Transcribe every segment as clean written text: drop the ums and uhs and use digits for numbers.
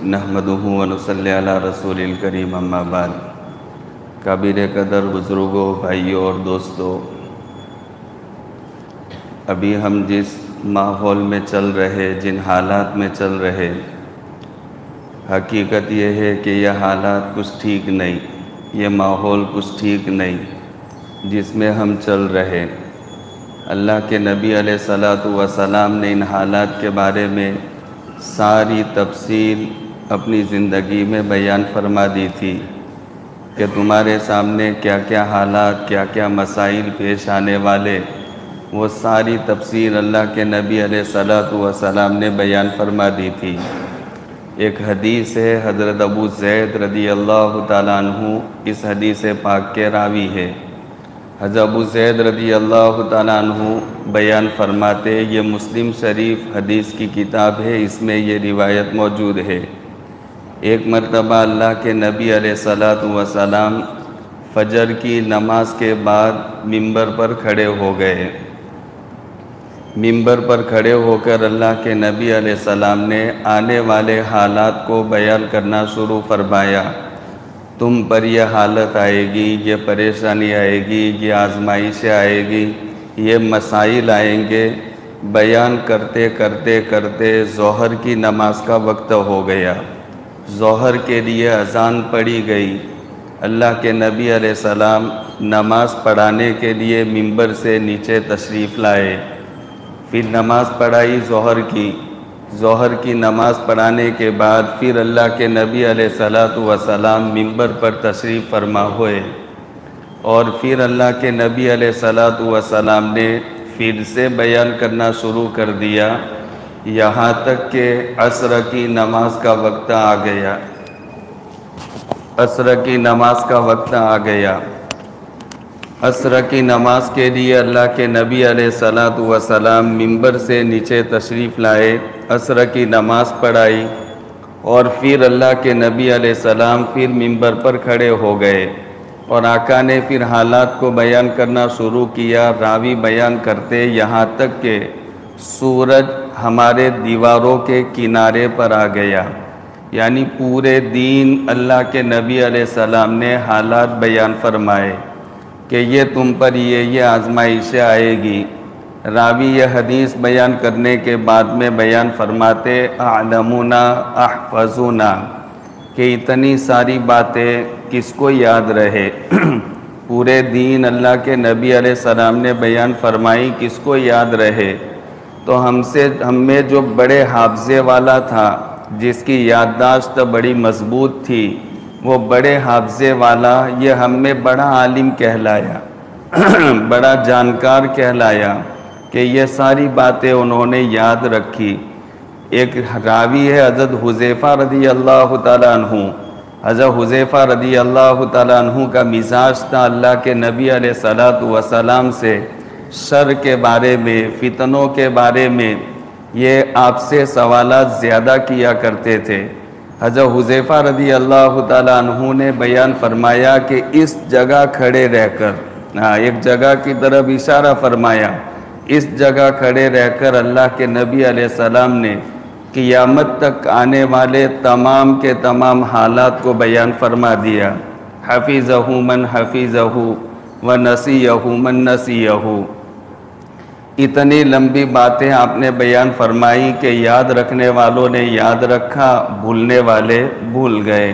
نحمدہ ونصلی علی رسول الکریم اما بعد۔ قابل قدر بزرگوں، بھائیوں اور دوستوں، ابھی ہم جس ماحول میں چل رہے، جن حالات میں چل رہے، حقیقت یہ ہے کہ یہ حالات کچھ ٹھیک نہیں، یہ ماحول کچھ ٹھیک نہیں جس میں ہم چل رہے۔ اللہ کے نبی علیہ الصلوۃ والسلام نے ان حالات کے بارے میں ساری تفصیل اپنی زندگی میں بیان فرما دی تھی کہ تمہارے سامنے کیا کیا حالات، کیا کیا مسائل پیش آنے والے، وہ ساری تفصیل اللہ کے نبی علیہ الصلوۃ والسلام نے بیان فرما دی تھی۔ ایک حدیث ہے، حضرت ابو زید رضی اللہ تعالیٰ عنہ اس حدیث پاک کے راوی ہے۔ حضرت ابو زید رضی اللہ تعالیٰ عنہ بیان فرماتے، یہ مسلم شریف حدیث کی کتاب ہے، اس میں یہ روایت موجود ہے۔ ایک مرتبہ اللہ کے نبی علیہ الصلوۃ والسلام فجر کی نماز کے بعد ممبر پر کھڑے ہو گئے۔ ممبر پر کھڑے ہو کر اللہ کے نبی علیہ السلام نے آنے والے حالات کو بیان کرنا شروع فرمایا۔ تم پر یہ حالت آئے گی، یہ پریشانی آئے گی، یہ آزمائشیں آئے گی، یہ مسائل آئیں گے۔ بیان کرتے کرتے کرتے ظہر کی نماز کا وقت ہو گیا۔ ظہر کے لیے اذان پڑھی گئی۔ اللہ کے نبی علیہ السلام نماز پڑھانے کے لیے ممبر سے نیچے تشریف لائے۔ پھر نماز پڑھائی ظہر کی نماز پڑھانے کے بعد پھر اللہ کے نبی علیہ الصلوۃ والسلام ممبر پر تشریف فرما ہوئے، اور پھر اللہ کے نبی علیہ الصلوۃ والسلام نے پھر سے بیان کرنا شروع کر دیا، یہاں تک کہ عصر کی نماز کا وقت آ گیا۔ عصر کی نماز کا وقت آ گیا۔ عصر کی نماز کے لیے اللہ کے نبی علیہ الصلوۃ والسلام ممبر سے نیچے تشریف لائے، عصر کی نماز پڑھائی، اور پھر اللہ کے نبی علیہ السلام پھر ممبر پر کھڑے ہو گئے، اور آقا نے پھر حالات کو بیان کرنا شروع کیا۔ راوی بیان کرتے یہاں تک کہ سورج ہمارے دیواروں کے کنارے پر آ گیا، یعنی پورے دین اللہ کے نبی علیہ السلام نے حالات بیان فرمائے کہ یہ تم پر یہ آزمائشیں آئے گی۔ راوی یہ حدیث بیان کرنے کے بعد میں بیان فرماتے، اعلمونا احفظونا، کہ اتنی ساری باتیں کس کو یاد رہے۔ پورے دین اللہ کے نبی علیہ السلام نے بیان فرمائی، کس کو یاد رہے؟ تو ہم میں جو بڑے حافظے والا تھا، جس کی یادداشت بڑی مضبوط تھی، وہ بڑے حافظے والا یہ ہم میں بڑا عالم کہلایا، بڑا جانکار کہلایا کہ یہ ساری باتیں انہوں نے یاد رکھی۔ ایک راوی ہے حضرت حذیفہ رضی اللہ تعالیٰ عنہ۔ حضرت حذیفہ رضی اللہ تعالیٰ عنہ کا مزاج تھا اللہ کے نبی علیہ الصلوۃ والسلام سے شر کے بارے میں، فتنوں کے بارے میں یہ آپ سے سوالات زیادہ کیا کرتے تھے۔ حضرت حذیفہ رضی اللہ تعالیٰ عنہ نے بیان فرمایا کہ اس جگہ کھڑے رہ کر، ایک جگہ کی طرف اشارہ فرمایا، اس جگہ کھڑے رہ کر اللہ کے نبی علیہ السلام نے قیامت تک آنے والے تمام کے تمام حالات کو بیان فرما دیا۔ حفظہ من حفظہ ونسیہ من نسیہ۔ اتنی لمبی باتیں آپ نے بیان فرمائی کہ یاد رکھنے والوں نے یاد رکھا، بھولنے والے بھول گئے۔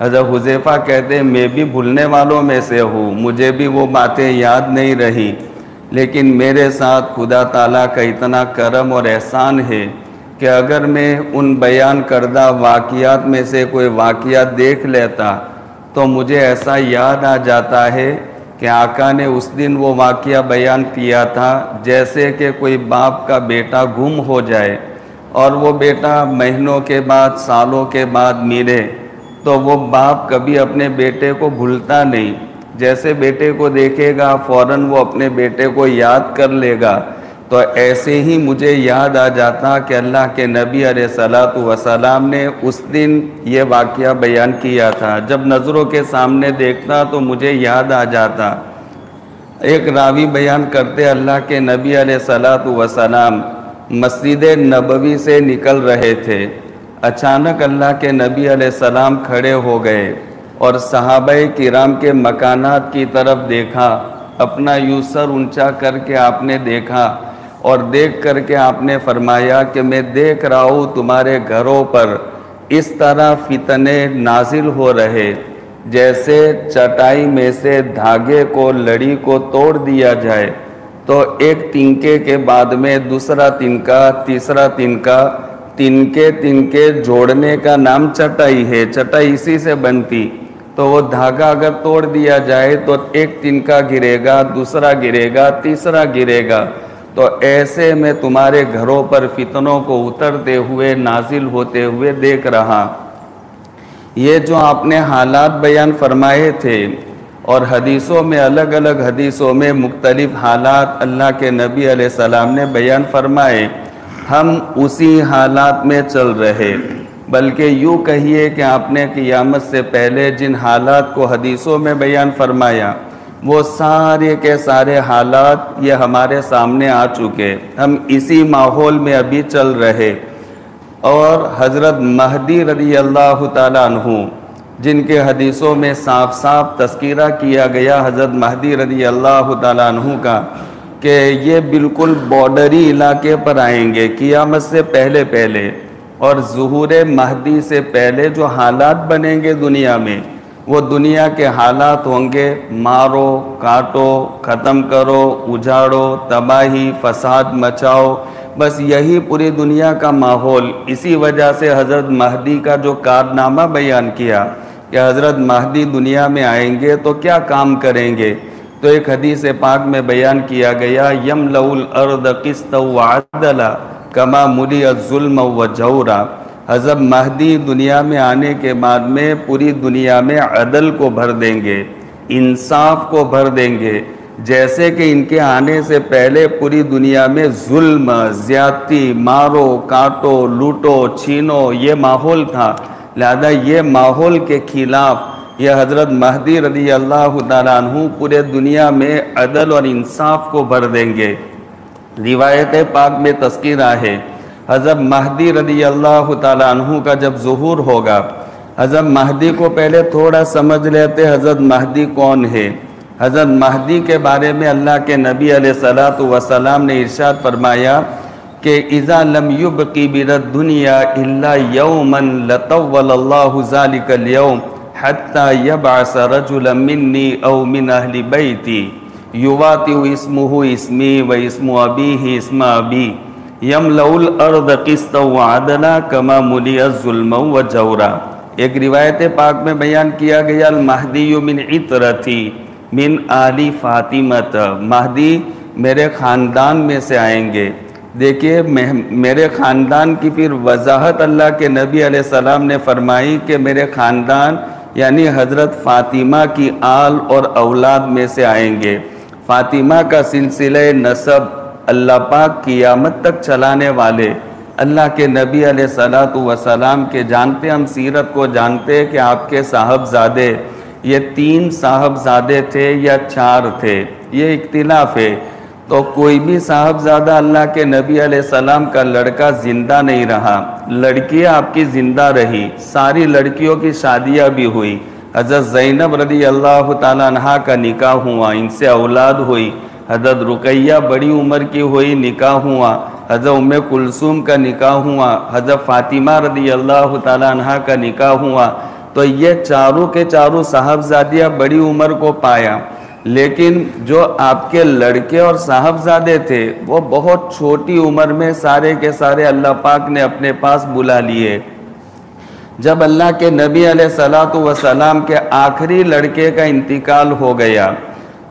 حضرت حذیفہ کہتے میں بھی بھولنے والوں میں سے ہوں، مجھے بھی وہ باتیں یاد نہیں رہی، لیکن میرے ساتھ خدا تعالیٰ کا اتنا کرم اور احسان ہے کہ اگر میں ان بیان کردہ واقعات میں سے کوئی واقعات دیکھ لیتا تو مجھے ایسا یاد آ جاتا ہے کہ آقا نے اس دن وہ واقعہ بیان کیا تھا جیسے کہ کوئی باپ کا بیٹا گم ہو جائے اور وہ بیٹا مہینوں کے بعد، سالوں کے بعد ملے، تو وہ باپ کبھی اپنے بیٹے کو بھولتا نہیں، جیسے بیٹے کو دیکھے گا فوراً وہ اپنے بیٹے کو یاد کر لے گا۔ تو ایسے ہی مجھے یاد آ جاتا کہ اللہ کے نبی علیہ الصلوۃ والسلام نے اس دن یہ واقعہ بیان کیا تھا۔ جب نظروں کے سامنے دیکھتا تو مجھے یاد آ جاتا۔ ایک راوی بیان کرتے اللہ کے نبی علیہ الصلوۃ والسلام مسجد نبوی سے نکل رہے تھے۔ اچانک اللہ کے نبی علیہ السلام کھڑے ہو گئے اور صحابہ کرام کے مکانات کی طرف دیکھا، اپنا یوں سر اونچا کر کے آپ نے دیکھا اور دیکھ کر کے آپ نے فرمایا کہ میں دیکھ رہا ہوں تمہارے گھروں پر اس طرح فتنے نازل ہو رہے جیسے چٹائی میں سے دھاگے کو، لڑی کو توڑ دیا جائے تو ایک تنکے کے بعد میں دوسرا تنکا، تیسرا تنکا، تنکے جوڑنے کا نام چٹائی ہے، چٹائی اسی سے بنتی۔ تو وہ دھاگا اگر توڑ دیا جائے تو ایک تنکا گرے گا، دوسرا گرے گا، تیسرا گرے گا۔ تو ایسے میں تمہارے گھروں پر فتنوں کو اترتے ہوئے، نازل ہوتے ہوئے دیکھ رہا۔ یہ جو آپ نے حالات بیان فرمائے تھے اور حدیثوں میں، الگ الگ حدیثوں میں مختلف حالات اللہ کے نبی علیہ السلام نے بیان فرمائے، ہم اسی حالات میں چل رہے۔ بلکہ یوں کہیے کہ آپ نے قیامت سے پہلے جن حالات کو حدیثوں میں بیان فرمایا وہ سارے کے سارے حالات یہ ہمارے سامنے آ چکے، ہم اسی ماحول میں ابھی چل رہے۔ اور حضرت مہدی رضی اللہ تعالیٰ عنہ جن کے حدیثوں میں صاف صاف تذکرہ کیا گیا حضرت مہدی رضی اللہ تعالیٰ عنہ کا کہ یہ بالکل بارڈری علاقے پر آئیں گے قیامت سے پہلے، اور ظہور مہدی سے پہلے جو حالات بنیں گے دنیا میں، وہ دنیا کے حالات ہوں گے مارو، کاٹو، ختم کرو، اجاڑو، تباہی، فساد مچاؤ، بس یہی پوری دنیا کا ماحول۔ اسی وجہ سے حضرت مہدی کا جو کارنامہ بیان کیا کہ حضرت مہدی دنیا میں آئیں گے تو کیا کام کریں گے، تو ایک حدیث پاک میں بیان کیا گیا یملؤ الارض قسطا وعدلا کما ملی الظلم وجورا۔ حضرت مہدی دنیا میں آنے کے بعد میں پوری دنیا میں عدل کو بھر دیں گے، انصاف کو بھر دیں گے، جیسے کہ ان کے آنے سے پہلے پوری دنیا میں ظلم، زیادتی، مارو، کاٹو، لوٹو، چھینو یہ ماحول تھا۔ لہذا یہ ماحول کے خلاف یہ حضرت مہدی رضی اللہ تعالیٰ عنہ پورے دنیا میں عدل اور انصاف کو بھر دیں گے۔ روایت پاک میں تذکرہ ہے حضرت مہدی رضی اللہ تعالیٰ عنہ کا جب ظہور ہوگا، حضرت مہدی کو پہلے تھوڑا سمجھ لیتے حضرت مہدی کون ہے۔ حضرت مہدی کے بارے میں اللہ کے نبی علیہ الصلوۃ والسلام نے ارشاد فرمایا کہ اذا لم یبقی من الدنیا الا یوما لطول اللہ ذلک اليوم حتی یبعث رجلا منی او من اہل بیتی یواطئ اسمہ اسمی و اسم ابیہ اسم ابی یملؤ الارض قسطا وعدلا کما ملی الظلم وجورا۔ ایک روایت پاک میں بیان کیا گیا المہدی من عطرتی من آل فاطمہ، مہدی میرے خاندان میں سے آئیں گے۔ دیکھیے میرے خاندان کی پھر وضاحت اللہ کے نبی علیہ السلام نے فرمائی کہ میرے خاندان یعنی حضرت فاطمہ کی آل اور اولاد میں سے آئیں گے۔ فاطمہ کا سلسلہ نسب اللہ پاک قیامت تک چلانے والے اللہ کے نبی علیہ الصلوۃ والسلام کے جانتے، ہم سیرت کو جانتے کہ آپ کے صاحبزادے یہ 3 صاحبزادے تھے یا 4 تھے، یہ اختلاف ہے۔ تو کوئی بھی صاحبزادہ اللہ کے نبی علیہ السلام کا لڑکا زندہ نہیں رہا، لڑکیاں آپ کی زندہ رہی، ساری لڑکیوں کی شادیاں بھی ہوئی۔ حضرت زینب رضی اللہ تعالیٰ عنہ کا نکاح ہوا، ان سے اولاد ہوئی۔ حضرت رقیہ بڑی عمر کی ہوئی، نکاح ہوا۔ حضرت ام کلثوم کا نکاح ہوا، حضرت فاطمہ رضی اللہ تعالیٰ عنہ کا نکاح ہوا۔ تو یہ چاروں کے چاروں صاحبزادیاں بڑی عمر کو پایا، لیکن جو آپ کے لڑکے اور صاحبزادے تھے وہ بہت چھوٹی عمر میں سارے کے سارے اللہ پاک نے اپنے پاس بلا لیے۔ جب اللہ کے نبی علیہ الصلوۃ والسلام کے آخری لڑکے کا انتقال ہو گیا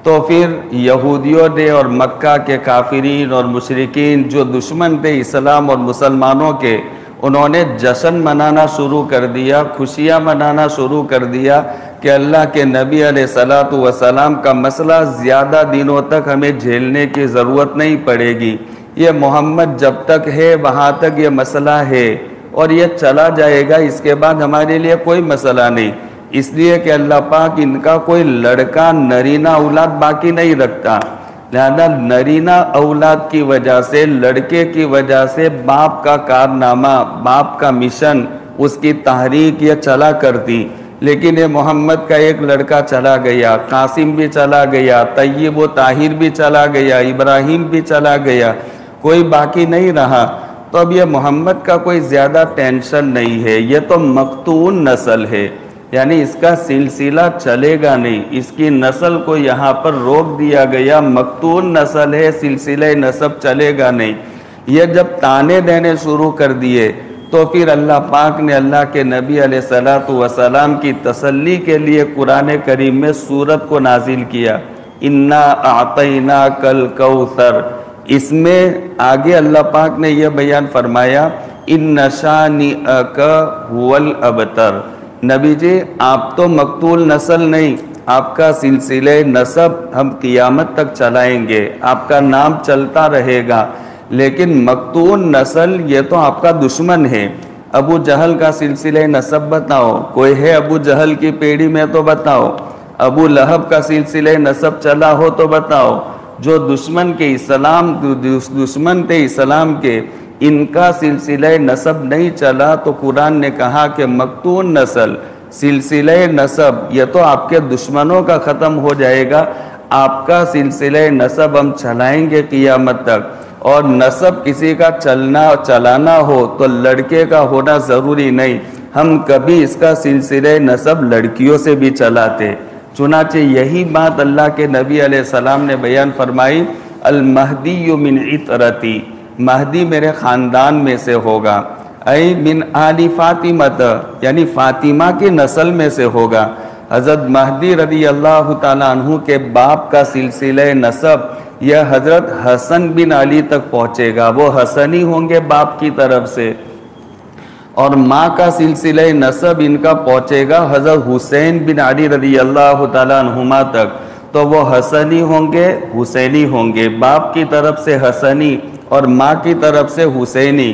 تو پھر یہودیوں نے اور مکہ کے کافرین اور مشرکین جو دشمن تھے اسلام اور مسلمانوں کے، انہوں نے جشن منانا شروع کر دیا، خوشیاں منانا شروع کر دیا کہ اللہ کے نبی علیہ الصلوۃ والسلام کا مسئلہ زیادہ دنوں تک ہمیں جھیلنے کی ضرورت نہیں پڑے گی، یہ محمد جب تک ہے وہاں تک یہ مسئلہ ہے اور یہ چلا جائے گا، اس کے بعد ہمارے لیے کوئی مسئلہ نہیں۔ اس لیے کہ اللہ پاک ان کا کوئی لڑکا نرینہ اولاد باقی نہیں رکھتا، لہذا نرینہ اولاد کی وجہ سے، لڑکے کی وجہ سے باپ کا کارنامہ، باپ کا مشن اس کی تحریک یہ چلا کرتی، لیکن یہ محمد کا ایک لڑکا چلا گیا، قاسم بھی چلا گیا، طیب و طاہر بھی چلا گیا، ابراہیم بھی چلا گیا، کوئی باقی نہیں رہا، تو اب یہ محمد کا کوئی زیادہ ٹینشن نہیں ہے، یہ تو مقطون نسل ہے، یعنی اس کا سلسلہ چلے گا نہیں، اس کی نسل کو یہاں پر روک دیا گیا، مقطون نسل ہے، سلسلہ نسب چلے گا نہیں۔ یہ جب تانے دینے شروع کر دیے تو پھر اللہ پاک نے اللہ کے نبی علیہ الصلوۃ والسلام کی تسلی کے لیے قرآن کریم میں سورت کو نازل کیا، انا اعطیناک الکوثر۔ اس میں آگے اللہ پاک نے یہ بیان فرمایا، ان شانئک هو الابتر۔ نبی جی آپ تو مقتول نسل نہیں، آپ کا سلسلہ نسب ہم قیامت تک چلائیں گے، آپ کا نام چلتا رہے گا، لیکن مقتول نسل یہ تو آپ کا دشمن ہے۔ ابو جہل کا سلسلہ نسب بتاؤ، کوئی ہے ابو جہل کی پیڑھی میں تو بتاؤ، ابو لہب کا سلسلہ نسب چلا ہو تو بتاؤ، جو دشمن کے اسلام دشمن تھے اسلام کے، ان کا سلسلہ نسب نہیں چلا، تو قرآن نے کہا کہ مقتون نسل سلسلہ نسب یہ تو آپ کے دشمنوں کا ختم ہو جائے گا، آپ کا سلسلہ نسب ہم چلائیں گے قیامت تک۔ اور نسب کسی کا چلانا ہو تو لڑکے کا ہونا ضروری نہیں، ہم کبھی اس کا سلسلہ نسب لڑکیوں سے بھی چلاتے۔ چنانچہ یہی بات اللہ کے نبی علیہ السلام نے بیان فرمائی، المہدی من عطرتی، مہدی میرے خاندان میں سے ہوگا، اے من آل فاطمہ، یعنی فاطمہ کی نسل میں سے ہوگا۔ حضرت مہدی رضی اللہ تعالیٰ عنہ کے باپ کا سلسلہ نسب یہ حضرت حسن بن علی تک پہنچے گا، وہ حسنی ہوں گے باپ کی طرف سے، اور ماں کا سلسلہ نسب ان کا پہنچے گا حضرت حسین بن علی رضی اللہ تعالیٰ عنہما تک، تو وہ حسنی ہوں گے حسینی ہوں گے، باپ کی طرف سے حسنی اور ماں کی طرف سے حسینی۔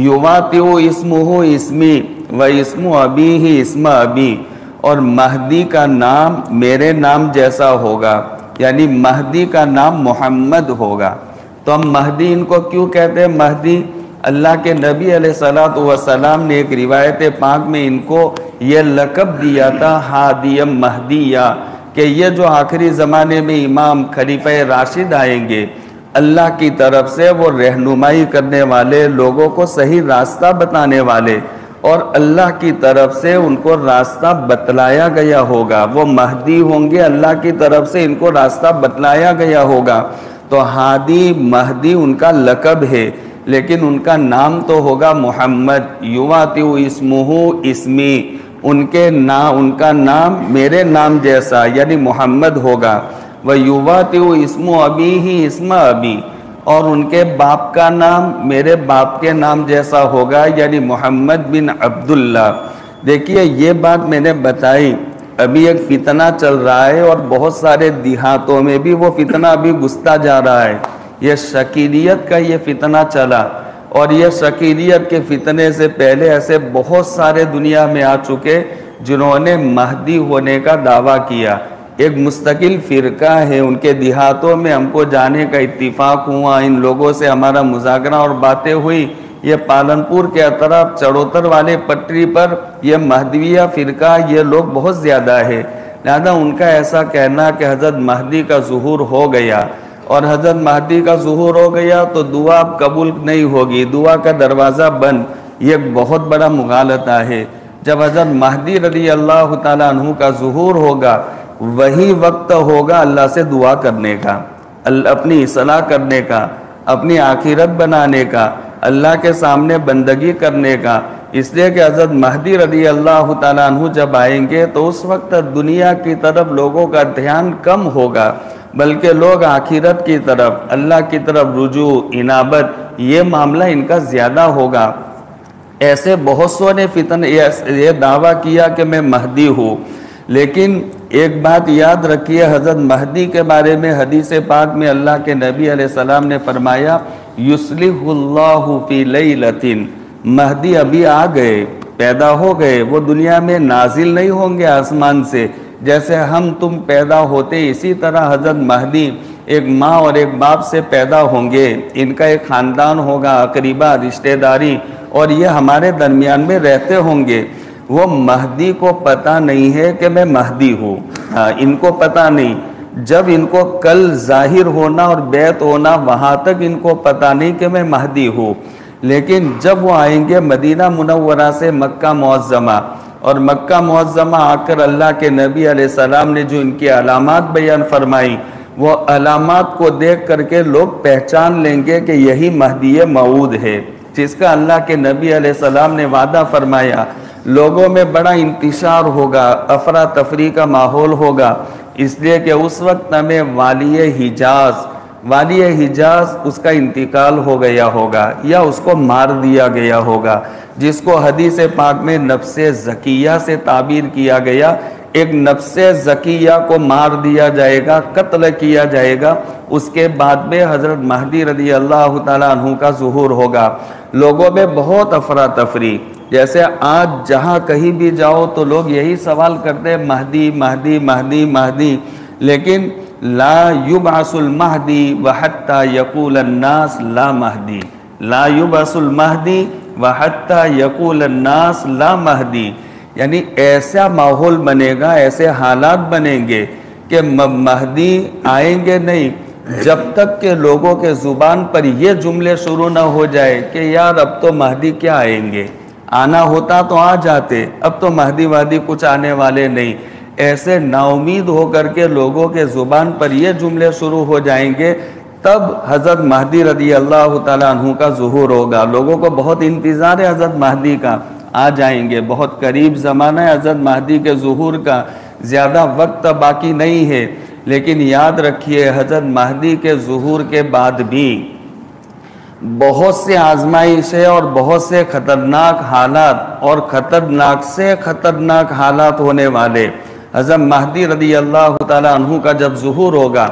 یواتیو اسمہ اسمی و اسم ابیہ اسم ابی، اور مہدی کا نام میرے نام جیسا ہوگا، یعنی مہدی کا نام محمد ہوگا۔ تو ہم مہدی ان کو کیوں کہتے ہیں مہدی؟ اللہ کے نبی علیہ الصلوۃ والسلام نے ایک روایت پاک میں ان کو یہ لقب دیا تھا، ہادیم مہدیہ، کہ یہ جو آخری زمانے میں امام خلیفہ راشد آئیں گے، اللہ کی طرف سے وہ رہنمائی کرنے والے، لوگوں کو صحیح راستہ بتانے والے، اور اللہ کی طرف سے ان کو راستہ بتلایا گیا ہوگا، وہ مہدی ہوں گے، اللہ کی طرف سے ان کو راستہ بتلایا گیا ہوگا۔ تو ہادی مہدی ان کا لقب ہے، لیکن ان کا نام تو ہوگا محمد۔ یواتیو اسمہ اسمی، ان کا نام میرے نام جیسا یعنی محمد ہوگا۔ وَيُوَاتِعُ اسم ابیہ اسم ابی، اور ان کے باپ کا نام میرے باپ کے نام جیسا ہوگا، یعنی محمد بن عبداللہ۔ دیکھیے یہ بات میں نے بتائی، ابھی ایک فتنہ چل رہا ہے، اور بہت سارے دیہاتوں میں بھی وہ فتنہ ابھی گھستا جا رہا ہے۔ یہ شکیلیت کا یہ فتنہ چلا، اور یہ شکیلیت کے فتنے سے پہلے ایسے بہت سارے دنیا میں آ چکے جنہوں نے مہدی ہونے کا دعویٰ کیا۔ ایک مستقل فرقہ ہے، ان کے دیہاتوں میں ہم کو جانے کا اتفاق ہوا، ان لوگوں سے ہمارا مذاکرہ اور باتیں ہوئی۔ یہ پالنپور کے اطراف چڑوتر والے پٹری پر یہ مہدویہ فرقہ یہ لوگ بہت زیادہ ہے، لہذا ان کا ایسا کہنا کہ حضرت مہدی کا ظہور ہو گیا، اور حضرت مہدی کا ظہور ہو گیا تو دعا قبول نہیں ہوگی، دعا کا دروازہ بند، یہ بہت بڑا مغالطہ ہے۔ جب حضرت مہدی رضی اللہ تعالیٰ عنہ کا ظہور ہوگا، وہی وقت ہوگا اللہ سے دعا کرنے کا، اپنی اصلاح کرنے کا، اپنی آخرت بنانے کا، اللہ کے سامنے بندگی کرنے کا، اس لیے کہ حضرت مہدی رضی اللہ تعالیٰ عنہ جب آئیں گے تو اس وقت دنیا کی طرف لوگوں کا دھیان کم ہوگا، بلکہ لوگ آخرت کی طرف، اللہ کی طرف رجوع، انابت، یہ معاملہ ان کا زیادہ ہوگا۔ ایسے بہت سو نے یہ دعویٰ کیا کہ میں مہدی ہوں، لیکن ایک بات یاد رکھیے، حضرت مہدی کے بارے میں حدیث پاک میں اللہ کے نبی علیہ السلام نے فرمایا، یصلح اللہ فی لیلۃ، مہدی ابھی آ گئے، پیدا ہو گئے، وہ دنیا میں نازل نہیں ہوں گے آسمان سے، جیسے ہم تم پیدا ہوتے اسی طرح حضرت مہدی ایک ماں اور ایک باپ سے پیدا ہوں گے، ان کا ایک خاندان ہوگا، اقربا، رشتہ داری، اور یہ ہمارے درمیان میں رہتے ہوں گے۔ وہ مہدی کو پتہ نہیں ہے کہ میں مہدی ہوں، ان کو پتہ نہیں۔ جب ان کو کل ظاہر ہونا اور بیعت ہونا، وہاں تک ان کو پتہ نہیں کہ میں مہدی ہوں، لیکن جب وہ آئیں گے مدینہ منورہ سے مکہ معظمہ، اور مکہ معظمہ آ کر اللہ کے نبی علیہ السلام نے جو ان کی علامات بیان فرمائی، وہ علامات کو دیکھ کر کے لوگ پہچان لیں گے کہ یہی مہدی موعود ہے، جس کا اللہ کے نبی علیہ السلام نے وعدہ فرمایا۔ لوگوں میں بڑا انتشار ہوگا، افراتفری کا ماحول ہوگا، اس لیے کہ اس وقت ہمیں والی حجاز اس کا انتقال ہو گیا ہوگا یا اس کو مار دیا گیا ہوگا، جس کو حدیث پاک میں نفس زکیہ سے تعبیر کیا گیا۔ ایک نفس زکیہ کو مار دیا جائے گا، قتل کیا جائے گا، اس کے بعد میں حضرت مہدی رضی اللہ تعالیٰ عنہ کا ظہور ہوگا۔ لوگوں میں بہت افراتفری، جیسے آج جہاں کہیں بھی جاؤ تو لوگ یہی سوال کرتے ہیں مہدی مہدی مہدی مہدی، لیکن لا یبعث المہدی وحتی یقول الناس لا مہدی، لا یبعث المہدی وحتی یقول الناس لا مہدی، یعنی ایسا ماحول بنے گا، ایسے حالات بنیں گے کہ مہدی آئیں گے نہیں جب تک کہ لوگوں کے زبان پر یہ جملے شروع نہ ہو جائے کہ یار اب تو مہدی کیا آئیں گے، آنا ہوتا تو آ جاتے، اب تو مہدی وادی کچھ آنے والے نہیں۔ ایسے نا امید ہو کر کے لوگوں کے زبان پر یہ جملے شروع ہو جائیں گے، تب حضرت مہدی رضی اللہ تعالیٰ عنہ کا ظہور ہوگا۔ لوگوں کو بہت انتظار ہے حضرت مہدی کا، آ جائیں گے، بہت قریب زمانہ ہے حضرت مہدی کے ظہور کا، زیادہ وقت باقی نہیں ہے۔ لیکن یاد رکھیے حضرت مہدی کے ظہور کے بعد بھی بہت سے آزمائشیں اور بہت سے خطرناک حالات اور خطرناک سے خطرناک حالات ہونے والے۔ حضرت مہدی رضی اللہ تعالیٰ عنہ کا جب ظہور ہوگا،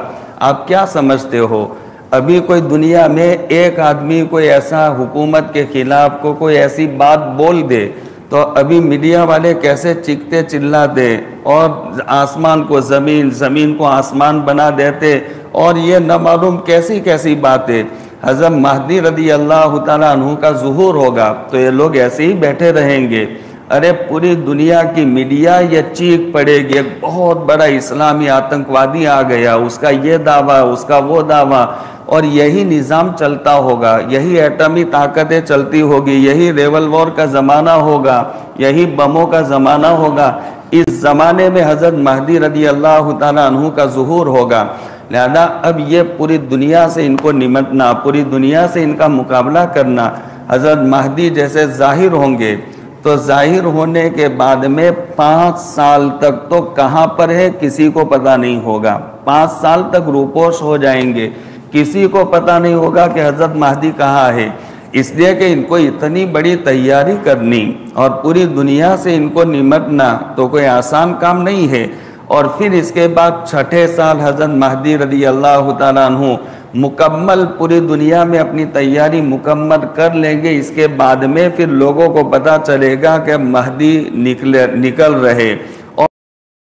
آپ کیا سمجھتے ہو؟ ابھی کوئی دنیا میں ایک آدمی کوئی ایسا حکومت کے خلاف کوئی ایسی بات بول دے تو ابھی میڈیا والے کیسے چیختے چلاتے اور آسمان کو زمین، زمین کو آسمان بنا دیتے، اور یہ نہ معلوم کیسی کیسی باتیں۔ حضرت مہدی رضی اللہ تعالیٰ عنہ کا ظہور ہوگا تو یہ لوگ ایسے ہی بیٹھے رہیں گے، ارے پوری دنیا کی میڈیا یہ چیخ پڑے گی ایک بہت بڑا اسلامی آتنکوادی آ گیا، اس کا یہ دعویٰ، اس کا وہ دعویٰ، اور یہی نظام چلتا ہوگا، یہی ایٹمی طاقتیں چلتی ہوگی، یہی ریولور کا زمانہ ہوگا، یہی بموں کا زمانہ ہوگا۔ اس زمانے میں حضرت مہدی رضی اللہ تعالیٰ عنہ کا ظہور ہوگا، لہذا اب یہ پوری دنیا سے ان کو نمٹنا، پوری دنیا سے ان کا مقابلہ کرنا۔ حضرت مہدی جیسے ظاہر ہوں گے تو ظاہر ہونے کے بعد میں 5 سال تک تو کہاں پر ہے کسی کو پتہ نہیں ہوگا، 5 سال تک روپوش ہو جائیں گے، کسی کو پتہ نہیں ہوگا کہ حضرت مہدی کہاں ہے، اس لیے کہ ان کو اتنی بڑی تیاری کرنی اور پوری دنیا سے ان کو نمٹنا تو کوئی آسان کام نہیں ہے۔ اور پھر اس کے بعد 6 سال حضرت مہدی رضی اللہ تعالیٰ عنہ مکمل پوری دنیا میں اپنی تیاری مکمل کر لیں گے۔ اس کے بعد میں پھر لوگوں کو پتہ چلے گا کہ مہدی نکل رہے، اور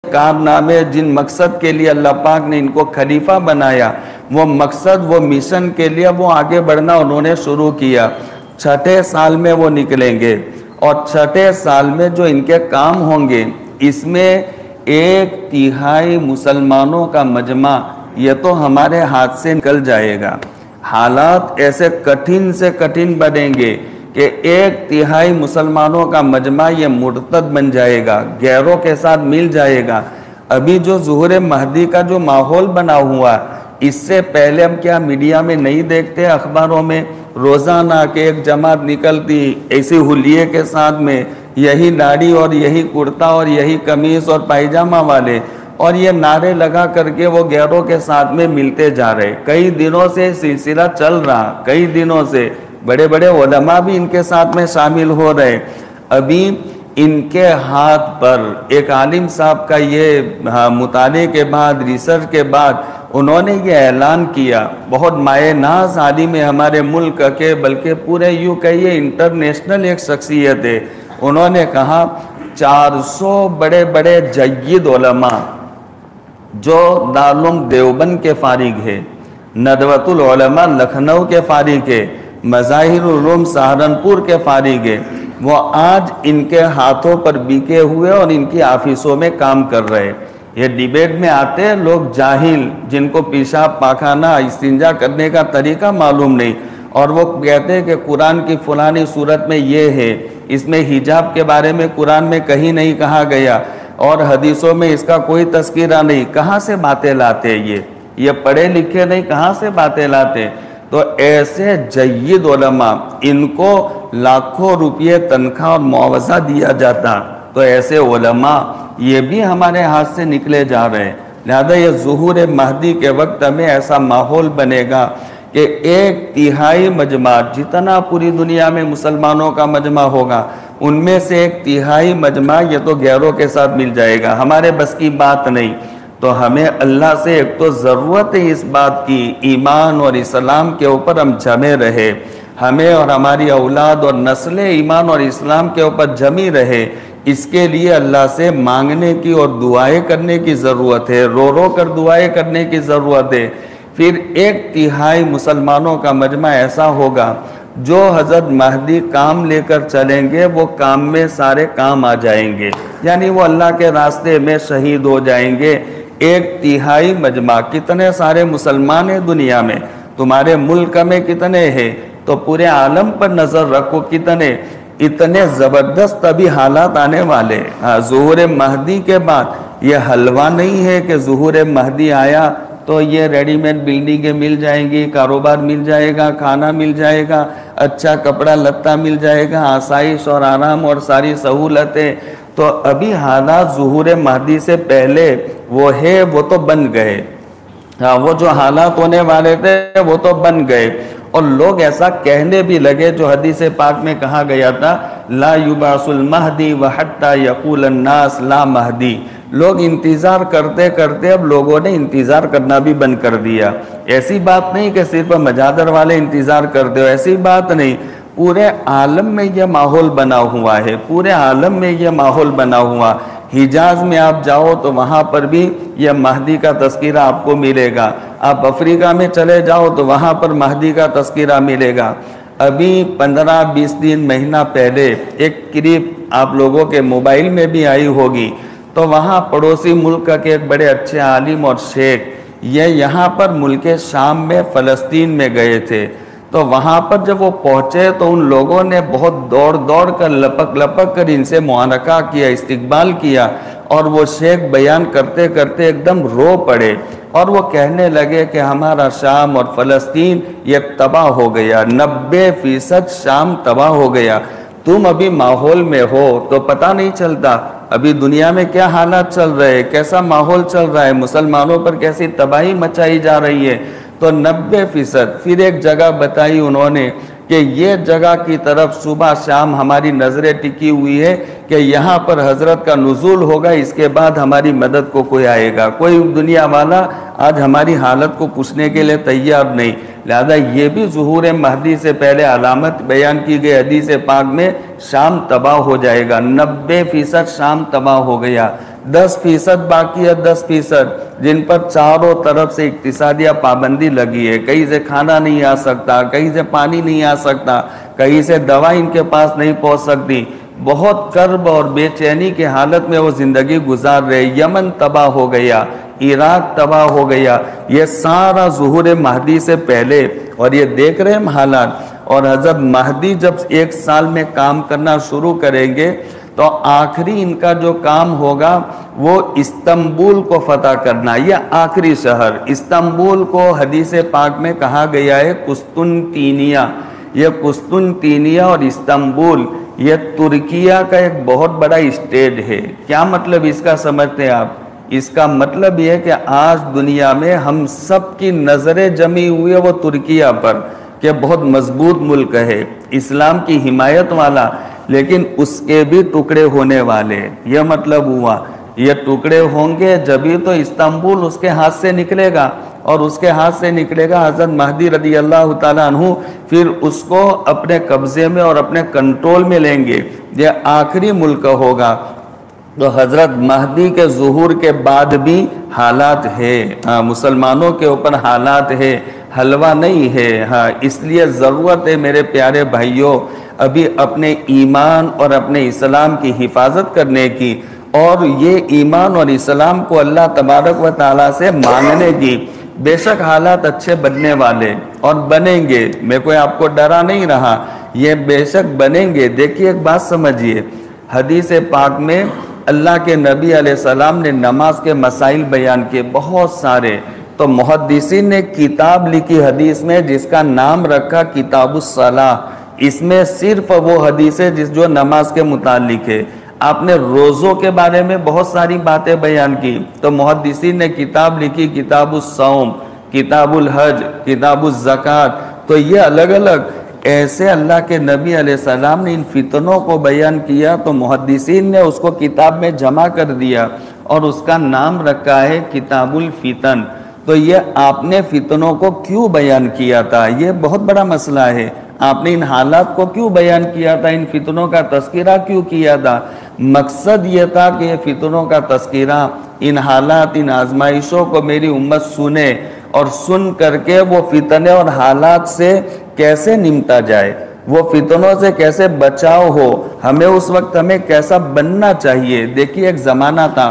کارنامے جن مقصد کے لیے اللہ پاک نے ان کو خلیفہ بنایا، وہ مقصد، وہ مشن کے لیے وہ آگے بڑھنا انہوں نے شروع کیا۔ 6 سال میں وہ نکلیں گے، اور 6 سال میں جو ان کے کام ہوں گے، اس میں 1/3 مسلمانوں کا مجمع یہ تو ہمارے ہاتھ سے نکل جائے گا۔ حالات ایسے کٹھن سے کٹھن بنیں گے کہ 1/3 مسلمانوں کا مجمع یہ مرتد بن جائے گا، غیروں کے ساتھ مل جائے گا۔ ابھی جو ظہور مہدی کا جو ماحول بنا ہوا، اس سے پہلے ہم کیا میڈیا میں نہیں دیکھتے، اخباروں میں روزانہ کہ ایک جماعت نکلتی ایسی حلیے کے ساتھ میں، یہی داڑھی اور یہی کرتا اور یہی قمیص اور پائجامہ والے، اور یہ نعرے لگا کر کے وہ غیروں کے ساتھ میں ملتے جا رہے۔ کئی دنوں سے سلسلہ چل رہا، کئی دنوں سے بڑے بڑے علماء بھی ان کے ساتھ میں شامل ہو رہے۔ ابھی ان کے ہاتھ پر ایک عالم صاحب کا یہ مطالعے کے بعد، ریسرچ کے بعد انہوں نے یہ اعلان کیا، بہت مایہ ناز عالم ہے ہمارے ملک کے، بلکہ پورے یوں کہیے انٹرنیشنل ایک شخصیت ہے۔ انہوں نے کہا 400 بڑے بڑے جید علماء جو دارالعلوم دیوبند کے فارغ ہے، ندوۃ العلماء لکھنؤ کے فارغ ہے، مظاہر العلوم سہارنپور کے فارغ ہے، وہ آج ان کے ہاتھوں پر بکے ہوئے اور ان کی آفیسوں میں کام کر رہے۔ یہ ڈیبیٹ میں آتے ہیں لوگ جاہل، جن کو پیشاب پاخانہ استنجا کرنے کا طریقہ معلوم نہیں، اور وہ کہتے ہیں کہ قرآن کی فلانی صورت میں یہ ہے، اس میں حجاب کے بارے میں قرآن میں کہیں نہیں کہا گیا، اور حدیثوں میں اس کا کوئی تذکرہ نہیں۔ کہاں سے باتیں لاتے یہ پڑھے لکھے نہیں، کہاں سے باتیں لاتے؟ تو ایسے جید علماء، ان کو لاکھوں روپے تنخواہ اور معاوضہ دیا جاتا، تو ایسے علماء یہ بھی ہمارے ہاتھ سے نکلے جا رہے ہیں۔ لہذا یہ ظہور مہدی کے وقت ہمیں ایسا ماحول بنے گا کہ 1/3 مجمع، جتنا پوری دنیا میں مسلمانوں کا مجمع ہوگا، ان میں سے 1/3 مجمع یہ تو غیروں کے ساتھ مل جائے گا، ہمارے بس کی بات نہیں۔ تو ہمیں اللہ سے ایک تو ضرورت ہے اس بات کی، ایمان اور اسلام کے اوپر ہم جمے رہے، ہمیں اور ہماری اولاد اور نسل ایمان اور اسلام کے اوپر جمی رہے، اس کے لیے اللہ سے مانگنے کی اور دعائیں کرنے کی ضرورت ہے، رو رو کر دعائیں کرنے کی ضرورت ہے۔ پھر 1/3 مسلمانوں کا مجمع ایسا ہوگا جو حضرت مہدی کام لے کر چلیں گے، وہ کام میں سارے کام آ جائیں گے، یعنی وہ اللہ کے راستے میں شہید ہو جائیں گے۔ 1/3 مجمع، کتنے سارے مسلمان ہیں دنیا میں؟ تمہارے ملک میں کتنے ہیں؟ تو پورے عالم پر نظر رکھو کتنے، اتنے زبردست ابھی حالات آنے والے۔ ظہور مہدی کے بعد یہ حلوہ نہیں ہے کہ ظہور مہدی آیا تو یہ ریڈی میڈ بلڈنگیں مل جائیں گی، کاروبار مل جائے گا، کھانا مل جائے گا، اچھا کپڑا لتا مل جائے گا، آسائش اور آرام اور ساری سہولتیں۔ تو ابھی حالات ظہور مہدی سے پہلے وہ ہے، وہ تو بن گئے، وہ جو حالات ہونے والے تھے وہ تو بن گئے۔ اور لوگ ایسا کہنے بھی لگے جو حدیث پاک میں کہا گیا تھا، لا یبعث المہدی وحتی یقول الناس لا مہدی۔ لوگ انتظار کرتے کرتے اب لوگوں نے انتظار کرنا بھی بند کر دیا۔ ایسی بات نہیں کہ صرف مجادر والے انتظار کرتے ہو، ایسی بات نہیں، پورے عالم میں یہ ماحول بنا ہوا ہے، پورے عالم میں یہ ماحول بنا ہوا۔ حجاز میں آپ جاؤ تو وہاں پر بھی یہ مہدی کا تذکرہ آپ کو ملے گا، آپ افریقہ میں چلے جاؤ تو وہاں پر مہدی کا تذکرہ ملے گا۔ ابھی 15-20 دن مہینہ پہلے ایک کلپ آپ لوگوں کے موبائل میں بھی آئی ہوگی، تو وہاں پڑوسی ملک کے ایک بڑے اچھے عالم اور شیخ یہ یہاں پر ملک شام میں فلسطین میں گئے تھے، تو وہاں پر جب وہ پہنچے تو ان لوگوں نے بہت دوڑ کر لپک کر ان سے معانقہ کیا، استقبال کیا، اور وہ شیخ بیان کرتے کرتے ایک دم رو پڑے، اور وہ کہنے لگے کہ ہمارا شام اور فلسطین یہ تباہ ہو گیا، 90% شام تباہ ہو گیا، تم ابھی ماحول میں ہو تو پتہ نہیں چلتا ابھی دنیا میں کیا حالات چل رہے ہیں، کیسا ماحول چل رہا ہے، مسلمانوں پر کیسی تباہی مچائی جا رہی ہے۔ تو 90%۔ پھر ایک جگہ بتائی انہوں نے کہ یہ جگہ کی طرف صبح شام ہماری نظریں ٹکی ہوئی ہے کہ یہاں پر حضرت کا نزول ہوگا، اس کے بعد ہماری مدد کو کوئی آئے گا، کوئی دنیا والا آج ہماری حالت کو پوچھنے کے لیے تیار نہیں۔ لہذا یہ بھی ظہور مہدی سے پہلے علامت بیان کی گئی حدیث پاک میں، شام تباہ ہو جائے گا، 90% شام تباہ ہو گیا، 10% باقی ہے، 10% جن پر چاروں طرف سے اقتصادیہ پابندی لگی ہے، کہیں سے کھانا نہیں آ سکتا، کہیں سے پانی نہیں آ سکتا، کہیں سے دوا ان کے پاس نہیں پہنچ سکتی، بہت کرب اور بے چینی کے حالت میں وہ زندگی گزار رہے۔ یمن تباہ ہو گیا، عراق تباہ ہو گیا، یہ سارا ظہور مہدی سے پہلے، اور یہ دیکھ رہے ہیں حالات۔ اور حضرت مہدی جب 1 سال میں کام کرنا شروع کریں گے تو آخری ان کا جو کام ہوگا وہ استنبول کو فتح کرنا، یہ آخری شہر استنبول کو حدیث پاک میں کہا گیا ہے قسطنطینیہ۔ یہ قسطنطینیہ اور استنبول یہ ترکیہ کا ایک بہت بڑا اسٹیٹ ہے۔ کیا مطلب اس کا سمجھتے ہیں آپ؟ اس کا مطلب یہ ہے کہ آج دنیا میں ہم سب کی نظریں جمی ہوئی ہے وہ ترکیہ پر، کہ بہت مضبوط ملک ہے، اسلام کی حمایت والا، لیکن اس کے بھی ٹکڑے ہونے والے۔ یہ مطلب ہوا یہ ٹکڑے ہوں گے جبھی تو استنبول اس کے ہاتھ سے نکلے گا، اور اس کے ہاتھ سے نکلے گا حضرت مہدی رضی اللہ تعالیٰ عنہ، پھر اس کو اپنے قبضے میں اور اپنے کنٹرول میں لیں گے، یہ آخری ملک ہوگا۔ تو حضرت مہدی کے ظہور کے بعد بھی حالات ہے، مسلمانوں کے اوپر حالات ہے، حلوہ نہیں ہے۔ ہاں، اس لیے ضرورت ہے میرے پیارے بھائیوں ابھی اپنے ایمان اور اپنے اسلام کی حفاظت کرنے کی، اور یہ ایمان اور اسلام کو اللہ تبارک و تعالیٰ سے مانگنے کی۔ بے شک حالات اچھے بننے والے اور بنیں گے، میں کوئی آپ کو ڈرا نہیں رہا، یہ بے شک بنیں گے۔ دیکھیے ایک بات سمجھیے، حدیث پاک میں اللہ کے نبی علیہ السلام نے نماز کے مسائل بیان کیے بہت سارے، تو محدثین نے کتاب لکھی حدیث میں جس کا نام رکھا کتاب الصلاۃ۔ اس میں صرف وہ حدیث ہے جو نماز کے متعلق ہے۔ آپ نے روزوں کے بارے میں بہت ساری باتیں بیان کی، تو محدثین نے کتاب لکھی کتاب الصوم، کتاب الحج، کتاب الزکوٰۃ۔ تو یہ الگ الگ ایسے اللہ کے نبی علیہ السلام نے ان فتنوں کو بیان کیا، تو محدثین نے اس کو کتاب میں جمع کر دیا اور اس کا نام رکھا ہے کتاب الفتن۔ تو یہ آپ نے فتنوں کو کیوں بیان کیا تھا؟ یہ بہت بڑا مسئلہ ہے۔ آپ نے ان حالات کو کیوں بیان کیا تھا؟ ان فتنوں کا تذکرہ کیوں کیا تھا؟ مقصد یہ تھا کہ یہ فتنوں کا تذکرہ، ان حالات، ان آزمائشوں کو میری امت سنے، اور سن کر کے وہ فتنے اور حالات سے کیسے نمٹا جائے، وہ فتنوں سے کیسے بچاؤ ہو، ہمیں اس وقت ہمیں کیسا بننا چاہیے۔ دیکھیے ایک زمانہ تھا،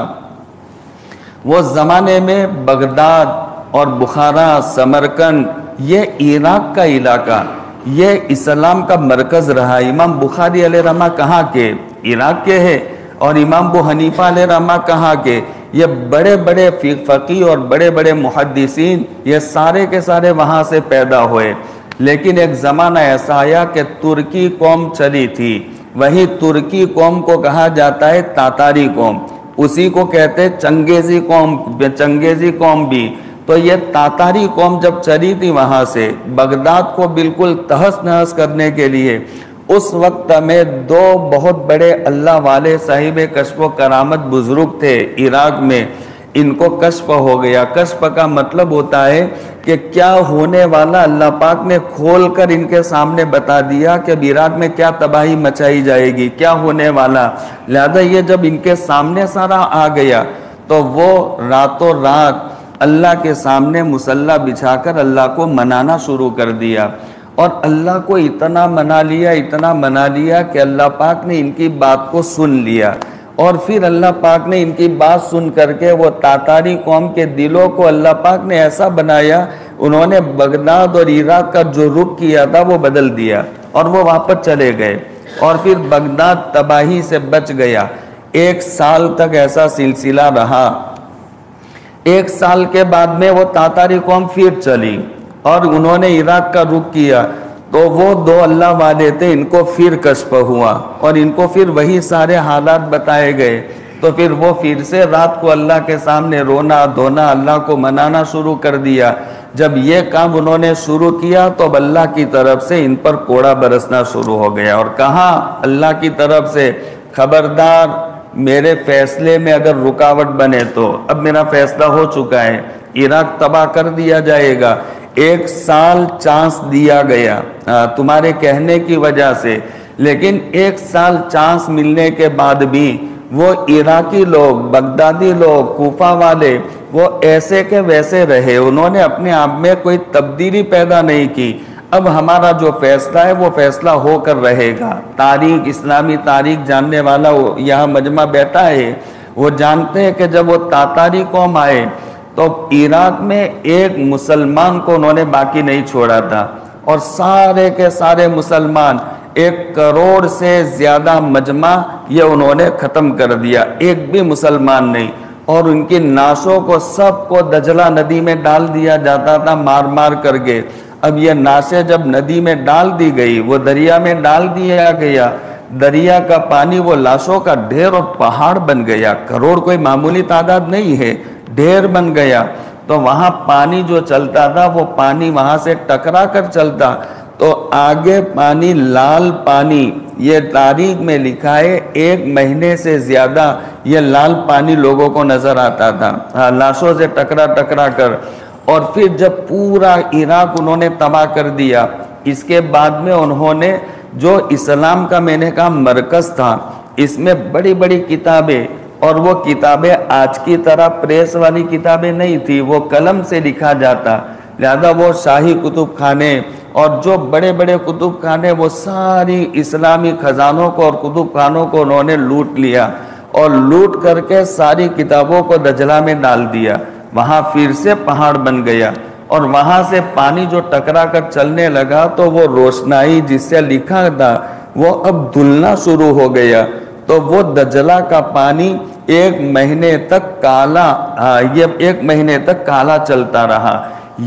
وہ زمانے میں بغداد اور بخارا، سمرقند، یہ عراق کا علاقہ، یہ اسلام کا مرکز رہا۔ امام بخاری علیہ رحمہ کہاں کے؟ عراق کے ہیں۔ اور امام ابو حنیفہ علیہ رحمہ کہاں کے؟ یہ بڑے بڑے فقیہ اور بڑے بڑے محدثین، یہ سارے کے سارے وہاں سے پیدا ہوئے۔ لیکن ایک زمانہ ایسا آیا کہ ترکی قوم چلی تھی، وہی ترکی قوم کو کہا جاتا ہے تاتاری قوم، اسی کو کہتے چنگیزی قوم، چنگیزی قوم بھی۔ تو یہ تاتاری قوم جب چلی تھی وہاں سے بغداد کو بالکل تہس نہس کرنے کے لیے، اس وقت میں دو بہت بڑے اللہ والے صاحب کشف و کرامت بزرگ تھے عراق میں، ان کو کشف ہو گیا۔ کشف کا مطلب ہوتا ہے کہ کیا ہونے والا اللہ پاک نے کھول کر ان کے سامنے بتا دیا کہ عراق میں کیا تباہی مچائی جائے گی، کیا ہونے والا۔ لہذا یہ جب ان کے سامنے سارا آ گیا تو وہ راتوں رات اللہ کے سامنے مصلی بچھا کر اللہ کو منانا شروع کر دیا، اور اللہ کو اتنا منا لیا کہ اللہ پاک نے ان کی بات کو سن لیا، اور پھر اللہ پاک نے ان کی بات سن کر کے وہ تاتاری قوم کے دلوں کو اللہ پاک نے ایسا بنایا، انہوں نے بغداد اور عراق کا جو رخ کیا تھا وہ بدل دیا اور وہ واپس چلے گئے، اور پھر بغداد تباہی سے بچ گیا۔ 1 سال تک ایسا سلسلہ رہا۔ 1 سال کے بعد میں وہ تاتاری قوم پھر چلی اور انہوں نے عراق کا رخ کیا، تو وہ دو اللہ والے تھے، ان کو پھر کشف ہوا اور ان کو پھر وہی سارے حالات بتائے گئے، تو پھر وہ پھر سے رات کو اللہ کے سامنے رونا دھونا، اللہ کو منانا شروع کر دیا۔ جب یہ کام انہوں نے شروع کیا تو اب اللہ کی طرف سے ان پر کوڑا برسنا شروع ہو گیا، اور کہاں اللہ کی طرف سے خبردار میرے فیصلے میں اگر رکاوٹ بنے تو اب میرا فیصلہ ہو چکا ہے، عراق تباہ کر دیا جائے گا۔ 1 سال چانس دیا گیا تمہارے کہنے کی وجہ سے، لیکن 1 سال چانس ملنے کے بعد بھی وہ عراقی لوگ، بغدادی لوگ، کوفہ والے، وہ ایسے کے ویسے رہے، انہوں نے اپنے آپ میں کوئی تبدیلی پیدا نہیں کی۔ اب ہمارا جو فیصلہ ہے وہ فیصلہ ہو کر رہے گا۔ تاریخ، اسلامی تاریخ جاننے والا یہاں مجمع بیٹھا ہے، وہ جانتے ہیں کہ جب وہ تاتاری قوم آئے تو عراق میں ایک مسلمان کو انہوں نے باقی نہیں چھوڑا تھا، اور سارے کے سارے مسلمان 1 کروڑ سے زیادہ مجمع یہ انہوں نے ختم کر دیا، ایک بھی مسلمان نہیں، اور ان کی نعشوں کو سب کو دجلہ ندی میں ڈال دیا جاتا تھا مار مار کر کے۔ اب یہ نعشیں جب ندی میں ڈال دی گئی، وہ دریا میں ڈال دیا گیا، دریا کا پانی وہ لاشوں کا ڈھیر اور پہاڑ بن گیا، کروڑ کوئی معمولی تعداد نہیں ہے، ڈھیر بن گیا۔ تو وہاں پانی جو چلتا تھا وہ پانی وہاں سے ٹکرا کر چلتا، تو آگے پانی لال پانی، یہ تاریخ میں لکھا ہے 1 مہینے سے زیادہ یہ لال پانی لوگوں کو نظر آتا تھا لاشوں سے ٹکرا کر۔ اور پھر جب پورا عراق انہوں نے تباہ کر دیا، اس کے بعد میں انہوں نے جو اسلام کا میں نے کہا مرکز تھا، اس میں بڑی بڑی کتابیں، اور وہ کتابیں آج کی طرح پریس والی کتابیں نہیں تھی، وہ قلم سے لکھا جاتا، لہذا وہ شاہی کتب خانے اور جو بڑے بڑے کتب خانے وہ ساری اسلامی خزانوں کو اور کتب خانوں کو انہوں نے لوٹ لیا اور لوٹ کر کے ساری کتابوں کو دجلہ میں ڈال دیا. وہاں پھر سے پہاڑ بن گیا اور وہاں سے پانی جو ٹکرا کر چلنے لگا تو وہ روشنائی جس سے لکھا تھا وہ اب دھلنا شروع ہو گیا. تو وہ دجلہ کا پانی ایک مہینے تک کالا چلتا رہا.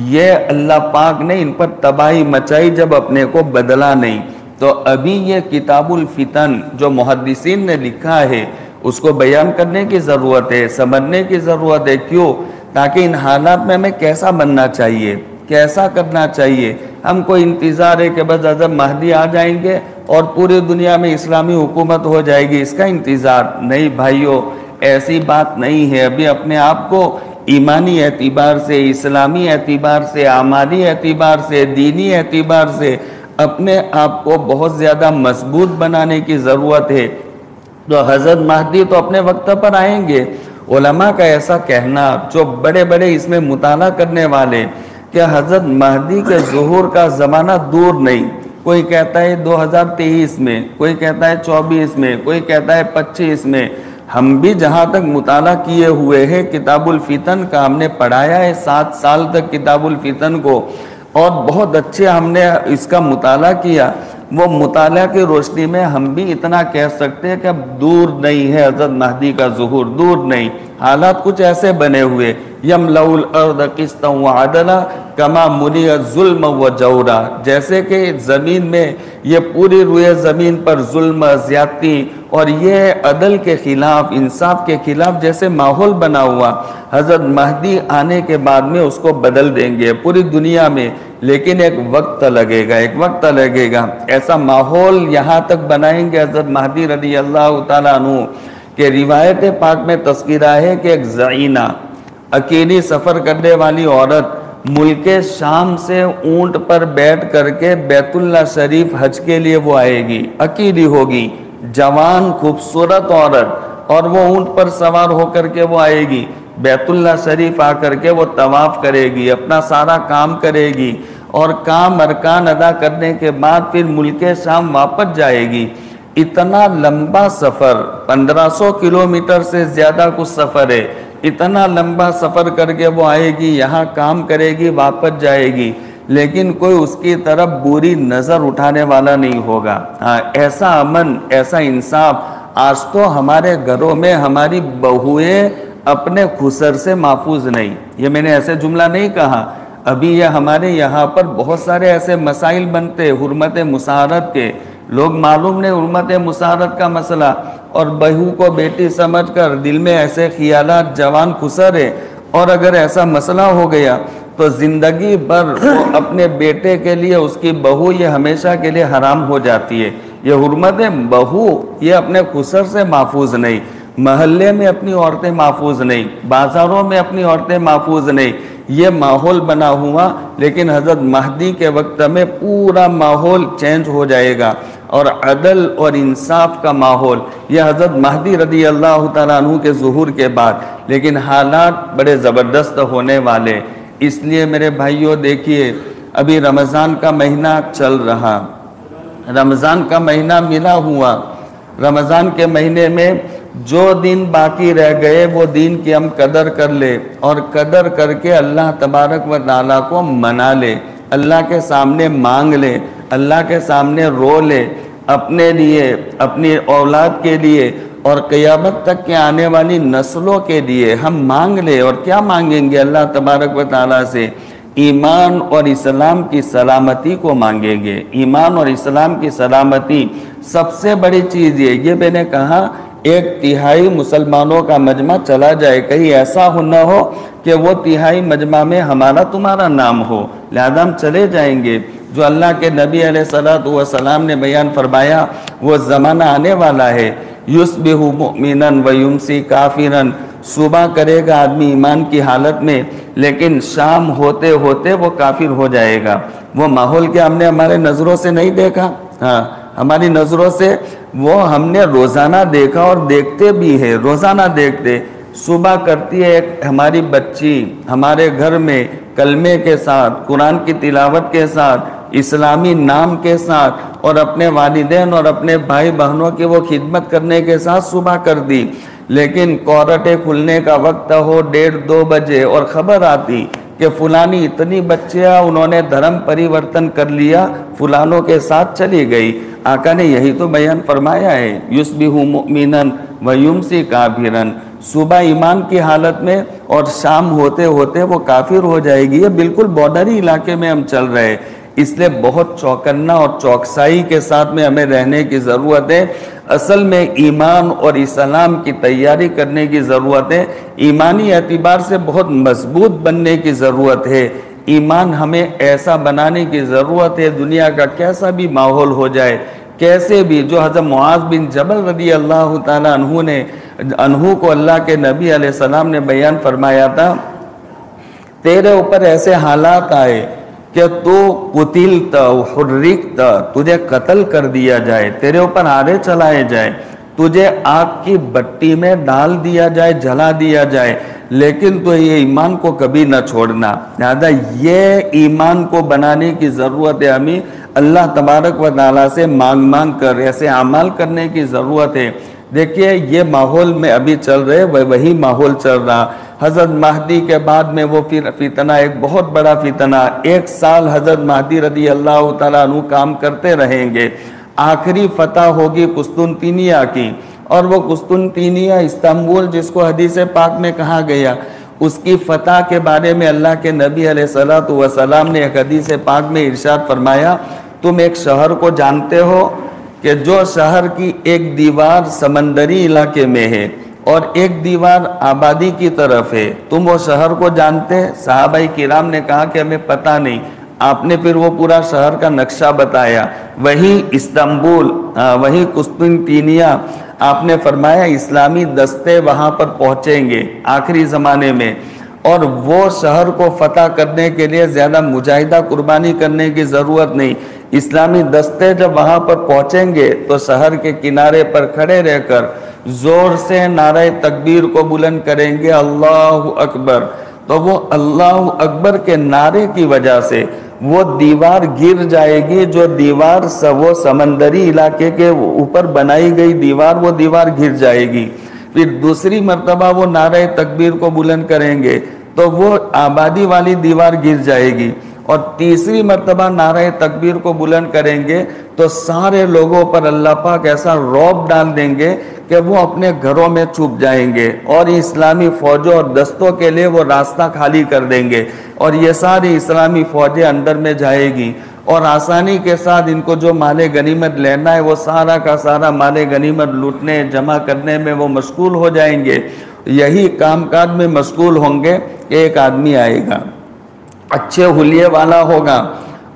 یہ اللہ پاک نے ان پر تباہی مچائی جب اپنے کو بدلا نہیں. تو ابھی یہ کتاب الفتن جو محدثین نے لکھا ہے اس کو بیان کرنے کی ضرورت ہے، سمجھنے کی ضرورت ہے. کیوں؟ تاکہ ان حالات میں ہمیں کیسا بننا چاہیے، کیسا کرنا چاہیے. ہم کو انتظار ہے کہ بس حضرت مہدی آ جائیں گے اور پوری دنیا میں اسلامی حکومت ہو جائے گی، اس کا انتظار نہیں. بھائیو ایسی بات نہیں ہے. ابھی اپنے آپ کو ایمانی اعتبار سے، اسلامی اعتبار سے، اعمالی اعتبار سے، دینی اعتبار سے اپنے آپ کو بہت زیادہ مضبوط بنانے کی ضرورت ہے. تو حضرت مہدی تو اپنے وقت پر آئیں گے. علماء کا ایسا کہنا جو بڑے بڑے اس میں مطالعہ کرنے والے کہ حضرت مہدی کے ظہور کا زمانہ دور نہیں. کوئی کہتا ہے 2023 میں، کوئی کہتا ہے 24 میں، کوئی کہتا ہے 25 میں. ہم بھی جہاں تک مطالعہ کیے ہوئے ہیں کتاب الفتن کا، ہم نے پڑھایا ہے 7 سال تک کتاب الفتن کو اور بہت اچھے ہم نے اس کا مطالعہ کیا. وہ مطالعہ کی روشنی میں ہم بھی اتنا کہہ سکتے ہیں کہ اب دور نہیں ہے حضرت مہدی کا ظہور، دور نہیں. حالات کچھ ایسے بنے ہوئے یملأ الارض قسطا وعدلا کما ملئ ظلم و جورا، جیسے کہ زمین میں یہ پوری روئے زمین پر ظلم، زیادتی اور یہ عدل کے خلاف، انصاف کے خلاف جیسے ماحول بنا ہوا، حضرت مہدی آنے کے بعد میں اس کو بدل دیں گے پوری دنیا میں. لیکن ایک وقت لگے گا، ایک وقت لگے گا. ایسا ماحول یہاں تک بنائیں گے حضرت مہدی رضی اللہ تعالیٰ عنہ کہ روایت پاک میں تذکرہ ہے کہ ایک زعینہ اکیلی سفر کرنے والی عورت ملک شام سے اونٹ پر بیٹھ کر کے بیت اللہ شریف حج کے لیے وہ آئے گی. اکیلی ہوگی، جوان خوبصورت عورت، اور وہ اونٹ پر سوار ہو کر کے وہ آئے گی بیت اللہ شریف آ کر کے وہ طواف کرے گی، اپنا سارا کام کرے گی اور کام ارکان ادا کرنے کے بعد پھر ملک شام واپس جائے گی. اتنا لمبا سفر، 1500 کلومیٹر سے زیادہ کچھ سفر ہے. اتنا لمبا سفر کر کے وہ آئے گی، یہاں کام کرے گی، واپس جائے گی، لیکن کوئی اس کی طرف بری نظر اٹھانے والا نہیں ہوگا. ایسا امن، ایسا انصاف آج تو ہمارے گھروں میں ہماری بہویں اپنے خسر سے محفوظ نہیں. یہ میں نے ایسے جملہ نہیں کہا. ابھی یہ ہمارے یہاں پر بہت سارے ایسے مسائل بنتے حرمت مساہرت کے. لوگ معلوم نہیں حرمت مساہرت کا مسئلہ اور بہو کو بیٹی سمجھ کر دل میں ایسے خیالات، جوان خسر ہے. اور اگر ایسا مسئلہ ہو گیا تو زندگی بھر وہ اپنے بیٹے کے لیے اس کی بہو یہ ہمیشہ کے لیے حرام ہو جاتی ہے. یہ حرمت بہو یہ اپنے خسر سے محفوظ نہیں، محلے میں اپنی عورتیں محفوظ نہیں، بازاروں میں اپنی عورتیں محفوظ نہیں. یہ ماحول بنا ہوا، لیکن حضرت مہدی کے وقت میں پورا ماحول چینج ہو جائے گا اور عدل اور انصاف کا ماحول یہ حضرت مہدی رضی اللہ تعالیٰ عنہ کے ظہور کے بعد. لیکن حالات بڑے زبردست ہونے والے. اس لیے میرے بھائیوں دیکھیے ابھی رمضان کا مہینہ چل رہا، رمضان کا مہینہ ملا ہوا. رمضان کے مہینے میں جو دن باقی رہ گئے وہ دن کی ہم قدر کر لے اور قدر کر کے اللہ تبارک و تعالیٰ کو منا لے، اللہ کے سامنے مانگ لے، اللہ کے سامنے رو لے، اپنے لیے، اپنی اولاد کے لیے اور قیامت تک کے آنے والی نسلوں کے لیے ہم مانگ لے. اور کیا مانگیں گے اللہ تبارک و تعالیٰ سے؟ ایمان اور اسلام کی سلامتی کو مانگیں گے. ایمان اور اسلام کی سلامتی سب سے بڑی چیز یہ میں نے کہا 1/3 مسلمانوں کا مجمع چلا جائے، کہیں ایسا نہ ہو کہ وہ 1/3 مجمع میں ہمارا تمہارا نام ہو. لہذا ہم چلے جائیں گے. جو اللہ کے نبی علیہ الصلوۃ والسلام نے بیان فرمایا وہ زمانہ آنے والا ہے، یصبح مؤمنا ویمسی کافرا. صبح کرے گا آدمی ایمان کی حالت میں، لیکن شام ہوتے ہوتے وہ کافر ہو جائے گا. وہ ماحول کیا ہم نے ہمارے نظروں سے نہیں دیکھا؟ ہماری نظروں سے وہ ہم نے روزانہ دیکھا اور دیکھتے بھی ہیں، روزانہ دیکھتے. صبح کرتی ہے ایک ہماری بچی ہمارے گھر میں کلمے کے ساتھ، قرآن کی تلاوت کے ساتھ، اسلامی نام کے ساتھ، اور اپنے والدین اور اپنے بھائی بہنوں کی وہ خدمت کرنے کے ساتھ صبح کر دی، لیکن کورٹیں کھلنے کا وقت ہو 1:30-2 بجے اور خبر آتی کہ فلانی اتنی بچیاں انہوں نے دھرم پریورتن کر لیا، فلانوں کے ساتھ چلی گئی۔ آقا نے یہی تو بیان فرمایا ہے، یصبح مؤمنا ویمسی کافرا، صبح ایمان کی حالت میں اور شام ہوتے ہوتے وہ کافر ہو جائے گی۔ یہ بالکل بارڈری علاقے میں ہم چل رہے ہیں، اس لیے بہت چوکنا اور چوکسائی کے ساتھ میں ہمیں رہنے کی ضرورت ہے۔ اصل میں ایمان اور اسلام کی تیاری کرنے کی ضرورت ہے، ایمانی اعتبار سے بہت مضبوط بننے کی ضرورت ہے، ایمان ہمیں ایسا بنانے کی ضرورت ہے، دنیا کا کیسا بھی ماحول ہو جائے، کیسے بھی، جو حضرت معاذ بن جبل رضی اللہ تعالیٰ عنہ کو اللہ کے نبی علیہ السلام نے بیان فرمایا تھا، تیرے اوپر ایسے حالات آئے کہ تو قتلت حرقت، تجھے قتل کر دیا جائے، تیرے اوپر آرے چلائے جائے، تجھے آگ کی بٹی میں ڈال دیا جائے، جلا دیا جائے، لیکن تو یہ ایمان کو کبھی نہ چھوڑنا۔ لہذا یہ ایمان کو بنانے کی ضرورت ہے، ہمیں اللہ تبارک و تعالیٰ سے مانگ کر ایسے اعمال کرنے کی ضرورت ہے۔ دیکھیے یہ ماحول میں ابھی چل رہے، وہی ماحول چل رہا، حضرت مہدی کے بعد میں وہ فتنہ، ایک بہت بڑا فتنہ، 1 سال حضرت مہدی رضی اللہ تعالیٰ عنہ کام کرتے رہیں گے، آخری فتح ہوگی قسطنطنیہ کی، اور وہ قسطنطنیہ استنبول جس کو حدیث پاک میں کہا گیا، اس کی فتح کے بارے میں اللہ کے نبی علیہ السلام نے ایک حدیث پاک میں ارشاد فرمایا، تم ایک شہر کو جانتے ہو کہ جو شہر کی ایک دیوار سمندری علاقے میں ہے اور ایک دیوار آبادی کی طرف ہے، تم وہ شہر کو جانتے؟ صحابہ کرام نے کہا کہ ہمیں پتہ نہیں۔ آپ نے پھر وہ پورا شہر کا نقشہ بتایا، وہی استنبول، وہی قسطنطنیہ، آپ نے فرمایا اسلامی دستے وہاں پر پہنچیں گے آخری زمانے میں، اور وہ شہر کو فتح کرنے کے لیے زیادہ مجاہدہ قربانی کرنے کی ضرورت نہیں، اسلامی دستے جب وہاں پر پہنچیں گے تو شہر کے کنارے پر کھڑے رہ کر زور سے نعرہ تکبیر کو بلند کریں گے، اللہ اکبر، تو وہ اللہ اکبر کے نعرے کی وجہ سے وہ دیوار گر جائے گی، جو دیوار وہ سمندری علاقے کے اوپر بنائی گئی دیوار، وہ دیوار گر جائے گی۔ پھر دوسری مرتبہ وہ نعرہ تکبیر کو بلند کریں گے تو وہ آبادی والی دیوار گر جائے گی، اور تیسری مرتبہ نعرہ تکبیر کو بلند کریں گے تو سارے لوگوں پر اللہ پاک ایسا رعب ڈال دیں گے کہ وہ اپنے گھروں میں چھپ جائیں گے، اور اسلامی فوجوں اور دستوں کے لیے وہ راستہ خالی کر دیں گے، اور یہ ساری اسلامی فوجیں اندر میں جائے گی، اور آسانی کے ساتھ ان کو جو مال غنیمت لینا ہے وہ سارا کا سارا مال غنیمت لوٹنے جمع کرنے میں وہ مشغول ہو جائیں گے۔ یہی کام کاج میں مشغول ہوں گے کہ ایک آدمی آئے گا، اچھے حلیے والا ہوگا،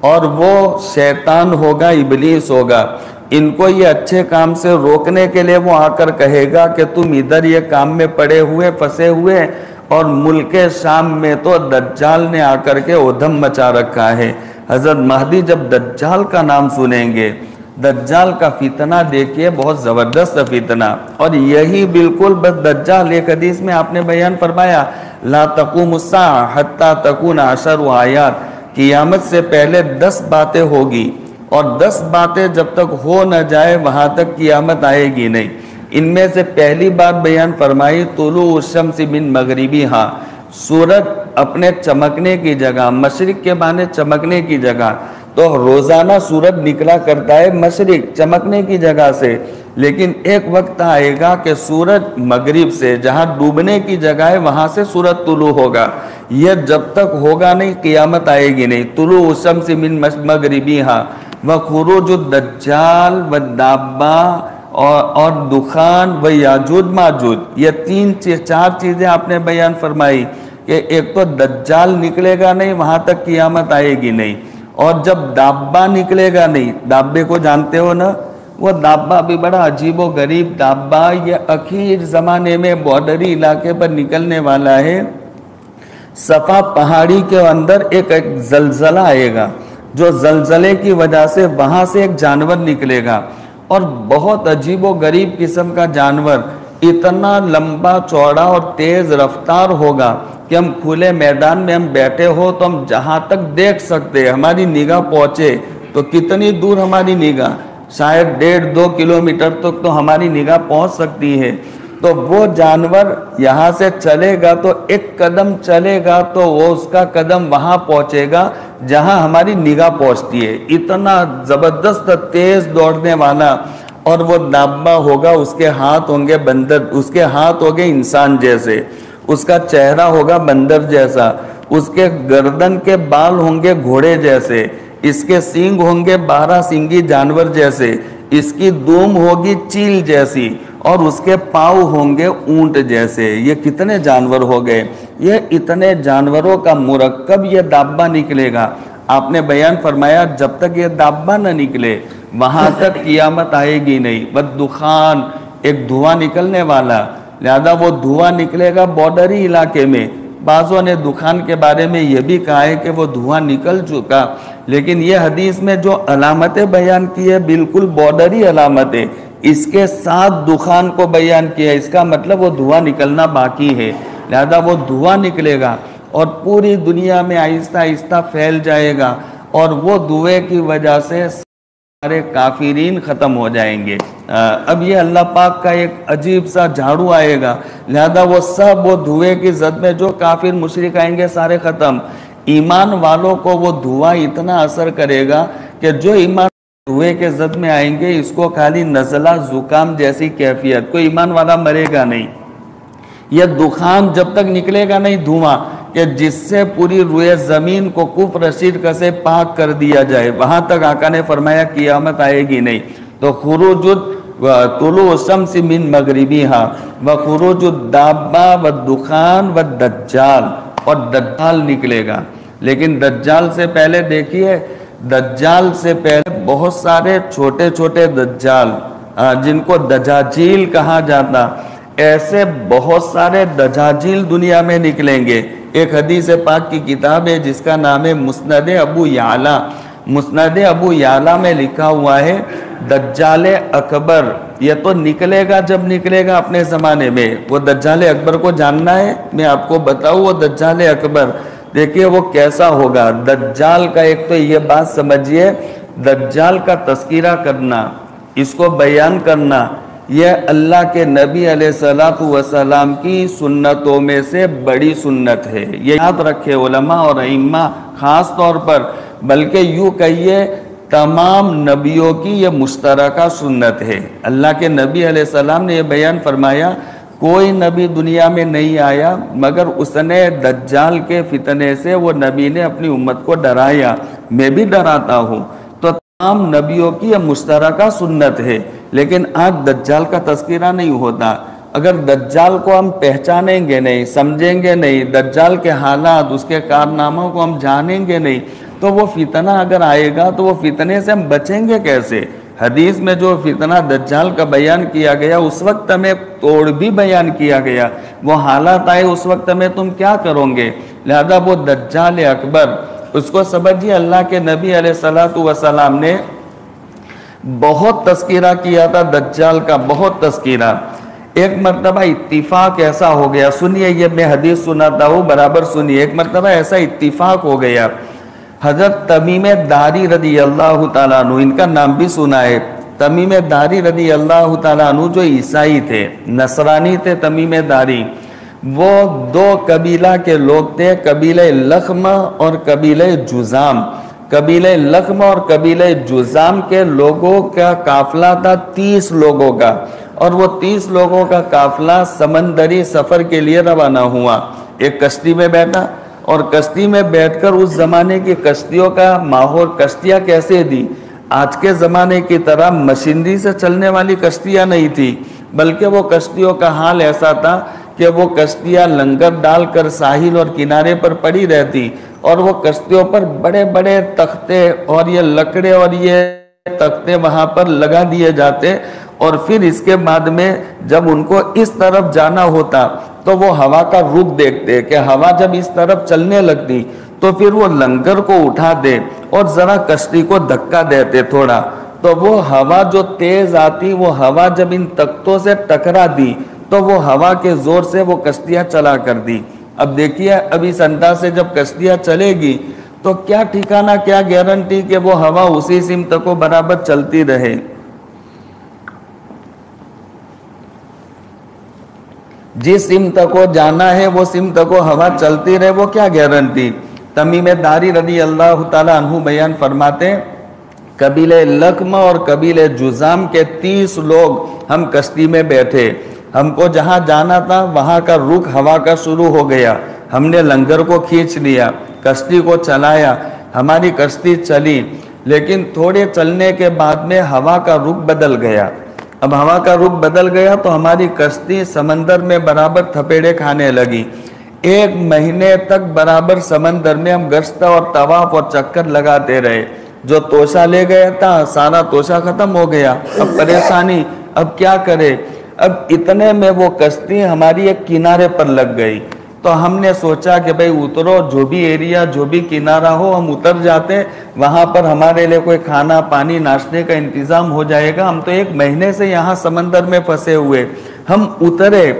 اور وہ شیطان ہوگا، ابلیس ہوگا، ان کو یہ اچھے کام سے روکنے کے لیے وہ آ کر کہے گا کہ تم ادھر یہ کام میں پڑے ہوئے پھنسے ہوئے، اور ملک شام میں تو دجال نے آ کر کے ادھم مچا رکھا ہے۔ حضرت مہدی جب دجال کا نام سنیں گے، دجال کا فتنہ دیکھیے، بہت زبردست فتنہ، اور یہی بالکل بس دجال، ایک حدیث میں آپ نے بیان فرمایا لا تقوم الساعہ حتی تکون 10 آیات، قیامت سے پہلے 10 باتیں ہوگی، اور 10 باتیں جب تک ہو نہ جائے وہاں تک قیامت آئے گی نہیں۔ ان میں سے پہلی بات بیان فرمائی طلوع الشمس من مغربیہا، سورج اپنے چمکنے کی جگہ، مشرق کے بانے چمکنے کی جگہ، تو روزانہ سورج نکلا کرتا ہے مشرق چمکنے کی جگہ سے، لیکن ایک وقت آئے گا کہ سورج مغرب سے، جہاں ڈوبنے کی جگہ ہے وہاں سے سورج طلوع ہوگا، یہ جب تک ہوگا نہیں قیامت آئے گی نہیں۔ طلوع الشمس من مغربیہا وخروج الدجال والدابہ، اور دخان و یاجوج ماجوج، یہ 4 چیزیں آپ نے بیان فرمائی کہ ایک تو دجال نکلے گا نہیں وہاں تک قیامت آئے گی نہیں، اور جب دابہ نکلے گا نہیں، دابے کو جانتے ہو نا، وہ دابہ بھی بڑا عجیب و غریب دابہ، یہ اخیر زمانے میں بارڈری علاقے پر نکلنے والا ہے۔ صفا پہاڑی کے اندر ایک زلزلہ آئے گا، جو زلزلے کی وجہ سے وہاں سے ایک جانور نکلے گا، اور بہت عجیب و غریب قسم کا جانور، اتنا لمبا چوڑا اور تیز رفتار ہوگا کہ ہم کھلے میدان میں ہم بیٹھے ہو تو ہم جہاں تک دیکھ سکتے، ہماری نگاہ پہنچے تو کتنی دور ہماری نگاہ، شاید 1.5-2 کلومیٹر تک تو ہماری نگاہ پہنچ سکتی ہے۔ تو وہ جانور یہاں سے چلے گا تو ایک قدم چلے گا تو وہ اس کا قدم وہاں پہنچے گا جہاں ہماری نگاہ پہنچتی ہے۔ اتنا زبردست تیز دوڑنے والا، اور وہ دابہ ہوگا، اس کے ہاتھ ہوں گے بندر، اس کے ہاتھ ہوں گے انسان جیسے، اس کا چہرہ ہوگا بندر جیسا، اس کے گردن کے بال ہوں گے گھوڑے جیسے، اس کے سینگ ہوں گے 12 سینگی جانور جیسے، اس کی دم ہوگی چیل جیسی، اور اس کے پاؤں ہوں گے اونٹ جیسے۔ یہ کتنے جانور ہو گئے؟ یہ اتنے جانوروں کا مرکب یہ دابہ نکلے گا۔ آپ نے بیان فرمایا جب تک یہ دابہ نہ نکلے وہاں تک قیامت آئے گی نہیں۔ والدخان، ایک دھواں نکلنے والا، لہذا وہ دھواں نکلے گا بارڈری علاقے میں۔ بعضوں نے دخان کے بارے میں یہ بھی کہا ہے کہ وہ دھواں نکل چکا، لیکن یہ حدیث میں جو علامتیں بیان کی ہے بالکل بارڈری علامتیں، اس کے ساتھ دخان کو بیان کیا ہے، اس کا مطلب وہ دھواں نکلنا باقی ہے، لہذا وہ دھواں نکلے گا اور پوری دنیا میں آہستہ آہستہ پھیل جائے گا، اور وہ دھوئے کی وجہ سے سارے کافرین ختم ہو جائیں گے۔ اب یہ اللہ پاک کا ایک عجیب سا جھاڑو آئے گا، لہذا وہ سب وہ دھوئے کی زد میں جو کافر مشرک آئیں گے سارے ختم۔ ایمان والوں کو وہ دھواں اتنا اثر کرے گا کہ جو ایمان دھوئے کے زد میں آئیں گے اس کو خالی نزلہ زکام جیسی کیفیت، کوئی ایمان والا مرے گا نہیں۔ یہ دخان جب تک نکلے گا نہیں دھواں کہ جس سے پوری روئے زمین کو کفر شرک سے پاک کر دیا جائے، وہاں تک آقا نے فرمایا قیامت آئے گی نہیں۔ تو خروج طلوع الشمس من مغربیہا وخروج الدابہ والدخان والدجال، اور دجال نکلے گا۔ لیکن دجال سے پہلے دیکھیے، دجال سے پہلے بہت سارے چھوٹے چھوٹے دجال جن کو دجاجیل کہا جاتا، ایسے بہت سارے دجاجیل دنیا میں نکلیں گے۔ ایک حدیث پاک کی کتاب ہے جس کا نام ہے مسند ابو یعلا۔ مسند ابو یعلا میں لکھا ہوا ہے دجال اکبر، یہ تو نکلے گا جب نکلے گا اپنے زمانے میں۔ وہ دجال اکبر کو جاننا ہے، میں آپ کو بتاؤں وہ دجال اکبر دیکھیے وہ کیسا ہوگا۔ دجال کا ایک تو یہ بات سمجھیے، دجال کا تذکرہ کرنا، اس کو بیان کرنا، یہ اللہ کے نبی علیہ السلام کی سنتوں میں سے بڑی سنت ہے۔ یہ یاد رکھے علماء اور ائمہ خاص طور پر، بلکہ یوں کہیے تمام نبیوں کی یہ مشترکہ سنت ہے۔ اللہ کے نبی علیہ السلام نے یہ بیان فرمایا کوئی نبی دنیا میں نہیں آیا مگر اس نے دجال کے فتنے سے وہ نبی نے اپنی امت کو ڈرایا، میں بھی ڈراتا ہوں۔ تو تمام نبیوں کی یہ مشترکہ سنت ہے، لیکن آج دجال کا تذکرہ نہیں ہوتا۔ اگر دجال کو ہم پہچانیں گے نہیں، سمجھیں گے نہیں، دجال کے حالات، اس کے کارناموں کو ہم جانیں گے نہیں، تو وہ فتنہ اگر آئے گا تو وہ فتنے سے ہم بچیں گے کیسے؟ حدیث میں جو فتنہ دجال کا بیان کیا گیا اس وقت ہمیں توڑ بھی بیان کیا گیا، وہ حالات آئے اس وقت ہمیں تم کیا کرو گے؟ لہذا وہ دجال اکبر، اس کو سمجھیے اللہ کے نبی علیہ السلام نے بہت تذکرہ کیا تھا دجال کا، بہت تذکرہ۔ ایک مرتبہ اتفاق ایسا ہو گیا، سنیے یہ میں حدیث سناتا ہوں برابر سنیے۔ ایک مرتبہ ایسا اتفاق ہو گیا، حضرت تمیم داری رضی اللہ تعالیٰ عنہ، ان کا نام بھی سنا ہے، تمیم داری رضی اللہ تعالیٰ عنہ جو عیسائی تھے، نصرانی تھے تمیم داری، وہ دو قبیلہ کے لوگ تھے، قبیلہ لخم اور قبیلہ جزام۔ قبیلہ لخم اور قبیلہ جزام کے لوگوں کا قافلہ تھا 30 لوگوں کا، اور وہ 30 لوگوں کا قافلہ سمندری سفر کے لیے روانہ ہوا۔ ایک کشتی میں بیٹھا، اور کشتی میں بیٹھ کر اس زمانے کی کشتیوں کا ماحول، کشتیاں کیسے دی؟ آج کے زمانے کی طرح مشینری سے چلنے والی کشتیاں نہیں تھی، بلکہ وہ کشتیوں کا حال ایسا تھا کہ وہ کشتیاں لنگر ڈال کر ساحل اور کنارے پر پڑی رہتی، اور وہ کشتیوں پر بڑے بڑے تختے اور یہ لکڑے اور یہ تختے وہاں پر لگا دیے جاتے، اور پھر اس کے بعد میں جب ان کو اس طرف جانا ہوتا تو وہ ہوا کا رخ دیکھتے کہ ہوا جب اس طرف چلنے لگتی تو پھر وہ لنگر کو اٹھا دے اور ذرا کشتی کو دھکا دیتے تھوڑا، تو وہ ہوا جو تیز آتی، وہ ہوا جب ان تختوں سے ٹکرا دی تو وہ ہوا کے زور سے وہ کشتیاں چلا کر دی۔ اب دیکھیے اب اس انداز سے جب کشتیاں چلے گی تو کیا ٹھکانا، کیا گارنٹی کہ وہ ہوا اسی سمت کو برابر چلتی رہے۔ جس سمت کو جانا ہے وہ سمت کو ہوا چلتی رہے، وہ کیا گارنٹی۔ تمیم داری رضی اللہ تعالیٰ عنہ بیان فرماتے، قبیلہ لکم اور قبیلہ جزام کے 30 لوگ ہم کشتی میں بیٹھے، ہم کو جہاں جانا تھا وہاں کا رخ ہوا کا شروع ہو گیا، ہم نے لنگر کو کھینچ لیا، کشتی کو چلایا، ہماری کشتی چلی، لیکن تھوڑے چلنے کے بعد میں ہوا کا رخ بدل گیا۔ اب ہوا کا رخ بدل گیا تو ہماری کشتی سمندر میں برابر تھپیڑے کھانے لگی۔ 1 مہینے تک برابر سمندر میں ہم گشت اور طواف اور چکر لگاتے رہے۔ جو توشہ لے گیا تھا سارا توشہ ختم ہو گیا، اب پریشانی، اب کیا کرے۔ اب اتنے میں وہ کشتی ہماری ایک کنارے پر لگ گئی، تو ہم نے سوچا کہ بھئی اترو، جو بھی ایریا جو بھی کنارہ ہو ہم اتر جاتے، وہاں پر ہمارے لیے کوئی کھانا پانی ناشتے کا انتظام ہو جائے گا، ہم تو 1 مہینے سے یہاں سمندر میں پھنسے ہوئے۔ ہم اترے،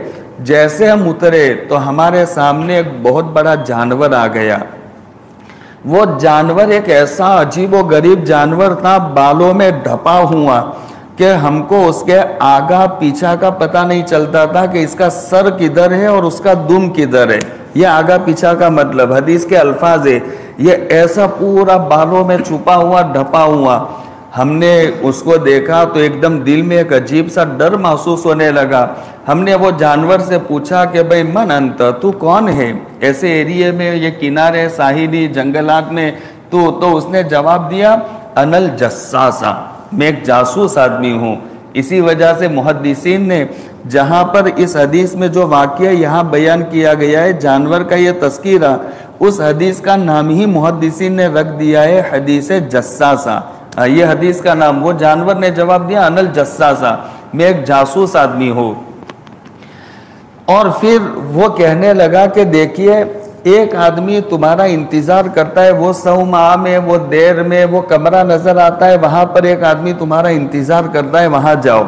جیسے ہم اترے تو ہمارے سامنے ایک بہت بڑا جانور آ گیا۔ وہ جانور ایک ایسا عجیب و غریب جانور تھا، بالوں میں ڈھپا ہوا کہ ہم کو اس کے آگا پیچھا کا پتہ نہیں چلتا تھا کہ اس کا سر کدھر ہے اور اس کا دم کدھر ہے۔ یہ آگا پیچھا کا مطلب حدیث کے الفاظ ہے، یہ ایسا پورا بالوں میں چھپا ہوا ڈھپا ہوا۔ ہم نے اس کو دیکھا تو ایک دم دل میں ایک عجیب سا ڈر محسوس ہونے لگا۔ ہم نے وہ جانور سے پوچھا کہ بھئی من انت، تو کون ہے، ایسے ایریے میں، یہ کنارے ساحلی جنگلات میں تو اس نے جواب دیا انل جساسا، میں ایک جاسوس آدمی ہوں۔ اسی وجہ سے محدثین نے جہاں پر اس حدیث میں جو واقعہ یہاں بیان کیا گیا ہے جانور کا یہ تذکرہ، اس حدیث کا نام ہی محدثین نے رکھ دیا ہے حدیث جساسا۔ یہ حدیث کا نام، وہ جانور نے جواب دیا انل جساسا، میں ایک جاسوس آدمی ہوں۔ اور پھر وہ کہنے لگا کہ دیکھیے ایک آدمی تمہارا انتظار کرتا ہے، وہ صومعہ میں، وہ دیر میں، وہ کمرہ نظر آتا ہے، وہاں پر ایک آدمی تمہارا انتظار کرتا ہے، وہاں جاؤ۔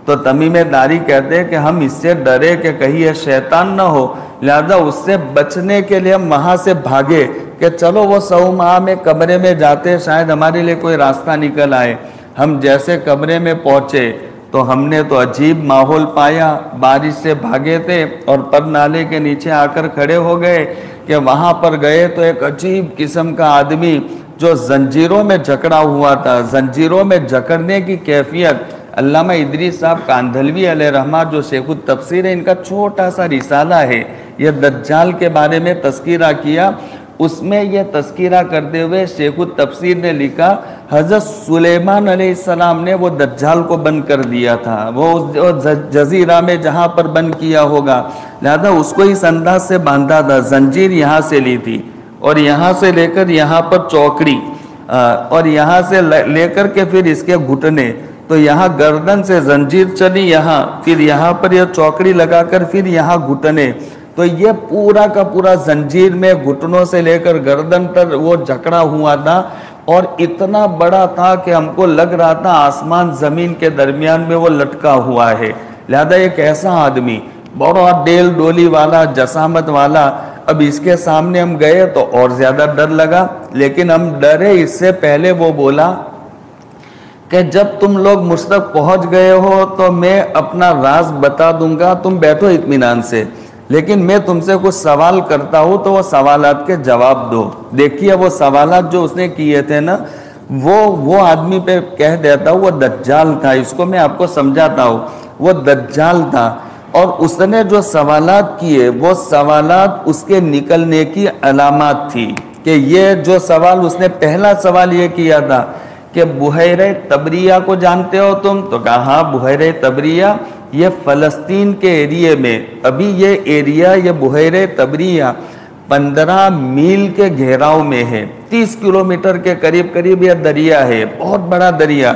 تو تمیم داری کہتے ہیں کہ ہم اس سے ڈرے کہ کہیں یہ شیطان نہ ہو، لہذا اس سے بچنے کے لیے ہم وہاں سے بھاگے کہ چلو وہ صومعہ میں کمرے میں جاتے، شاید ہمارے لیے کوئی راستہ نکل آئے۔ ہم جیسے کمرے میں پہنچے تو ہم نے تو عجیب ماحول پایا، بارش سے بھاگے تھے اور پر نالے کے نیچے آ کر کھڑے ہو گئے کہ وہاں پر گئے تو ایک عجیب قسم کا آدمی جو زنجیروں میں جکڑا ہوا تھا، زنجیروں میں جکڑنے کی کیفیت علامہ ادریس صاحب کاندھلوی علیہ رحمہ جو شیخ التفسیر ہے، ان کا چھوٹا سا رسالہ ہے، یہ دجال کے بارے میں تذکرہ کیا۔ اس میں یہ تذکرہ کرتے ہوئے شیخ التفسیر نے لکھا حضرت سلیمان علیہ السلام نے وہ دجال کو بند کر دیا تھا، وہ جزیرہ میں جہاں پر بند کیا ہوگا، لہذا اس کو اس انداز سے باندھا تھا، زنجیر یہاں سے لی تھی اور یہاں سے لے کر یہاں پر چوکڑی، اور یہاں سے لے کر کے پھر اس کے گھٹنے، تو یہاں گردن سے زنجیر چلی، یہاں پھر یہاں پر یہ چوکڑی لگا کر پھر یہاں گھٹنے، تو یہ پورا کا پورا زنجیر میں گھٹنوں سے لے کر گردن تک وہ جکڑا ہوا تھا، اور اتنا بڑا تھا کہ ہم کو لگ رہا تھا آسمان زمین کے درمیان میں وہ لٹکا ہوا ہے۔ لہذا ایک ایسا آدمی بڑا ڈیل ڈولی والا، جسامت والا، اب اس کے سامنے ہم گئے تو اور زیادہ ڈر لگا، لیکن ہم ڈرے اس سے پہلے وہ بولا کہ جب تم لوگ مجھ تک پہنچ گئے ہو تو میں اپنا راز بتا دوں گا، تم بیٹھو اطمینان سے، لیکن میں تم سے کچھ سوال کرتا ہوں تو وہ سوالات کے جواب دو۔ دیکھیے وہ سوالات جو اس نے کیے تھے نا، وہ آدمی پہ کہہ دیتا ہوں وہ دجال تھا، اس کو میں آپ کو سمجھاتا ہوں، وہ دجال تھا، اور اس نے جو سوالات کیے وہ سوالات اس کے نکلنے کی علامات تھی، کہ یہ جو سوال اس نے پہلا سوال یہ کیا تھا کہ بحیرہ طبریہ کو جانتے ہو تم؟ تو کہا ہاں بحیرہ طبریہ، یہ فلسطین کے ایریے میں، ابھی یہ ایریا یہ بحیرہ طبریہ 15 میل کے گھیراؤ میں ہے، 30 کلومیٹر کے قریب یہ دریا ہے، بہت بڑا دریا،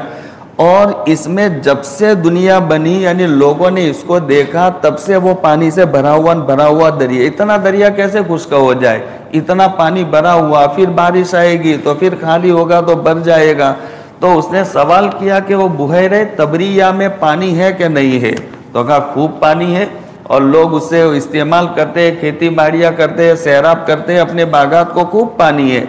اور اس میں جب سے دنیا بنی یعنی لوگوں نے اس کو دیکھا تب سے وہ پانی سے بھرا ہوا دریا، اتنا دریا کیسے خشک ہو جائے، اتنا پانی بھرا ہوا، پھر بارش آئے گی تو پھر خالی ہوگا تو بھر جائے گا۔ تو اس نے سوال کیا کہ وہ بحیرہ طبریہ میں پانی ہے کہ نہیں ہے؟ تو کہا خوب پانی ہے۔ اور لوگ اس سے استعمال کرتے ہیں، کھیتی باڑیاں کرتے ہیں، سیراب کرتے ہیں، اپنے باغات کو خوب پانی ہے۔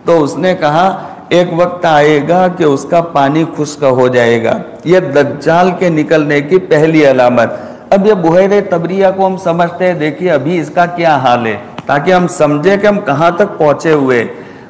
تو اس نے کہا ایک وقت آئے گا کہ اس کا پانی خشک ہو جائے گا، یہ دجال کے نکلنے کی پہلی علامت۔ اب یہ بحیرہ طبریہ کو ہم سمجھتے ہیں، دیکھیے ابھی اس کا کیا حال ہے، تاکہ ہم سمجھیں کہ ہم کہاں تک پہنچے ہوئے۔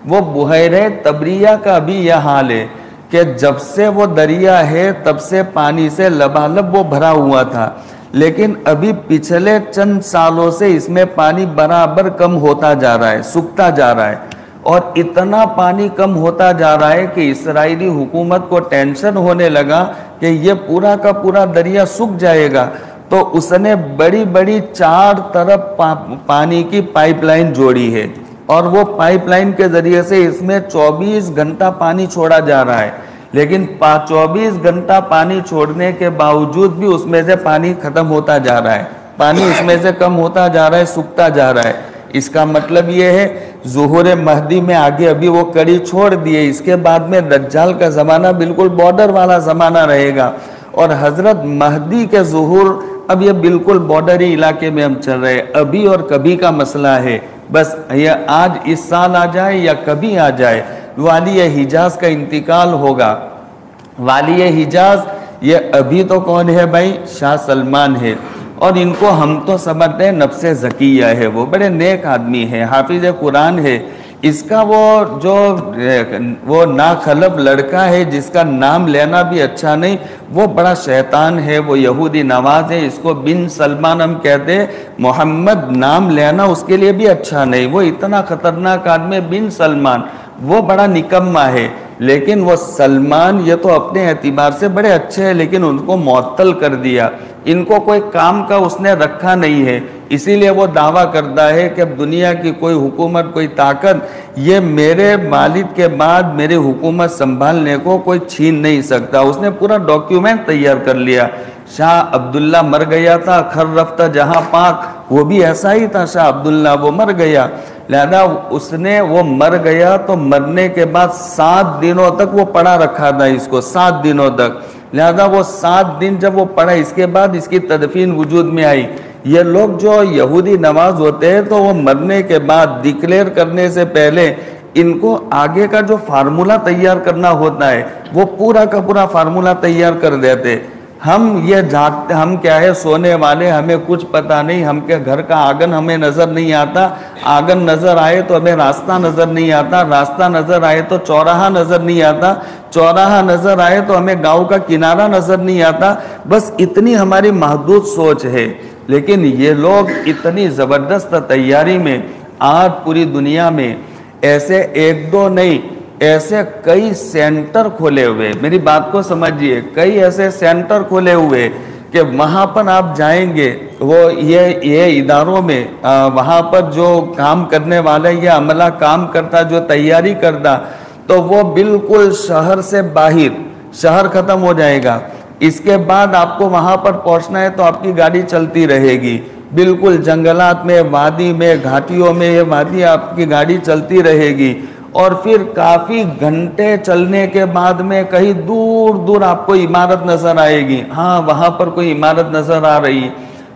وہ بحیرہ طبریہ کا ابھی یہ حال ہے کہ جب سے وہ دریا ہے تب سے پانی سے لبالب وہ بھرا ہوا تھا، لیکن ابھی پچھلے چند سالوں سے اس میں پانی برابر کم ہوتا جا رہا ہے، سوکھتا جا رہا ہے، اور اتنا پانی کم ہوتا جا رہا ہے کہ اسرائیلی حکومت کو ٹینشن ہونے لگا کہ یہ پورا کا پورا دریا سوکھ جائے گا۔ تو اس نے بڑی بڑی 4 طرف پانی کی پائپ لائن جوڑی ہے، اور وہ پائپ لائن کے ذریعے سے اس میں 24 گھنٹہ پانی چھوڑا جا رہا ہے، لیکن 24 گھنٹہ پانی چھوڑنے کے باوجود بھی اس میں سے پانی ختم ہوتا جا رہا ہے، پانی اس میں سے کم ہوتا جا رہا ہے، سوکھتا جا رہا ہے۔ اس کا مطلب یہ ہے ظہور مہدی میں آگے ابھی وہ کڑی چھوڑ دیے، اس کے بعد میں دجال کا زمانہ بالکل بارڈر والا زمانہ رہے گا، اور حضرت مہدی کے ظہور اب یہ بالکل بارڈری علاقے میں ہم چل رہے ہیں، ابھی اور کبھی کا مسئلہ ہے، بس یہ آج اس سال آ جائے یا کبھی آ جائے۔ والی حجاز کا انتقال ہوگا۔ والی حجاز یہ ابھی تو کون ہے بھائی؟ شاہ سلمان ہے، اور ان کو ہم تو سمجھتے ہیں نفس زکیہ ہے، وہ بڑے نیک آدمی ہے، حافظ قرآن ہے۔ اس کا وہ ناخلف لڑکا ہے جس کا نام لینا بھی اچھا نہیں، وہ بڑا شیطان ہے، وہ یہودی نواز ہے، اس کو بن سلمان ہم کہتے ہیں، محمد نام لینا اس کے لیے بھی اچھا نہیں، وہ اتنا خطرناک آدمی بن سلمان، وہ بڑا نکمہ ہے۔ لیکن وہ سلمان یہ تو اپنے اعتبار سے بڑے اچھے ہیں، لیکن ان کو معطل کر دیا، ان کو کوئی کام کا اس نے رکھا نہیں ہے، اسی لیے وہ دعویٰ کرتا ہے کہ اب دنیا کی کوئی حکومت، کوئی طاقت یہ میرے والد کے بعد میری حکومت سنبھالنے کو کوئی چھین نہیں سکتا۔ اس نے پورا ڈاکیومنٹ تیار کر لیا۔ شاہ عبداللہ مر گیا تھا، خر رفتہ جہاں پاک، وہ بھی ایسا ہی تھا، شاہ عبداللہ وہ مر گیا، لہذا اس نے وہ مر گیا تو مرنے کے بعد 7 دنوں تک وہ پڑا رکھا تھا اس کو، 7 دنوں تک، لہذا وہ 7 دن جب وہ پڑا، اس کے بعد اس کی تدفین وجود میں آئی۔ یہ لوگ جو یہودی نواز ہوتے ہیں تو وہ مرنے کے بعد ڈکلیئر کرنے سے پہلے ان کو آگے کا جو فارمولہ تیار کرنا ہوتا ہے وہ پورا کا پورا فارمولہ تیار کر دیتے۔ ہم یہ جاگتے، ہم کیا ہے سونے والے، ہمیں کچھ پتہ نہیں، ہم کے گھر کا آنگن ہمیں نظر نہیں آتا، آنگن نظر آئے تو ہمیں راستہ نظر نہیں آتا، راستہ نظر آئے تو چوراہا نظر نہیں آتا، چوراہا نظر آئے تو ہمیں گاؤں کا کنارہ نظر نہیں آتا، بس اتنی ہماری محدود سوچ ہے۔ لیکن یہ لوگ اتنی زبردست تیاری میں آج پوری دنیا میں ایسے 1-2 نہیں، ایسے کئی سینٹر کھولے ہوئے، میری بات کو سمجھیے، کئی ایسے سینٹر کھولے ہوئے کہ وہاں پر آپ جائیں گے، وہ یہ اداروں میں وہاں پر جو کام کرنے والا یا عملہ کام کرتا، جو تیاری کرتا، تو وہ بالکل شہر سے باہر، شہر ختم ہو جائے گا، اس کے بعد آپ کو وہاں پر پہنچنا ہے تو آپ کی گاڑی چلتی رہے گی، بالکل جنگلات میں، وادی میں، گھاٹیوں میں، یہ وادی آپ کی گاڑی چلتی رہے گی، اور پھر کافی گھنٹے چلنے کے بعد میں کہیں دور دور آپ کو عمارت نظر آئے گی، ہاں وہاں پر کوئی عمارت نظر آ رہی،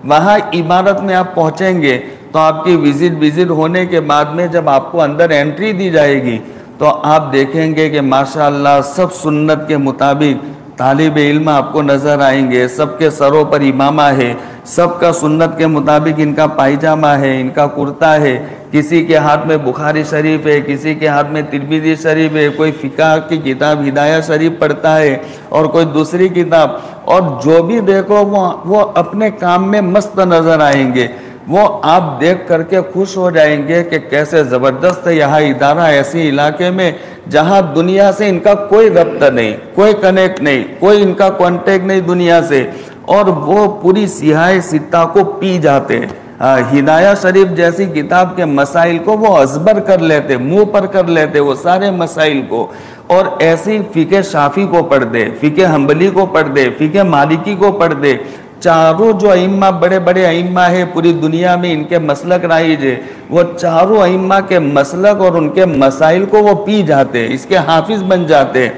وہاں عمارت میں آپ پہنچیں گے تو آپ کی وزٹ ہونے کے بعد میں جب آپ کو اندر انٹری دی جائے گی تو آپ دیکھیں گے کہ ماشاءاللہ سب سنت کے مطابق طالب علم آپ کو نظر آئیں گے، سب کے سروں پر امامہ ہے، سب کا سنت کے مطابق ان کا پائجامہ ہے، ان کا کرتا ہے، کسی کے ہاتھ میں بخاری شریف ہے، کسی کے ہاتھ میں ترمذی شریف ہے، کوئی فقہ کی کتاب ہدایہ شریف پڑھتا ہے اور کوئی دوسری کتاب، اور جو بھی دیکھو وہ اپنے کام میں مست نظر آئیں گے، وہ آپ دیکھ کر کے خوش ہو جائیں گے کہ کیسے زبردست ہے یہاں ادارہ، ایسی علاقے میں جہاں دنیا سے ان کا کوئی رابطہ نہیں، کوئی کنیکٹ نہیں، کوئی ان کا کانٹیکٹ نہیں دنیا سے، اور وہ پوری سیاہ ستہ کو پی جاتے ہیں۔ ہدایہ شریف جیسی کتاب کے مسائل کو وہ ازبر کر لیتے، منہ پر کر لیتے وہ سارے مسائل کو، اور ایسی فقہ شافی کو پڑھ دے، فقہ حنبلی کو پڑھ دے، فقہ مالکی کو پڑھ دے، چاروں جو ائمہ بڑے بڑے ائمہ ہیں پوری دنیا میں، ان کے مسلک رائج ہے، وہ چاروں ائمہ کے مسلک اور ان کے مسائل کو وہ پی جاتے، اس کے حافظ بن جاتے۔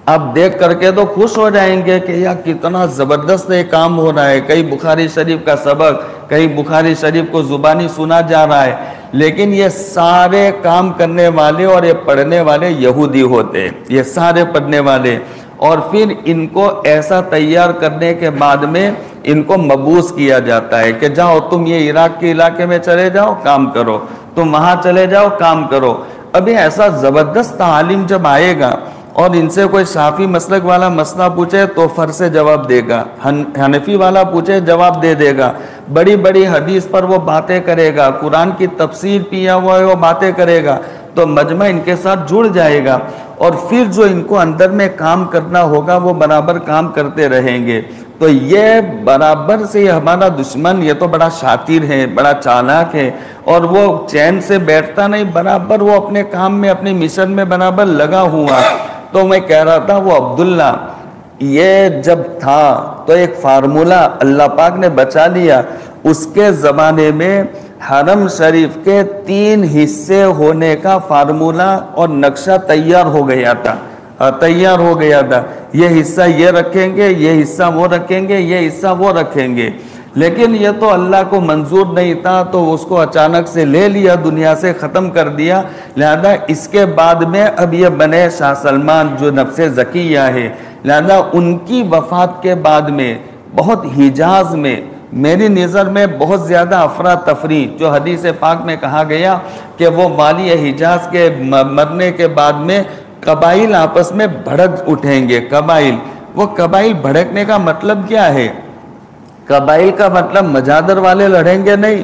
آپ دیکھ کر کے تو خوش ہو جائیں گے کہ یار کتنا زبردست یہ کام ہو رہا ہے، کئی بخاری شریف کا سبق، کئی بخاری شریف کو زبانی سنا جا رہا ہے، لیکن یہ سارے کام کرنے والے اور یہ پڑھنے والے یہودی ہوتے ہیں، یہ سارے پڑھنے والے، اور پھر ان کو ایسا تیار کرنے کے بعد میں ان کو مبعوث کیا جاتا ہے کہ جاؤ تم یہ عراق کے علاقے میں چلے جاؤ کام کرو، تم وہاں چلے جاؤ کام کرو۔ ابھی ایسا زبردست تعلیم جب آئے گا اور ان سے کوئی شافعی مسلک والا مسئلہ پوچھے تو فر سے جواب دے گا، حنفی والا پوچھے جواب دے دے گا، بڑی بڑی حدیث پر وہ باتیں کرے گا، قرآن کی تفسیر کیا ہوا ہے وہ باتیں کرے گا، تو مجمع ان کے ساتھ جڑ جائے گا، اور پھر جو ان کو اندر میں کام کرنا ہوگا وہ برابر کام کرتے رہیں گے۔ تو یہ برابر سے یہ ہمارا دشمن یہ تو بڑا شاطر ہے، بڑا چالاک ہے، اور وہ چین سے بیٹھتا نہیں، برابر وہ اپنے کام میں اپنے مشن میں برابر لگا ہوا۔ تو میں کہہ رہا تھا وہ عبداللہ یہ جب تھا تو ایک فارمولہ اللہ پاک نے بچا لیا، اس کے زمانے میں حرم شریف کے 3 حصے ہونے کا فارمولہ اور نقشہ تیار ہو گیا تھا، یہ حصہ یہ رکھیں گے، یہ حصہ وہ رکھیں گے، یہ حصہ وہ رکھیں گے، لیکن یہ تو اللہ کو منظور نہیں تھا تو اس کو اچانک سے لے لیا، دنیا سے ختم کر دیا۔ لہذا اس کے بعد میں اب یہ بنے شاہ سلمان جو نفس زکیہ ہے، لہذا ان کی وفات کے بعد میں بہت حجاز میں میری نظر میں بہت زیادہ افراتفری، جو حدیث پاک میں کہا گیا کہ وہ والی حجاز کے مرنے کے بعد میں قبائل آپس میں بھڑک اٹھیں گے۔ وہ قبائل بھڑکنے کا مطلب کیا ہے؟ قبائل کا مطلب مجادر والے لڑیں گے نہیں،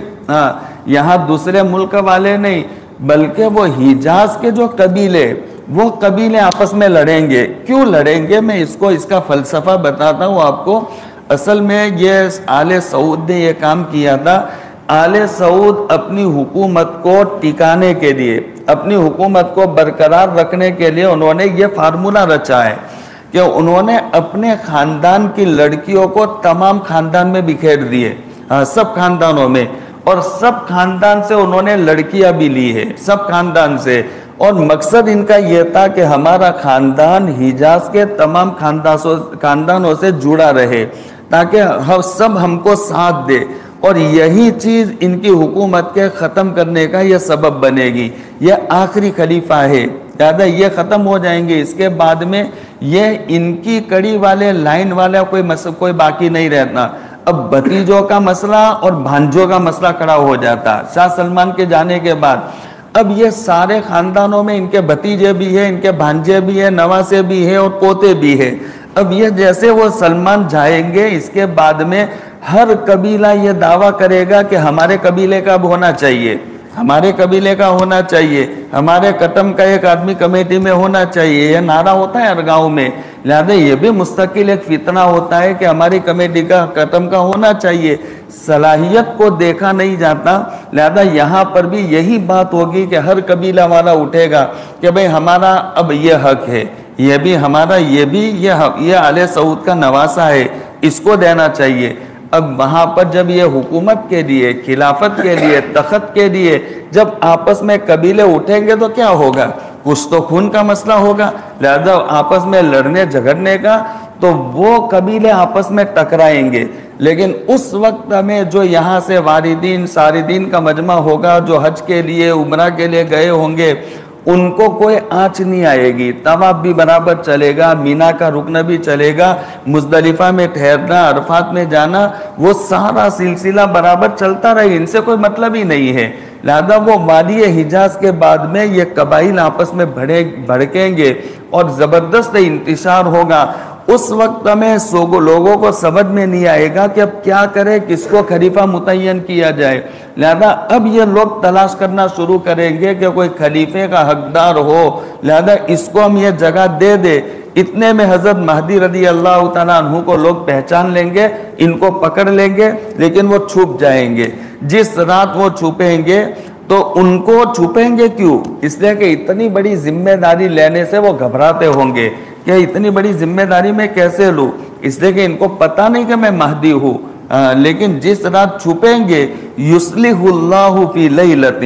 یہاں دوسرے ملک والے نہیں، بلکہ وہ حجاز کے جو قبیلے، وہ قبیلے آپس میں لڑیں گے۔ کیوں لڑیں گے؟ میں اس کا فلسفہ بتاتا ہوں آپ کو۔ اصل میں یہ آل سعود نے یہ کام کیا تھا۔ آل سعود اپنی حکومت کو ٹکانے کے لیے، اپنی حکومت کو برقرار رکھنے کے لیے انہوں نے یہ فارمولہ رچا ہے کہ انہوں نے اپنے خاندان کی لڑکیوں کو تمام خاندان میں بکھیر دیے، سب خاندانوں میں، اور سب خاندان سے انہوں نے لڑکیاں بھی لی ہے، سب خاندان سے، اور مقصد ان کا یہ تھا کہ ہمارا خاندان حجاز کے تمام خاندانوں سے جڑا رہے تاکہ سب ہم کو ساتھ دے، اور یہی چیز ان کی حکومت کے ختم کرنے کا یہ سبب بنے گی۔ یہ آخری خلیفہ ہے، زیادہ یہ ختم ہو جائیں گے، اس کے بعد میں یہ ان کی کڑی والے لائن والا کوئی باقی نہیں رہتا۔ اب بھتیجوں کا مسئلہ اور بھانجوں کا مسئلہ کھڑا ہو جاتا شاہ سلمان کے جانے کے بعد۔ اب یہ سارے خاندانوں میں ان کے بھتیجے بھی ہیں، ان کے بھانجے بھی ہیں، نواسے بھی ہیں اور پوتے بھی ہیں۔ اب یہ جیسے وہ سلمان جائیں گے، اس کے بعد میں ہر قبیلہ یہ دعویٰ کرے گا کہ ہمارے قبیلے کا اب ہونا چاہیے، ہمارے قبیلے کا ہونا چاہیے، ہمارے قٹم کا ایک آدمی کمیٹی میں ہونا چاہیے، یہ نعرہ ہوتا ہے ہر گاؤں میں۔ لہذا یہ بھی مستقل ایک فتنہ ہوتا ہے کہ ہماری کمیٹی کا قٹم کا ہونا چاہیے۔ صلاحیت کو دیکھا نہیں جاتا، لہذا یہاں پر بھی یہی بات ہوگی کہ ہر قبیلہ والا اٹھے گا کہ بھئی ہمارا اب یہ حق ہے، یہ بھی ہمارا، یہ آل سعود کا نواسہ ہے، اس کو دینا چاہیے۔ اب وہاں پر جب یہ حکومت کے لیے، خلافت کے لیے، تخت کے لیے جب آپس میں قبیلے اٹھیں گے تو کیا ہوگا؟ کچھ تو خون کا مسئلہ ہوگا، لہذا آپس میں لڑنے جھگڑنے کا، تو وہ قبیلے آپس میں ٹکرائیں گے۔ لیکن اس وقت میں جو یہاں سے واردین ساردین کا مجمع ہوگا، جو حج کے لیے عمرہ کے لیے گئے ہوں گے، ان کو کوئی آنچ نہیں آئے گی، طواف بھی برابر چلے گا، مینا کا رکنا بھی چلے گا، مزدلفہ میں ٹھہرنا، عرفات میں جانا، وہ سارا سلسلہ برابر چلتا رہے، ان سے کوئی مطلب ہی نہیں ہے۔ لہذا وہ وادی حجاز کے بعد میں یہ قبائل آپس میں بھڑکیں گے اور زبردست انتشار ہوگا۔ اس وقت میں لوگوں کو سمجھ میں نہیں آئے گا کہ اب کیا کرے، کس کو خلیفہ متعین کیا جائے۔ لہذا اب یہ لوگ تلاش کرنا شروع کریں گے کہ کوئی خلیفے کا حقدار ہو، لہذا اس کو ہم یہ جگہ دے دے۔ اتنے میں حضرت مہدی رضی اللہ تعالیٰ عنہ کو لوگ پہچان لیں گے، ان کو پکڑ لیں گے، لیکن وہ چھپ جائیں گے۔ جس رات وہ چھپیں گے تو ان کو چھپیں گے کیوں؟ اس لیے کہ اتنی بڑی ذمہ داری لینے سے وہ گھبراتے ہوں گے کہ اتنی بڑی ذمہ داری میں کیسے لوں، اس لیے کہ ان کو پتہ نہیں کہ میں مہدی ہوں۔ لیکن جس رات چھپیں گے، یصلح اللہ فی لیلۃ،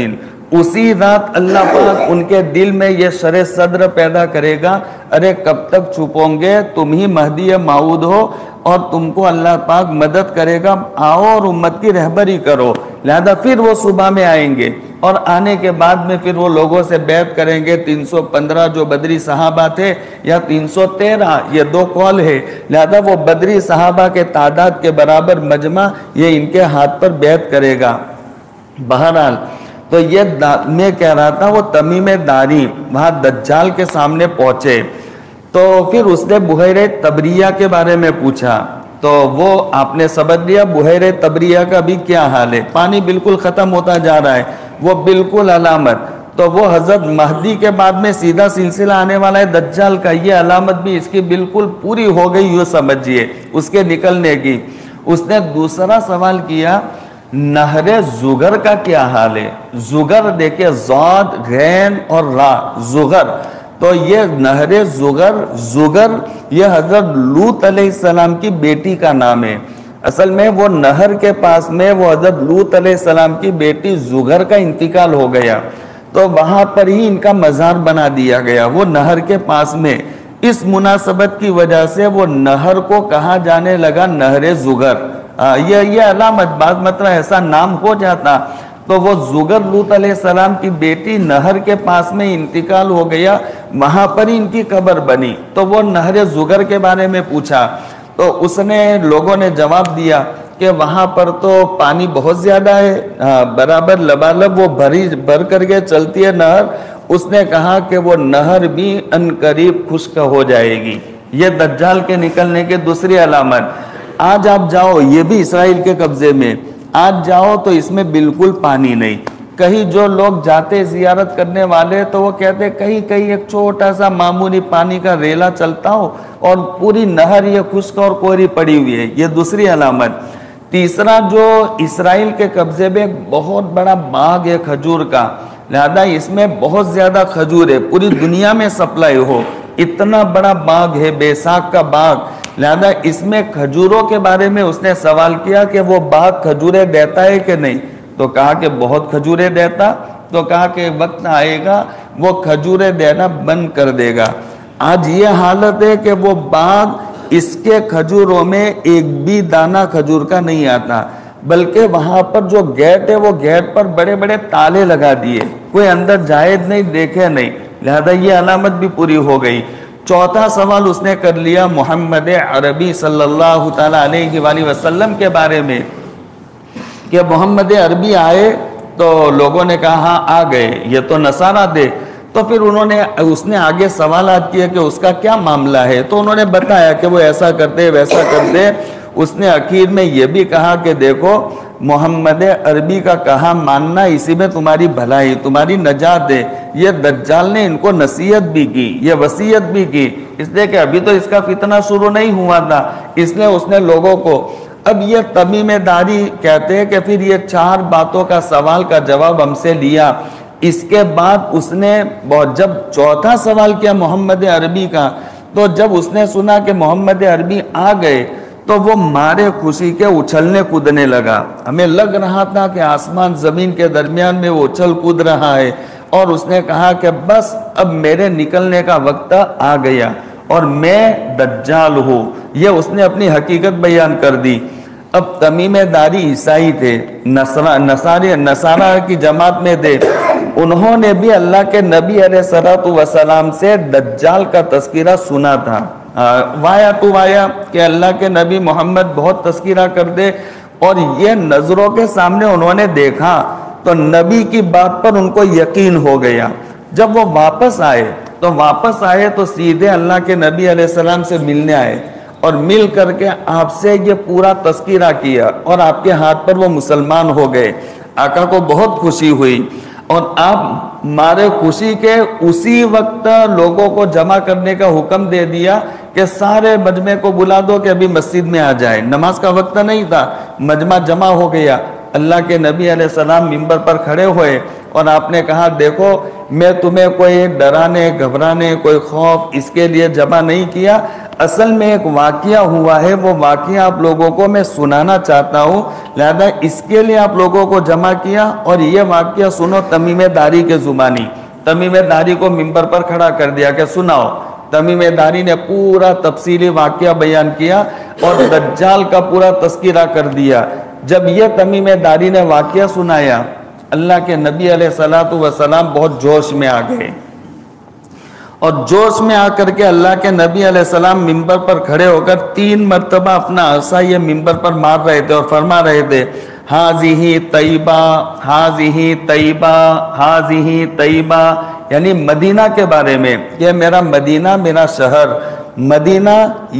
اسی رات اللہ پاک ان کے دل میں یہ شرع صدر پیدا کرے گا، ارے کب تک چھپو گے، تم ہی مہدی موعود ہو اور تم کو اللہ پاک مدد کرے گا، آؤ اور امت کی رہبری کرو۔ لہذا پھر وہ صبح میں آئیں گے اور آنے کے بعد میں پھر وہ لوگوں سے بیعت کریں گے، 315 جو بدری صحابہ تھے یا 313، یہ دو قول ہے، لہذا وہ بدری صحابہ کے تعداد کے برابر مجمع یہ ان کے ہاتھ پر بیعت کرے گا۔ بہرحال تو یہ میں کہہ رہا تھا، وہ تمیم داری وہاں دجال کے سامنے پہنچے تو پھر اس نے بحیرہ تبریہ کے بارے میں پوچھا، تو وہ آپ نے سبق لیا بحیرہ تبریہ کا بھی کیا حال ہے، پانی بالکل ختم ہوتا جا رہا ہے، وہ بالکل علامت، تو وہ حضرت مہدی کے بعد میں سیدھا سلسلہ آنے والا ہے دجال کا، یہ علامت بھی اس کی بالکل پوری ہو گئی، یوں سمجھیے اس کے نکلنے کی۔ اس نے دوسرا سوال کیا نہر زگر کا کیا حال ہے، زگر دیکھیں ضاد غین اور را، زگر، تو یہ نہر زگر یہ حضرت لوط علیہ السلام کی بیٹی کا نام ہے، اصل میں وہ نہر کے پاس میں وہ حضرت لوط علیہ السلام کی بیٹی زگر کا انتقال ہو گیا، تو وہاں پر ہی ان کا مزار بنا دیا گیا، وہ نہر کے پاس میں، اس مناسبت کی وجہ سے وہ نہر کو کہا جانے لگا نہر زگر۔ یہ علامت بعض مطلب ایسا نام ہو جاتا، تو وہ زگر لوط علیہ السلام کی بیٹی نہر کے پاس میں انتقال ہو گیا، وہاں پر ان کی قبر بنی، تو وہ نہر زگر کے بارے میں پوچھا، تو اس نے لوگوں نے جواب دیا کہ وہاں پر تو پانی بہت زیادہ ہے، برابر لبالب وہ بھر کر کے چلتی ہے نہر، اس نے کہا کہ وہ نہر بھی ان قریب خشک ہو جائے گی۔ یہ دجال کے نکلنے کے دوسری علامت۔ آج آپ جاؤ، یہ بھی اسرائیل کے قبضے میں، آج جاؤ تو اس میں بالکل پانی نہیں، کہیں جو لوگ جاتے زیارت کرنے والے تو وہ کہتے کہیں ایک چھوٹا سا معمولی پانی کا ریلا چلتا ہو اور پوری نہر یہ خشک اور کوری پڑی ہوئی ہے، یہ دوسری علامت۔ تیسرا جو اسرائیل کے قبضے میں بہت بڑا باغ ہے کھجور کا، لہذا اس میں بہت زیادہ کھجور ہے، پوری دنیا میں سپلائی ہو، اتنا بڑا باغ ہے، بیساکھ کا باغ، لہذا اس میں کھجوروں کے بارے میں اس نے سوال کیا کہ وہ باغ کھجوریں دیتا ہے کہ نہیں، تو کہا کہ بہت کھجوریں دیتا، تو کہا کہ وقت آئے گا وہ کھجوریں دینا بند کر دے گا۔ آج یہ حالت ہے کہ وہ باغ اس کے کھجوروں میں ایک بھی دانہ کھجور کا نہیں آتا، بلکہ وہاں پر جو گیٹ ہے وہ گیٹ پر بڑے بڑے تالے لگا دیے، کوئی اندر جائے نہیں، دیکھے نہیں، لہذا یہ علامت بھی پوری ہو گئی۔ چوتھا سوال اس نے کر لیا محمد عربی صلی اللہ تعالیٰ علیہ وآلہ وسلم کے بارے میں کہ محمد عربی آئے، تو لوگوں نے کہا ہاں آ گئے، یہ تو نصارہ دے، تو پھر اس نے آگے سوالات کیے کہ اس کا کیا معاملہ ہے، تو انہوں نے بتایا کہ وہ ایسا کرتے ویسا کرتے، اس نے اخیر میں یہ بھی کہا کہ دیکھو محمد عربی کا کہا ماننا اسی میں تمہاری بھلائی، تمہاری نجات ہے۔ یہ دجال نے ان کو نصیحت بھی کی، یہ وصیت بھی کی، اس لیے کہ ابھی تو اس کا فتنہ شروع نہیں ہوا تھا، اس لیے اس نے لوگوں کو، اب یہ تمیم داری کہتے ہیں کہ پھر یہ 4 باتوں کا سوال کا جواب ہم سے لیا، اس کے بعد اس نے جب چوتھا سوال کیا محمد عربی کا، تو جب اس نے سنا کہ محمد عربی آ گئے تو وہ مارے خوشی کے اچھلنے کودنے لگا، ہمیں لگ رہا تھا کہ آسمان زمین کے درمیان میں وہ اچھل کود رہا ہے، اور اس نے کہا کہ بس اب میرے نکلنے کا وقت آ گیا اور میں دجال ہوں، یہ اس نے اپنی حقیقت بیان کر دی۔ اب تمیم داری عیسائی تھے، نصارہ کی جماعت میں تھے، انہوں نے بھی اللہ کے نبی علیہ السلام سے دجال کا تذکرہ سنا تھا، وایا تو وایا کہ اللہ کے نبی محمد بہت تذکرہ کر دے، اور یہ نظروں کے سامنے انہوں نے دیکھا تو نبی کی بات پر ان کو یقین ہو گیا۔ جب وہ واپس آئے تو سیدھے اللہ کے نبی علیہ السلام سے ملنے آئے، اور مل کر کے آپ سے یہ پورا تذکرہ کیا، اور آپ کے ہاتھ پر وہ مسلمان ہو گئے۔ آقا کو بہت خوشی ہوئی، اور آپ مارے خوشی کے اسی وقت لوگوں کو جمع کرنے کا حکم دے دیا کہ سارے مجمع کو بلا دو کہ ابھی مسجد میں آ جائے، نماز کا وقت نہیں تھا، مجمع جمع ہو گیا، اللہ کے نبی علیہ السلام منبر پر کھڑے ہوئے، اور آپ نے کہا دیکھو میں تمہیں کوئی ڈرانے گھبرانے کوئی خوف اس کے لیے جمع نہیں کیا، اصل میں ایک واقعہ ہوا ہے، وہ واقعہ آپ لوگوں کو میں سنانا چاہتا ہوں، لہذا اس کے لیے آپ لوگوں کو جمع کیا۔ اور یہ واقعہ سنو تمیم داری کے زبانی۔ تمیم داری کو ممبر پر کھڑا کر دیا کہ سناؤ۔ تمیم داری نے پورا تفصیلی واقعہ بیان کیا اور دجال کا پورا تذکرہ کر دیا۔ جب یہ تمیم داری نے واقعہ سنایا، اللہ کے نبی علیہ السلام بہت جوش میں آ گئے، اور جوش میں آ کر کے اللہ کے نبی علیہ السلام ممبر پر کھڑے ہو کر 3 مرتبہ اپنا عصا یہ ممبر پر مار رہے تھے اور فرما رہے تھے ہاذہ طیبہ ہاذہ طیبہ ہاذہ طیبہ، یعنی مدینہ کے بارے میں کہ میرا مدینہ، میرا شہر مدینہ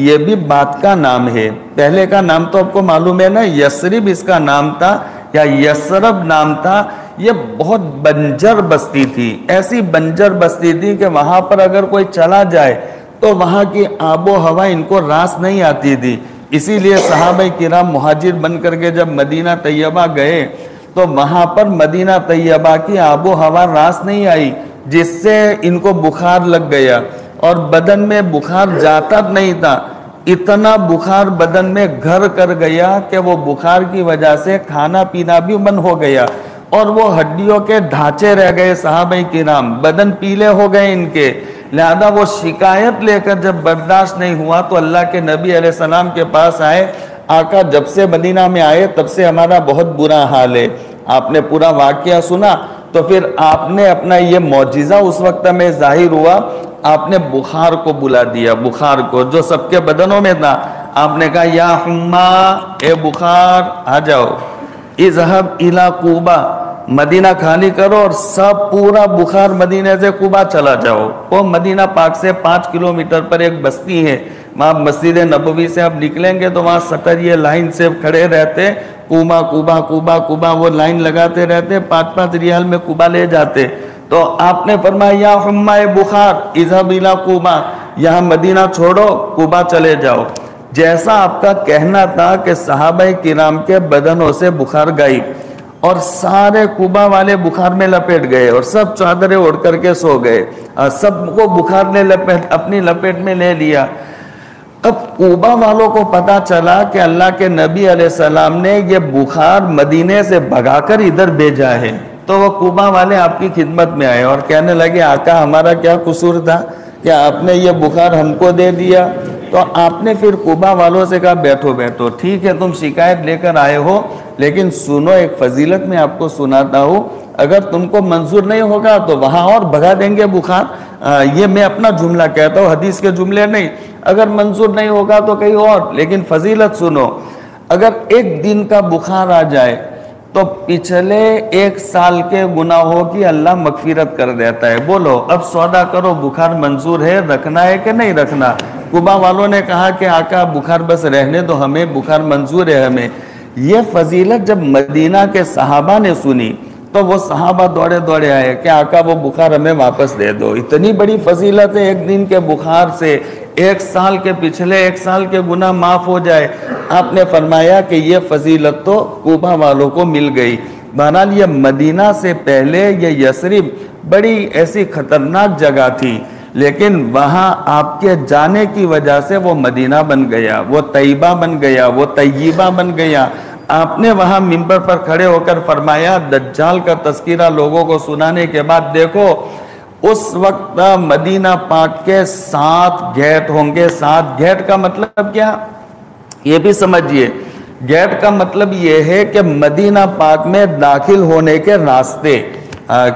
یہ بھی بات کا نام ہے۔ پہلے کا نام تو آپ کو معلوم ہے نا، یثرب اس کا نام تھا یا یثرب نام تھا۔ یہ بہت بنجر بستی تھی، ایسی بنجر بستی تھی کہ وہاں پر اگر کوئی چلا جائے تو وہاں کی آب و ہوا ان کو راس نہیں آتی تھی۔ اسی لیے صحابہ کرام مہاجر بن کر کے جب مدینہ طیبہ گئے تو وہاں پر مدینہ طیبہ کی آب و ہوا راس نہیں آئی، جس سے ان کو بخار لگ گیا اور بدن میں بخار جاتا نہیں تھا، اتنا بخار بدن میں گھر کر گیا کہ وہ بخار کی وجہ سے کھانا پینا بھی بند ہو گیا اور وہ ہڈیوں کے ڈھانچے رہ گئے صحابہ کرام، بدن پیلے ہو گئے ان کے۔ لہذا وہ شکایت لے کر جب برداشت نہیں ہوا تو اللہ کے نبی علیہ السلام کے پاس آئے، آقا جب سے مدینہ میں آئے تب سے ہمارا بہت برا حال ہے۔ آپ نے پورا واقعہ سنا تو پھر آپ نے اپنا یہ معجزہ اس وقت میں ظاہر ہوا، آپ نے بخار کو بلا دیا، بخار کو جو سب کے بدنوں میں تھا، آپ نے کہا یا حما، اے بخار آ جاؤ، اذهب الى قوبہ، مدینہ خالی کرو اور سب پورا بخار مدینہ سے قوبہ چلا جاؤ۔ وہ مدینہ پاک سے 5 کلومیٹر پر ایک بستی ہے، وہاں مسجد نبوی سے آپ نکلیں گے تو وہاں سطر یہ لائن سے کھڑے رہتے، قوبہ قوبہ قوبہ قوبہ، وہ لائن لگاتے رہتے، 5-5 ریال میں قوبہ لے جاتے۔ تو آپ نے فرمایا یا حما بخار اذهب الى قوبہ، یہاں مدینہ چھوڑو قوبہ چلے جاؤ۔ جیسا آپ کا کہنا تھا کہ صحابہ کرام کے بدنوں سے بخار غائب اور سارے قوبہ والے بخار میں لپیٹ گئے اور سب چادریں اڑ کر کے سو گئے، سب کو بخار نے اپنی لپیٹ میں لے لیا۔ اب قوبہ والوں کو پتا چلا کہ اللہ کے نبی علیہ السلام نے یہ بخار مدینے سے بھگا کر ادھر بھیجا ہے، تو وہ قوبہ والے آپ کی خدمت میں آئے اور کہنے لگے آقا ہمارا کیا قصور تھا کہ آپ نے یہ بخار ہم کو دے دیا؟ تو آپ نے پھر قوبہ والوں سے کہا بیٹھو بیٹھو، ٹھیک ہے تم شکایت لے کر آئے ہو، لیکن سنو ایک فضیلت میں آپ کو سناتا ہوں، اگر تم کو منظور نہیں ہوگا تو وہاں اور بھگا دیں گے بخار۔ یہ میں اپنا جملہ کہتا ہوں، حدیث کے جملے نہیں، اگر منظور نہیں ہوگا تو کہیں اور، لیکن فضیلت سنو، اگر ایک دن کا بخار آ جائے تو پچھلے 1 سال کے گناہوں کی اللہ مغفرت کر دیتا ہے۔ بولو اب سودا کرو، بخار منظور ہے، رکھنا ہے کہ نہیں رکھنا؟ قوبہ والوں نے کہا کہ آقا بخار بس رہنے دو ہمیں، بخار منظور ہے ہمیں۔ یہ فضیلت جب مدینہ کے صحابہ نے سنی تو وہ صحابہ دوڑے دوڑے آئے کہ آقا وہ بخار ہمیں واپس دے دو، اتنی بڑی فضیلت ہے ایک دن کے بخار سے 1 سال کے پچھلے 1 سال کے گناہ معاف ہو جائے۔ آپ نے فرمایا کہ یہ فضیلت تو قوبہ والوں کو مل گئی۔ بہرحال یہ مدینہ سے پہلے یہ یثرب بڑی ایسی خطرناک جگہ تھی، لیکن وہاں آپ کے جانے کی وجہ سے وہ مدینہ بن گیا، وہ طیبہ بن گیا، وہ طیبہ بن گیا۔ آپ نے وہاں ممبر پر کھڑے ہو کر فرمایا، دجال کا تذکرہ لوگوں کو سنانے کے بعد دیکھو اس وقت مدینہ پاک کے 7 گیٹ ہوں گے۔ 7 گیٹ کا مطلب کیا یہ بھی سمجھیے، گیٹ کا مطلب یہ ہے کہ مدینہ پاک میں داخل ہونے کے راستے،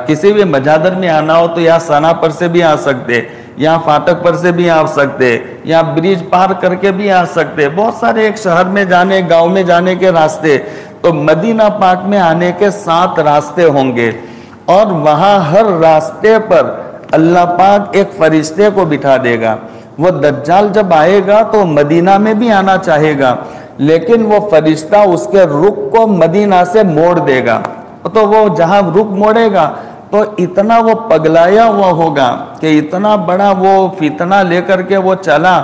کسی بھی مجادر میں آنا ہو تو یہاں ثنا پر سے بھی آ سکتے، یہاں فاٹک پر سے بھی آ سکتے، یہاں بریج پار کر کے بھی آ سکتے، بہت سارے ایک شہر میں جانے گاؤں میں جانے کے راستے۔ تو مدینہ پاک میں آنے کے 7 راستے ہوں گے اور وہاں ہر راستے پر اللہ پاک ایک فرشتے کو بٹھا دے گا۔ وہ دجال جب آئے گا تو مدینہ میں بھی آنا چاہے گا، لیکن وہ فرشتہ اس کے رخ کو مدینہ سے موڑ دے گا، تو وہ جہاں رخ موڑے گا تو اتنا وہ پگلایا ہوا ہوگا کہ اتنا بڑا وہ فتنہ لے کر کے وہ چلا،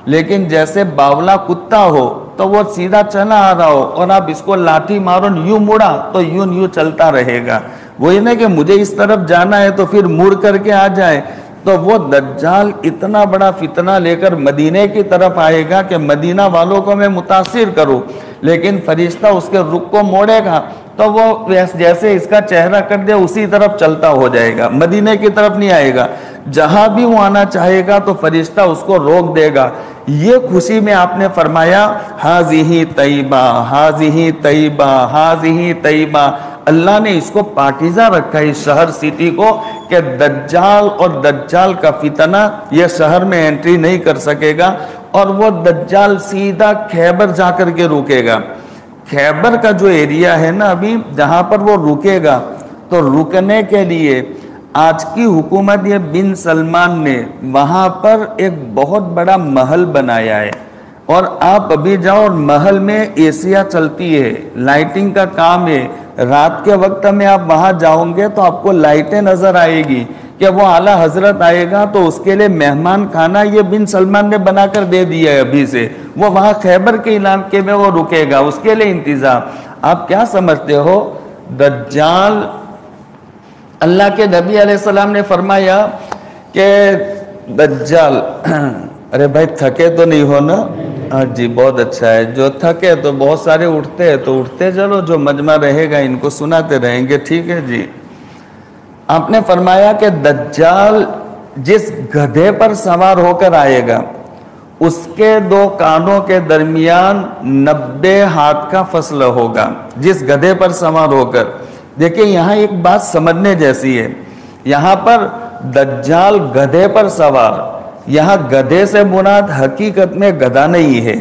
لیکن جیسے باولا کتا ہو تو وہ سیدھا چلا آ رہا ہو اور آپ اس کو لاٹھی مارو یوں مڑا تو یوں چلتا رہے گا۔ وہی نا کہ مجھے اس طرف جانا ہے تو پھر مڑ کر کے آ جائے. تو وہ دجال اتنا بڑا فتنہ لے کر مدینے کی طرف آئے گا کہ مدینہ والوں کو میں متاثر کروں, لیکن فرشتہ اس کے رخ کو موڑے گا تو وہ جیسے اس کا چہرہ کر دے اسی طرف چلتا ہو جائے گا, مدینے کی طرف نہیں آئے گا. جہاں بھی وہ آنا چاہے گا تو فرشتہ اس کو روک دے گا. یہ خوشی میں آپ نے فرمایا ہاذہ طیبہ, ہاذہ طیبہ, ہاذہ طیبہ. اللہ نے اس کو پاکیزہ رکھا ہے اس شہر سٹی کو کہ دجال اور دجال کا فتنہ یہ شہر میں انٹری نہیں کر سکے گا. اور وہ دجال سیدھا خیبر جا کر کے رکے گا. خیبر کا جو ایریا ہے نا ابھی جہاں پر وہ رکے گا, تو رکنے کے لیے آج کی حکومت یہ بن سلمان نے وہاں پر ایک بہت بڑا محل بنایا ہے. اور آپ ابھی جاؤ اور محل میں ایسیاں چلتی ہے, لائٹنگ کا کام ہے. رات کے وقت میں آپ وہاں جاؤں گے تو آپ کو لائٹیں نظر آئے گی کہ وہ اعلیٰ حضرت آئے گا تو اس کے لیے مہمان کھانا یہ بن سلمان نے بنا کر دے دیا ہے ابھی سے. وہ وہاں خیبر کے علاقے میں وہ رکے گا, اس کے لیے انتظام. آپ کیا سمجھتے ہو دجال, اللہ کے نبی علیہ السلام نے فرمایا کہ دجال ارے بھائی تھکے تو نہیں ہو نا؟ ہاں جی بہت اچھا ہے. جو تھکے تو بہت سارے اٹھتے ہیں تو اٹھتے چلو, جو مجمع رہے گا ان کو سناتے رہیں گے, ٹھیک ہے جی. آپ نے فرمایا کہ دجال جس گدھے پر سوار ہو کر آئے گا اس کے 2 کانوں کے درمیان 90 ہاتھ کا فاصلہ ہوگا. جس گدھے پر سوار ہو کر, دیکھیں یہاں ایک بات سمجھنے جیسی ہے. یہاں پر دجال گدھے پر سوار, یہاں گدھے سے مراد حقیقت میں گدھا نہیں ہے,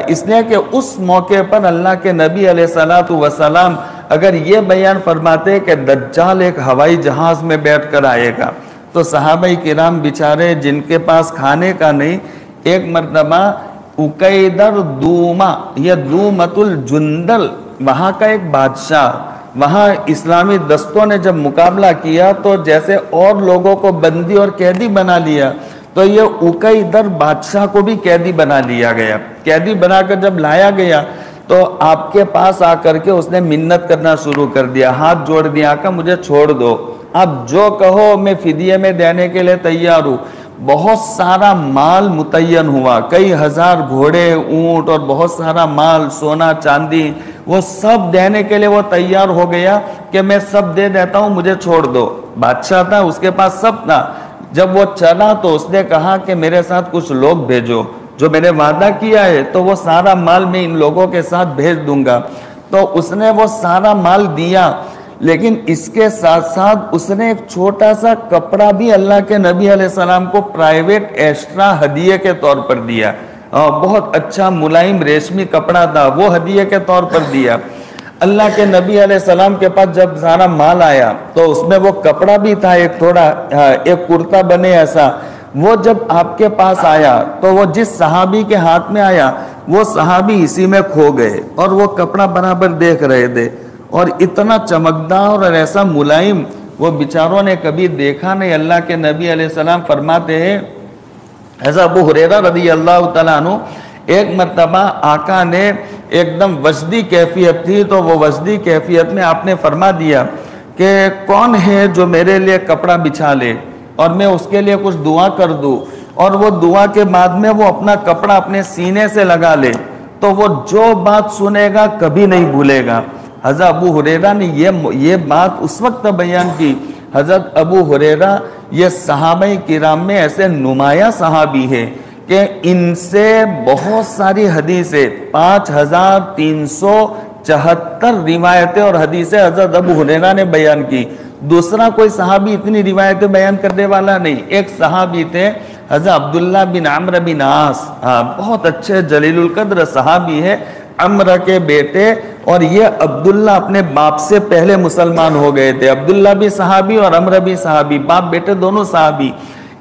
اس لیے کہ اس موقع پر اللہ کے نبی علیہ الصلوۃ والسلام اگر یہ بیان فرماتے کہ دجال ایک ہوائی جہاز میں بیٹھ کر آئے گا تو صحابہ کرام بیچارے جن کے پاس کھانے کا نہیں, ایک مرتبہ اکیدر دوما, یہ دومت الجندل وہاں کا ایک بادشاہ, وہاں اسلامی دستوں نے جب مقابلہ کیا تو جیسے اور لوگوں کو بندی اور قیدی بنا لیا تو یہ اکیدر بادشاہ کو بھی قیدی بنا لیا گیا. قیدی بنا کر جب لایا گیا تو آپ کے پاس آ کر کے اس نے منت کرنا شروع کر دیا, ہاتھ جوڑ دیا, آقا مجھے چھوڑ دو, آپ جو کہو میں فدیے میں دینے کے لیے تیار ہوں. بہت سارا مال متعین ہوا, کئی ہزار گھوڑے, اونٹ اور بہت سارا مال, سونا چاندی, وہ سب دینے کے لیے وہ تیار ہو گیا کہ میں سب دے دیتا ہوں, مجھے چھوڑ دو. بادشاہ تھا, اس کے پاس سب تھا. جب وہ چلا تو اس نے کہا کہ میرے ساتھ کچھ لوگ بھیجو, جو میں نے وعدہ کیا ہے تو وہ سارا مال میں ان لوگوں کے ساتھ بھیج دوں گا. تو اس نے وہ سارا مال دیا, لیکن اس کے ساتھ ساتھ اس نے ایک چھوٹا سا کپڑا بھی اللہ کے نبی علیہ السلام کو پرائیویٹ ایکسٹرا ہدیے کے طور پر دیا. بہت اچھا ملائم ریشمی کپڑا تھا, وہ ہدیے کے طور پر دیا. اللہ کے نبی علیہ السلام کے پاس جب سارا مال آیا تو اس میں وہ کپڑا بھی تھا, ایک تھوڑا ایک کرتا بنے ایسا, وہ جب آپ کے پاس آیا تو وہ جس صحابی کے ہاتھ میں آیا وہ صحابی اسی میں کھو گئے اور وہ کپڑا برابر دیکھ رہے تھے. اور اتنا چمکدار اور ایسا ملائم وہ بیچاروں نے کبھی دیکھا نہیں. اللہ کے نبی علیہ السلام فرماتے ہیں, حضرت ابو ہریرہ رضی اللہ تعالیٰ عنہ, ایک مرتبہ آقا نے ایک دم وجدی کیفیت تھی تو وہ وجدی کیفیت میں آپ نے فرما دیا کہ کون ہے جو میرے لیے کپڑا بچھا لے اور میں اس کے لیے کچھ دعا کر دوں, اور وہ دعا کے بعد میں وہ اپنا کپڑا اپنے سینے سے لگا لے تو وہ جو بات سنے گا کبھی نہیں بھولے گا. حضرت ابو ہریرہ نے یہ بات اس وقت بیان کی. حضرت ابو ہریرہ یہ صحابہ کرام میں ایسے نمایاں صحابی ہے کہ ان سے بہت ساری حدیثیں 5374 روایتیں اور حدیثیں حضرت ابو ہریرہ نے بیان کی. دوسرا کوئی صحابی اتنی روایتیں بیان کرنے والا نہیں. ایک صحابی تھے حضرت عبداللہ بن عمرو بن عاص, بہت اچھے جلیل القدر صحابی ہے, عمرو کے بیٹے, اور یہ عبداللہ اپنے باپ سے پہلے مسلمان ہو گئے تھے. عبداللہ بھی صحابی اور عمرو بھی صحابی, باپ بیٹے دونوں صحابی.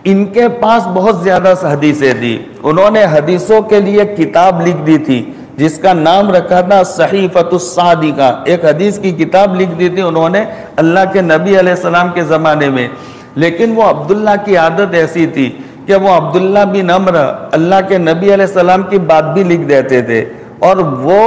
ان کے پاس بہت زیادہ حدیثیں تھی. انہوں نے حدیثوں کے لیے کتاب لکھ دی تھی جس کا نام رکھا تھا صحیفۃ الصادقہ. ایک حدیث کی کتاب لکھ دی تھی انہوں نے اللہ کے نبی علیہ السلام کے زمانے میں. لیکن وہ عبداللہ کی عادت ایسی تھی کہ وہ عبداللہ بن عمرو اللہ کے نبی علیہ السلام کی بات بھی لکھ دیتے تھے, اور وہ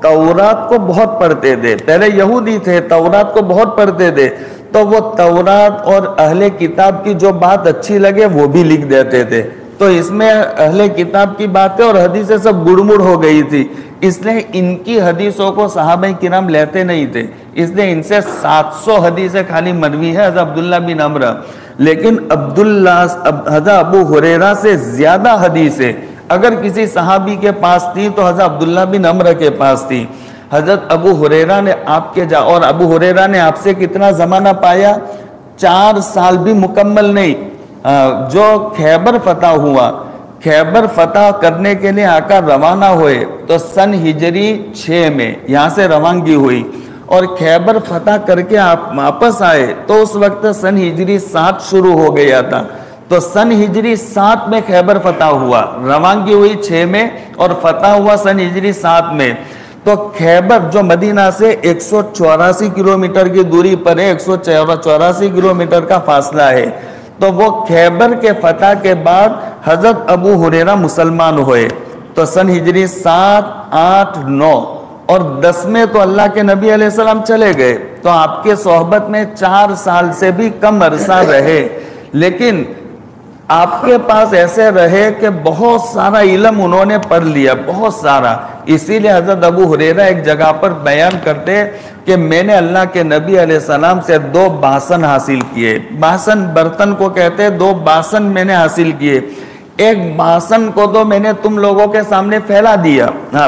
تورات کو بہت پڑھتے تھے. پہلے یہودی تھے, تورات کو بہت پڑھتے تھے. تو وہ تورات اور اہل کتاب کی جو بات اچھی لگے وہ بھی لکھ دیتے تھے. تو اس میں اہل کتاب کی باتیں اور حدیثیں سب گڑمڑ ہو گئی تھی. اس لیے ان کی حدیثوں کو صحابہ کرام لیتے نہیں تھے. اس لیے ان سے 700 حدیثیں خالی مروی ہے حضرت عبداللہ بن عمرو. لیکن حضرت ابو ہریرہ سے زیادہ حدیثیں اگر کسی صحابی کے پاس تھی تو حضرت عبداللہ بن عمرو کے پاس تھی. حضرت ابو ہریرہ نے اور ابو ہریرہ نے آپ سے کتنا زمانہ پایا؟ 4 سال بھی مکمل نہیں. جو خیبر فتح ہوا، خیبر فتح کرنے کے لیے آقا روانہ ہوئے تو سن ہجری 6 میں یہاں سے روانگی ہوئی، اور خیبر فتح کر کے آپ واپس آئے تو اس وقت سن ہجری 7 شروع ہو گیا تھا. تو سن ہجری 7 میں خیبر فتح ہوا، روانگی ہوئی 6 میں اور فتح ہوا سن ہجری 7 میں. تو خیبر جو مدینہ سے 184 کلومیٹر کی دوری پر ہے، 184 کلومیٹر کا فاصلہ ہے. تو وہ خیبر کے فتح کے بعد حضرت ابو ہریرہ مسلمان ہوئے. تو سن ہجری 7، 8، 9 اور 10 میں تو اللہ کے نبی علیہ السلام چلے گئے. تو آپ کے صحبت میں 4 سال سے بھی کم عرصہ رہے، لیکن آپ کے پاس ایسے رہے کہ بہت سارا علم انہوں نے پڑھ لیا، بہت سارا. اسی لیے حضرت ابو ہریرہ ایک جگہ پر بیان کرتے کہ میں نے اللہ کے نبی علیہ السلام سے 2 باسن حاصل کیے. باسن برتن کو کہتے ہیں، 2 باسن میں نے حاصل کیے. ایک باسن کو تو میں نے تم لوگوں کے سامنے پھیلا دیا،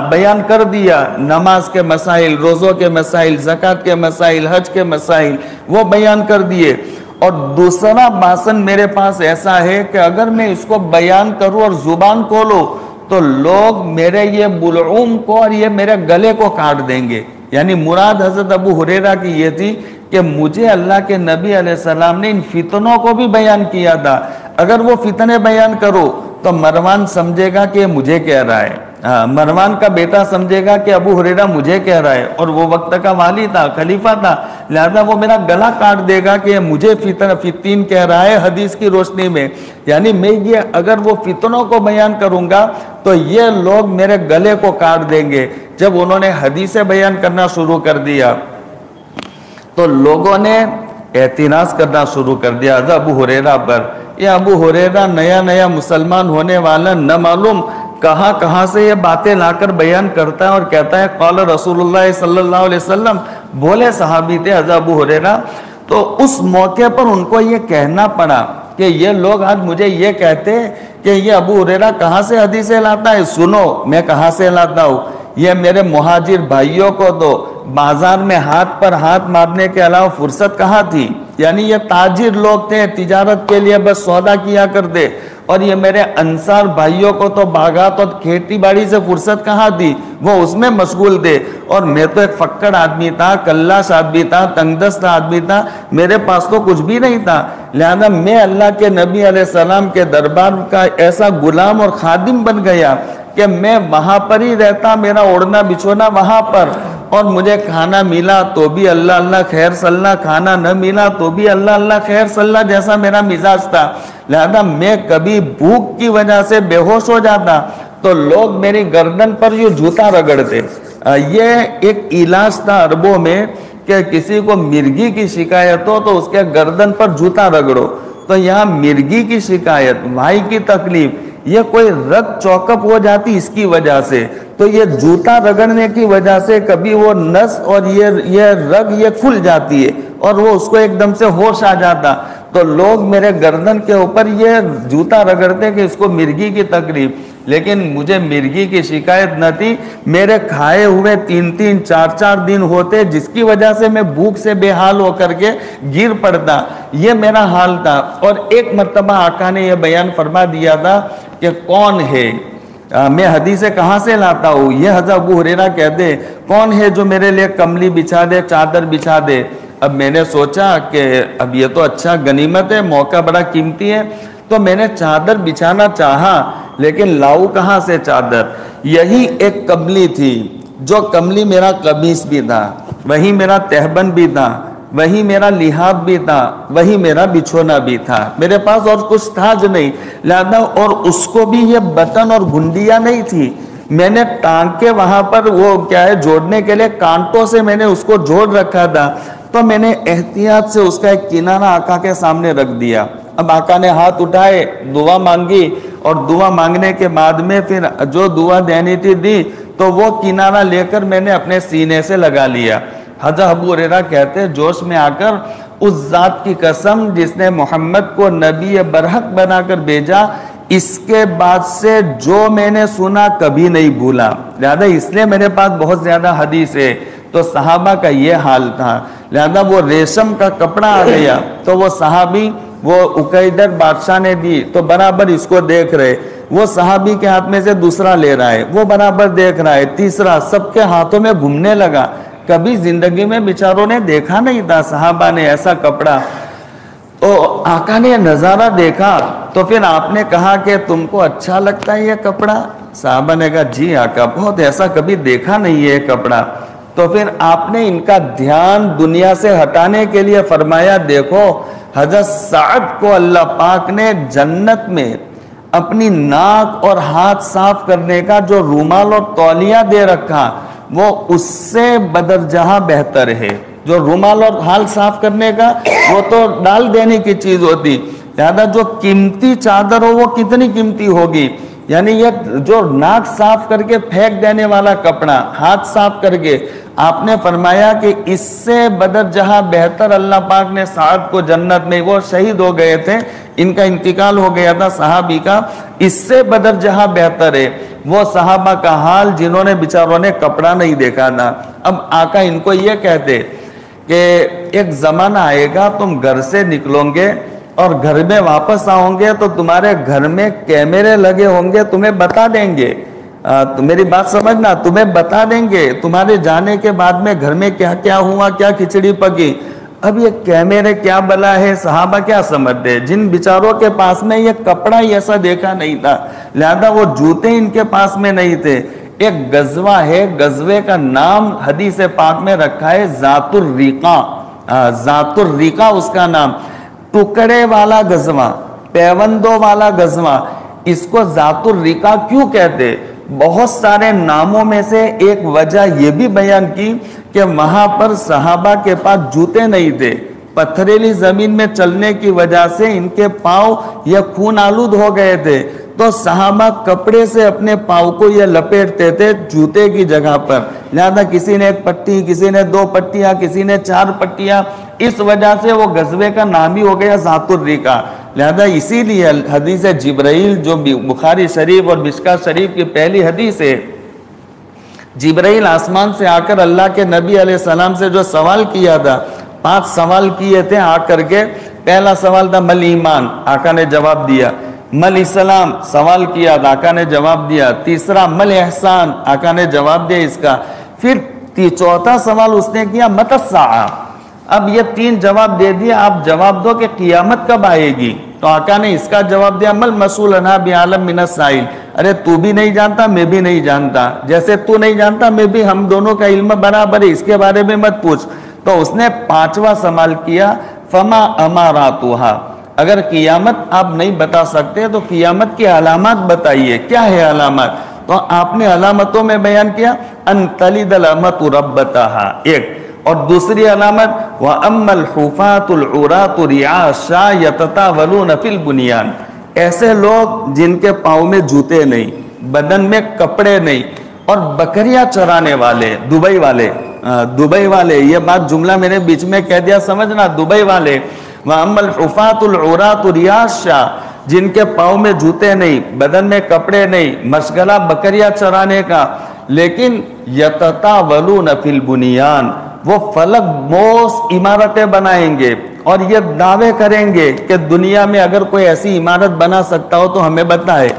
بیان کر دیا، نماز کے مسائل، روزوں کے مسائل، زکوٰۃ کے مسائل، حج کے مسائل وہ بیان کر دیے. اور دوسرا باسن میرے پاس ایسا ہے کہ اگر میں اس کو بیان کروں اور زبان کھولوں تو لوگ میرے یہ بلعوم کو اور یہ میرے گلے کو کاٹ دیں گے. یعنی مراد حضرت ابو ہریرہ کی یہ تھی کہ مجھے اللہ کے نبی علیہ السلام نے ان فتنوں کو بھی بیان کیا تھا. اگر وہ فتنے بیان کرو تو مروان سمجھے گا کہ یہ مجھے کہہ رہا ہے، مروان کا بیٹا سمجھے گا کہ ابو ہریرہ مجھے کہہ رہا ہے، اور وہ وقت کا والی تھا، خلیفہ تھا، لہذا وہ میرا گلا کاٹ دے گا کہ یہ مجھے فتین کہہ رہا ہے حدیث کی روشنی میں. یعنی میں یہ اگر وہ فتنوں کو بیان کروں گا تو یہ لوگ میرے گلے کو کاٹ دیں گے. جب انہوں نے حدیثیں بیان کرنا شروع کر دیا تو لوگوں نے اعتراض کرنا شروع کر دیا حضرت ابو ہریرہ پر. یہ ابو ہریرہ نیا مسلمان ہونے والا نہ معلوم کہاں سے یہ باتیں لا کر بیان کرتا ہے اور کہتا ہے قال رسول اللہ صلی اللہ علیہ وسلم. بولے صحابی تھے حضرت ابو ہریرہ. تو اس موقع پر ان کو یہ کہنا پڑا کہ یہ لوگ آج مجھے یہ کہتے ہیں کہ یہ ابو ہریرہ کہاں سے حدیثیں لاتا ہے. سنو میں کہاں سے لاتا ہوں. یہ میرے مہاجر بھائیوں کو تو بازار میں ہاتھ پر ہاتھ مارنے کے علاوہ فرصت کہاں تھی. یعنی یہ تاجر لوگ تھے، تجارت کے لیے بس سودا کیا کرتے، اور یہ میرے انصار بھائیوں کو تو باغات اور کھیتی باڑی سے فرصت کہاں تھی، وہ اس میں مشغول تھے. اور میں تو ایک فکڑ آدمی تھا، کلاش آدمی تھا، تنگ دست آدمی تھا، میرے پاس تو کچھ بھی نہیں تھا. لہذا میں اللہ کے نبی علیہ السلام کے دربار کا ایسا غلام اور خادم بن گیا کہ میں وہاں پر ہی رہتا، میرا اوڑھنا بچھونا وہاں پر، اور مجھے کھانا ملا تو بھی اللہ اللہ خیر صلی اللہ، کھانا نہ ملا تو بھی اللہ اللہ خیر صلی اللہ، جیسا میرا مزاج تھا. لہذا میں کبھی بھوک کی وجہ سے بے ہوش ہو جاتا تو لوگ میری گردن پر یہ جوتا رگڑتے. یہ ایک علاج تھا عربوں میں کہ کسی کو مرگی کی شکایت ہو تو اس کے گردن پر جوتا رگڑو. تو یہاں مرگی کی شکایت، بھائی کی تکلیف، یہ کوئی رگ چوکپ ہو جاتی اس کی وجہ سے، تو یہ جوتا رگڑنے کی وجہ سے کبھی وہ نس اور یہ رگ یہ کھل جاتی ہے اور وہ اس کو ایک دم سے ہوش آ جاتا. تو لوگ میرے گردن کے اوپر یہ جوتا رگڑتے کہ اس کو مرگی کی تکلیف. لیکن مجھے مرگی کی شکایت نہ تھی. میرے کھائے ہوئے 3-3 4-4 دن ہوتے جس کی وجہ سے میں بھوک سے بے حال ہو کر کے گر پڑتا. یہ میرا حال تھا. اور ایک مرتبہ آقا نے یہ بیان فرما دیا تھا کہ کون ہے، میں حدیثیں کہاں سے لاتا ہوں. یہ حضرت ابو ہریرہ کہتے کون ہے جو میرے لیے کملی بچھا دے، چادر بچھا دے. اب میں نے سوچا کہ اب یہ تو اچھا غنیمت ہے، موقع بڑا قیمتی ہے، تو میں نے چادر بچھانا چاہا لیکن لاؤ کہاں سے چادر. یہی ایک کملی تھی جو کملی میرا قمیص بھی تھا، وہی میرا تہبند بھی تھا، وہی میرا لحاف بھی تھا، وہی میرا بچھونا بھی تھا. میرے پاس اور کچھ تھا جو نہیں. لہذا اور اس کو بھی یہ بٹن اور گھنڈیاں نہیں تھی. میں نے ٹانگ کے وہاں پر وہ کیا ہے جوڑنے کے لیے کانٹوں سے میں نے اس کو جوڑ رکھا تھا تو میں نے احتیاط سے اس کا ایک کنارہ آقا کے سامنے رکھ دیا. اب آقا نے ہاتھ اٹھائے, دعا مانگی, اور دعا مانگنے کے بعد میں پھر جو دعا دینی تھی دی, تو وہ کنارہ لے کر میں نے اپنے سینے سے لگا لیا. حضرت ابو ہریرہ کہتے جوش میں آ کر اس ذات کی قسم جس نے محمد کو نبی برحق بنا کر بھیجا, اس کے بعد سے جو میں نے سنا کبھی نہیں بھولا. لہذا اس لیے میرے پاس بہت زیادہ حدیث ہے. تو صحابہ کا یہ حال تھا. لہذا وہ ریشم کا کپڑا آ گیا تو وہ صحابی, وہ عقیدر بادشاہ نے دی تو برابر اس کو دیکھ رہے, وہ صحابی کے ہاتھ میں سے دوسرا لے رہا ہے, وہ برابر دیکھ رہا ہے, تیسرا, سب کے ہاتھوں میں گھومنے لگا. کبھی زندگی میں بیچاروں نے دیکھا نہیں تھا صحابہ نے ایسا کپڑا. تو آقا نے نظارہ دیکھا تو پھر آپ نے کہا کہ تم کو اچھا لگتا ہے یہ کپڑا؟ صحابہ نے کہا جی آقا, بہت, ایسا کبھی دیکھا نہیں ہے یہ کپڑا. تو پھر آپ نے ان کا دھیان دنیا سے ہٹانے کے لیے فرمایا, دیکھو حضرت سعد کو اللہ پاک نے جنت میں اپنی ناک اور ہاتھ صاف کرنے کا جو رومال اور تولیہ دے رکھا, وہ اس سے بدرجہ بہتر ہے. جو رومال اور ہاتھ صاف کرنے کا وہ تو ڈال دینے کی چیز ہوتی, لہذا جو قیمتی چادر ہو وہ کتنی قیمتی ہوگی. یعنی یہ جو ناک صاف کر کے پھینک دینے والا کپڑا, ہاتھ صاف کر کے, آپ نے فرمایا کہ اس سے بدرجہ بہتر اللہ پاک نے سعد کو جنت میں, وہ شہید ہو گئے تھے, ان کا انتقال ہو گیا تھا صحابی کا, اس سے بدرجہ بہتر ہے وہ صحابہ کا حال جنہوں نے بیچاروں نے کپڑا نہیں دیکھا تھا. اب آقا ان کو یہ کہتے کہ ایک زمانہ آئے گا تم گھر سے نکلو گے اور گھر میں واپس آؤ گے تو تمہارے گھر میں کیمرے لگے ہوں گے, تمہیں بتا دیں گے, میری بات سمجھنا, تمہیں بتا دیں گے تمہارے جانے کے بعد میں گھر میں کیا کیا ہوا, کیا کھچڑی پکی. اب یہ کیمرے کیا بلا ہے, صحابہ کیا سمجھتے, جن بیچاروں کے پاس میں یہ کپڑا ہی ایسا دیکھا نہیں تھا, لہذا وہ جوتے ان کے پاس میں نہیں تھے. ایک غزوہ ہے, غزوے کا نام حدیث پاک میں رکھا ہے ذات الریقہ, ذات الریقہ اس کا نام, ٹکڑے والا غزوہ, پیوندوں والا غزوہ. اس کو ذات الریقہ کیوں کہتے؟ بہت سارے ناموں میں سے ایک وجہ یہ بھی بیان کی کہ وہاں پر صحابہ کے پاس جوتے نہیں تھے, پتھریلی زمین میں چلنے کی وجہ سے ان کے پاؤں یہ خون آلود ہو گئے تھے, تو صحابہ کپڑے سے اپنے پاؤں کو یہ لپیٹتے تھے جوتے کی جگہ پر. لہذا کسی نے ایک پٹی, کسی نے 2 پٹیاں, کسی نے 4 پٹیاں, اس وجہ سے وہ غزوے کا نام ہی ہو گیا ذات الریقہ. لہذا اسی لیے حدیث جبرائیل جو بخاری شریف اور مشکوٰۃ شریف کی پہلی حدیث ہے, جبرائیل آسمان سے آ کر اللہ کے نبی علیہ السلام سے جو سوال کیا تھا, 5 سوال کیے تھے آ کر کے. پہلا سوال تھا مل ایمان, آقا نے جواب دیا. مل اسلام سوال کیا, آقا نے جواب دیا. تیسرا مل احسان, آقا نے جواب دیا اس کا. پھر چوتھا سوال اس نے کیا مت الساعہ. اب یہ 3 جواب دے دیا, آپ جواب دو کہ قیامت کب آئے گی. تو آقا نے اس کا جواب دیا مل مسئول عنہا بعالم من السائل, ارے تو بھی نہیں جانتا میں بھی نہیں جانتا, جیسے تو نہیں جانتا میں بھی, ہم دونوں کا علم برابر ہے, اس کے بارے میں مت پوچھ. تو اس نے 5واں سوال کیا فما اماراتها, اگر قیامت آپ نہیں بتا سکتے تو قیامت کی علامات بتائیے, کیا ہے علامات. تو آپ نے علامتوں میں بیان کیا ان تلد الامۃ ربتها, ایک, اور دوسری علامت وَأَمَّا الْحُفَاةُ الْعُرَاةُ رِعَاشَا يَتَطَاوَلُونَ فِي الْبُنْيَانِ, ایسے لوگ جن کے پاؤں میں جوتے نہیں, بدن میں کپڑے نہیں, اور بکریاں چرانے والے, دبئی والے, یہ بات جملہ میں نے بیچ میں کہہ دیا, سمجھنا, دبئی والے. وَأَمَّا الْحُفَاةُ الْعُرَاةُ رِعَاشَا, جن کے پاؤں میں جوتے نہیں, بدن میں کپڑے نہیں, مشغلہ بکریاں چرانے کا, لیکن يَتَطَاوَلُونَ فِي الْبُنْيَانِ, وہ فلک موس عمارتیں بنائیں گے اور یہ دعوے کریں گے کہ دنیا میں اگر کوئی ایسی عمارت بنا سکتا ہو تو ہمیں بتائے.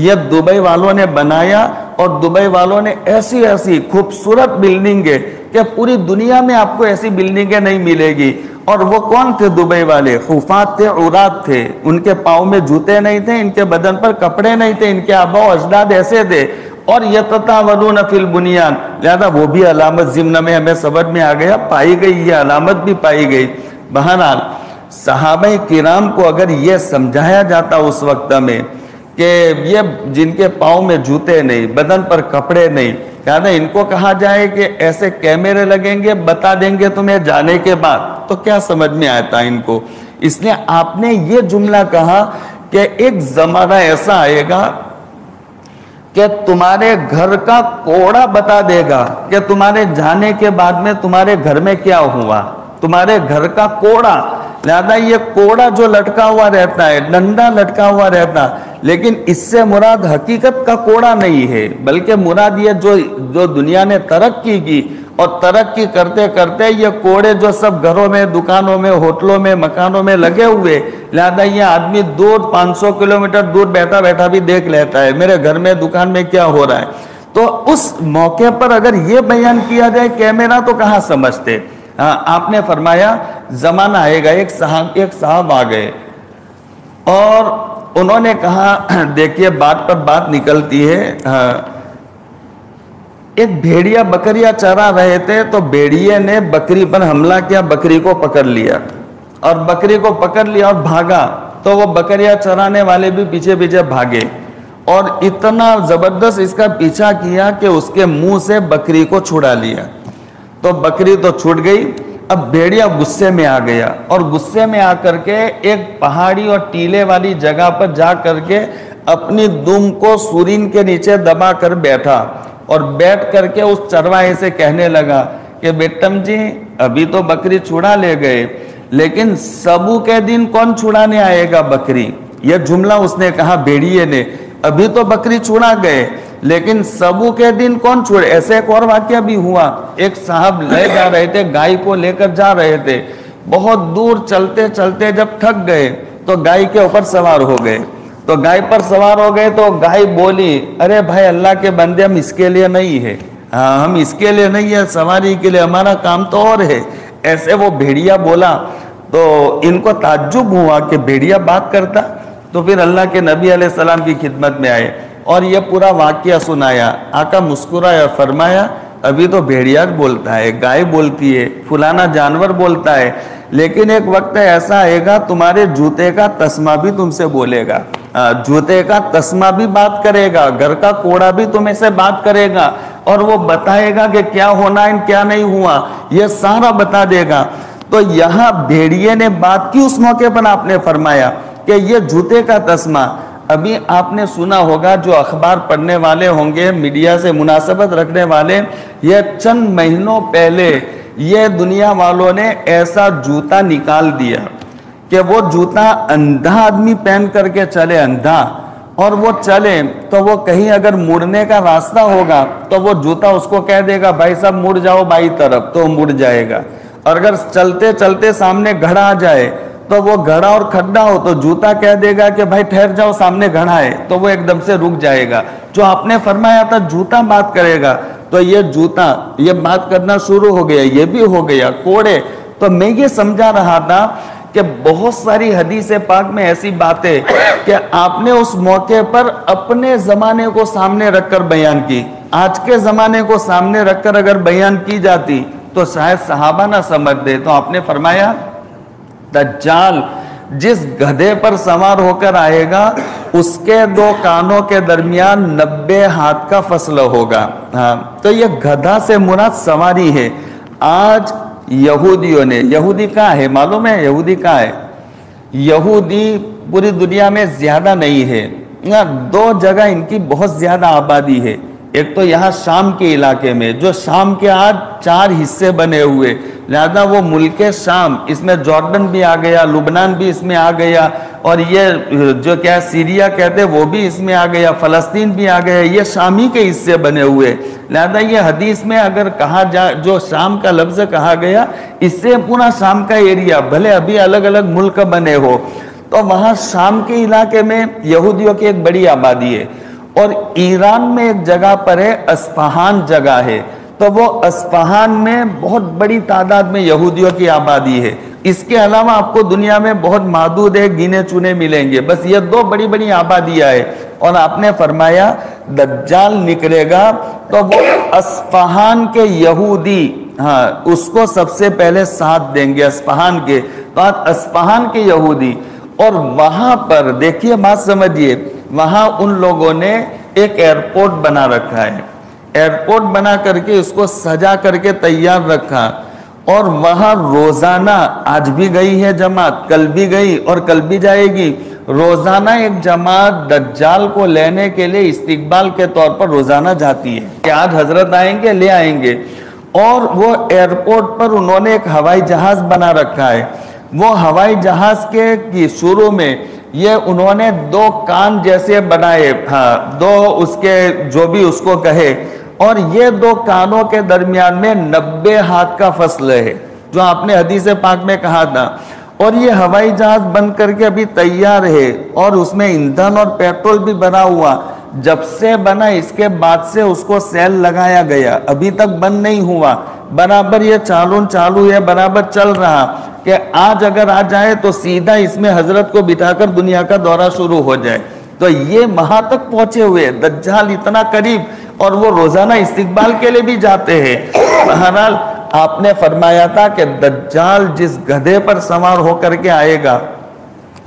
یہ دبئی والوں نے بنایا, اور دبئی والوں نے ایسی خوبصورت بلڈنگیں کہ پوری دنیا میں آپ کو ایسی بلڈنگیں نہیں ملے گی. اور وہ کون تھے دبئی والے؟ حفاظ تھے, عورات تھے, ان کے پاؤں میں جوتے نہیں تھے, ان کے بدن پر کپڑے نہیں تھے, ان کے آبا و اجداد ایسے تھے, اور یتطاولون فی البنیان. لہذا وہ بھی علامت ضمن میں ہمیں سبق میں آ گیا, پائی گئی, یہ علامت بھی پائی گئی. بہرحال صحابہ کرام کو اگر یہ سمجھایا جاتا اس وقت میں کہ یہ جن کے پاؤں میں جوتے نہیں, بدن پر کپڑے نہیں, لہٰذا ان کو کہا جائے کہ ایسے کیمرے لگیں گے، بتا دیں گے تمہیں جانے کے بعد، تو کیا سمجھ میں آتا ان کو؟ اس لیے آپ نے یہ جملہ کہا کہ ایک زمانہ ایسا آئے گا کہ تمہارے گھر کا کوڑا بتا دے گا کہ تمہارے جانے کے بعد میں تمہارے گھر میں کیا ہوا، تمہارے گھر کا کوڑا۔ لہذا یہ کوڑا جو لٹکا ہوا رہتا ہے، ڈنڈا لٹکا ہوا رہتا، لیکن اس سے مراد حقیقت کا کوڑا نہیں ہے، بلکہ مراد یہ جو دنیا نے ترقی کی، اور ترقی کرتے کرتے یہ کوڑے جو سب گھروں میں، دکانوں میں، ہوٹلوں میں، مکانوں میں لگے ہوئے، لہذا یہ آدمی دور 500 کلومیٹر دور بیٹھا بیٹھا بھی دیکھ لیتا ہے میرے گھر میں، دکان میں کیا ہو رہا ہے۔ تو اس موقع پر اگر یہ بیان کیا جائے کیمرہ، تو کہاں سمجھتے؟ آپ نے فرمایا زمانہ آئے گا، ایک صاحب آ گئے اور انہوں نے کہا، دیکھیے بات پر بات نکلتی ہے، ایک بھیڑیا بکریاں چرا رہے تھے، تو بھیڑیے نے بکری پر حملہ کیا، بکری کو پکڑ لیا، اور بکری کو پکڑ لیا اور بھاگا، تو وہ بکریاں چرانے والے بھی پیچھے پیچھے بھاگے، اور اتنا زبردست اس کا پیچھا کیا کہ اس کے منہ سے بکری کو چھڑا لیا، تو بکری تو چھوٹ گئی۔ اب بھیڑیا غصے میں آ گیا، اور غصے میں آ کر کے ایک پہاڑی اور ٹیلے والی جگہ پر جا کر کے اپنی دم کو سورین کے نیچے دبا کر بیٹھا، اور بیٹھ کر کے اس چرواہے سے کہنے لگا کہ بیٹم جی ابھی تو بکری چھڑا لے گئے، لیکن سبو کے دن کون چھڑانے آئے گا بکری؟ یہ جملہ اس نے کہا بھیڑیے نے، ابھی تو بکری چھڑا گئے لیکن سبو کے دن کون چھوڑے؟ ایسے ایک اور واقعہ بھی ہوا، ایک صاحب لے جا رہے تھے، گائے کو لے کر جا رہے تھے، بہت دور چلتے چلتے جب تھک گئے تو گائے کے اوپر سوار ہو گئے، تو گائے پر سوار ہو گئے تو گائے بولی، ارے بھائی اللہ کے بندے، ہم اس کے لیے نہیں ہے، ہم اس کے لیے نہیں ہے سواری کے لیے، ہمارا کام تو اور ہے۔ ایسے وہ بھیڑیا بولا، تو ان کو تعجب ہوا کہ بھیڑیا بات کرتا، تو پھر اللہ کے نبی علیہ السلام کی خدمت میں آئے اور یہ پورا واقعہ سنایا۔ آقا مسکرایا، فرمایا ابھی تو بھیڑیا بولتا ہے، گائے بولتی ہے، فلانا جانور بولتا ہے، لیکن ایک وقت ایسا آئے گا تمہارے جوتے کا تسمہ بھی تم سے بولے گا، جوتے کا تسمہ بھی بات کرے گا، گھر کا کوڑا بھی تمہیں سے بات کرے گا، اور وہ بتائے گا کہ کیا ہونا ہے کیا نہیں ہوا، یہ سارا بتا دے گا۔ تو یہاں بھیڑیے نے بات کی، اس موقع پر آپ نے فرمایا کہ یہ جوتے کا تسمہ، ابھی آپ نے سنا ہوگا جو اخبار پڑھنے والے ہوں گے، میڈیا سے مناسبت رکھنے والے، یہ چند مہینوں پہلے یہ دنیا والوں نے ایسا جوتا نکال دیا کہ وہ جوتا اندھا آدمی پہن کر کے چلے، اندھا، اور وہ چلے تو وہ کہیں اگر مڑنے کا راستہ ہوگا تو وہ جوتا اس کو کہہ دے گا بھائی صاحب مڑ جاؤ بائیں طرف، تو مڑ جائے گا، اور اگر چلتے چلتے سامنے گھڑا آ جائے تو وہ گھڑا اور کھڈا ہو تو جوتا کہہ دے گا کہ بھائی ٹھہر جاؤ سامنے گھڑا ہے، تو وہ ایک دم سے رک جائے گا۔ جو آپ نے فرمایا تھا جوتا بات کرے گا، تو یہ جوتا یہ بات کرنا شروع ہو گیا، یہ بھی ہو گیا کوڑے۔ تو میں یہ سمجھا رہا تھا کہ بہت ساری حدیث پاک میں ایسی باتیں کہ آپ نے اس موقع پر اپنے زمانے کو سامنے رکھ کر بیان کی، آج کے زمانے کو سامنے رکھ کر اگر بیان کی جاتی تو شاید صحابہ نہ سمجھتے۔ تو آپ نے فرمایا دجال جس گدھے پر سوار ہو کر آئے گا اس کے دو کانوں کے درمیان 90 ہاتھ کا فاصلہ ہوگا۔ تو یہ گدھا سے مراد سواری ہے۔ آج یہودیوں نے، یہودی کہاں ہے معلوم ہے؟ یہودی کہاں ہے؟ یہودی پوری دنیا میں زیادہ نہیں ہے، دو جگہ ان کی بہت زیادہ آبادی ہے۔ ایک تو یہاں شام کے علاقے میں، جو شام کے آج 4 حصے بنے ہوئے، لہذا وہ ملک شام، اس میں جارڈن بھی آ گیا، لبنان بھی اس میں آ گیا، اور یہ جو کیا سیریا کہتے وہ بھی اس میں آ گیا، فلسطین بھی آ گیا، یہ شامی کے حصے بنے ہوئے۔ لہذا یہ حدیث میں اگر کہا جائے جو شام کا لفظ کہا گیا، اس سے پورا شام کا ایریا، بھلے ابھی الگ الگ ملک بنے ہو، تو وہاں شام کے علاقے میں یہودیوں کی ایک بڑی آبادی ہے۔ اور ایران میں ایک جگہ پر ہے، اصفہان جگہ ہے، تو وہ اصفہان میں بہت بڑی تعداد میں یہودیوں کی آبادی ہے۔ اس کے علاوہ آپ کو دنیا میں بہت محدود ہے، گنے چنے ملیں گے، بس یہ 2 بڑی بڑی آبادیاں ہیں۔ اور آپ نے فرمایا دجال نکلے گا تو وہ اصفہان کے یہودی، اس کو سب سے پہلے ساتھ دیں گے، اصفہان کے، تو اصفہان کے یہودی۔ اور وہاں پر دیکھیے بات سمجھیے، وہاں ان لوگوں نے ایک ایئرپورٹ بنا رکھا ہے۔ ایئرپورٹ بنا کر کے اس کو سجا کر کے تیار رکھا، اور وہاں روزانہ، آج بھی گئی ہے جماعت، کل بھی گئی اور کل بھی جائے گی، روزانہ ایک جماعت دجال کو لینے کے لیے استقبال کے طور پر روزانہ جاتی ہے کہ آج حضرت آئیں گے، لے آئیں گے۔ اور وہ ایئرپورٹ پر انہوں نے ایک ہوائی جہاز بنا رکھا ہے، وہ ہوائی جہاز کے شروع میں یہ انہوں نے 2 کان جیسے بنائے، دو اس کے جو بھی اس کو کہے، اور یہ 2 کانوں کے درمیان میں 90 ہاتھ کا فاصلہ ہے، جو آپ نے حدیث پاک میں کہا تھا۔ اور یہ ہوائی جہاز بن کر کے ابھی تیار ہے، اور اس میں ایندھن اور پیٹرول بھی بنا ہوا، جب سے بنا اس کے بعد سے اس کو سیل لگایا گیا، ابھی تک بند نہیں ہوا، برابر یہ چالو ہے، برابر چل رہا، کہ آج اگر آ جائے تو سیدھا اس میں حضرت کو بٹھا کر دنیا کا دورہ شروع ہو جائے۔ تو یہ وہاں تک پہنچے ہوئے، دجال اتنا قریب، اور وہ روزانہ استقبال کے لیے بھی جاتے ہیں۔ بہرحال آپ نے فرمایا تھا کہ دجال جس گدھے پر سوار ہو کر کے آئے گا،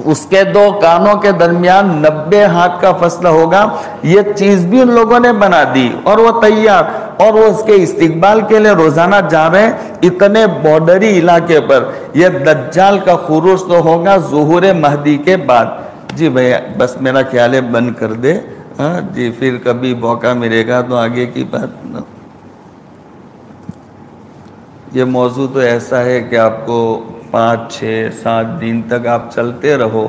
اس کے 2 کانوں کے درمیان 90 ہاتھ کا فاصلہ ہوگا، یہ چیز بھی ان لوگوں نے بنا دی، اور وہ تیار، اور وہ اس کے استقبال کے لیے روزانہ جا رہے ہیں، اتنے بارڈری علاقے پر۔ یہ دجال کا خروج تو ہوگا ظہور مہدی کے بعد۔ جی بھیا بس میرا خیال ہے بند کر دے، ہاں جی، پھر کبھی موقع ملے گا تو آگے کی بات۔ یہ موضوع تو ایسا ہے کہ آپ کو 5 6 7 دن تک آپ چلتے رہو،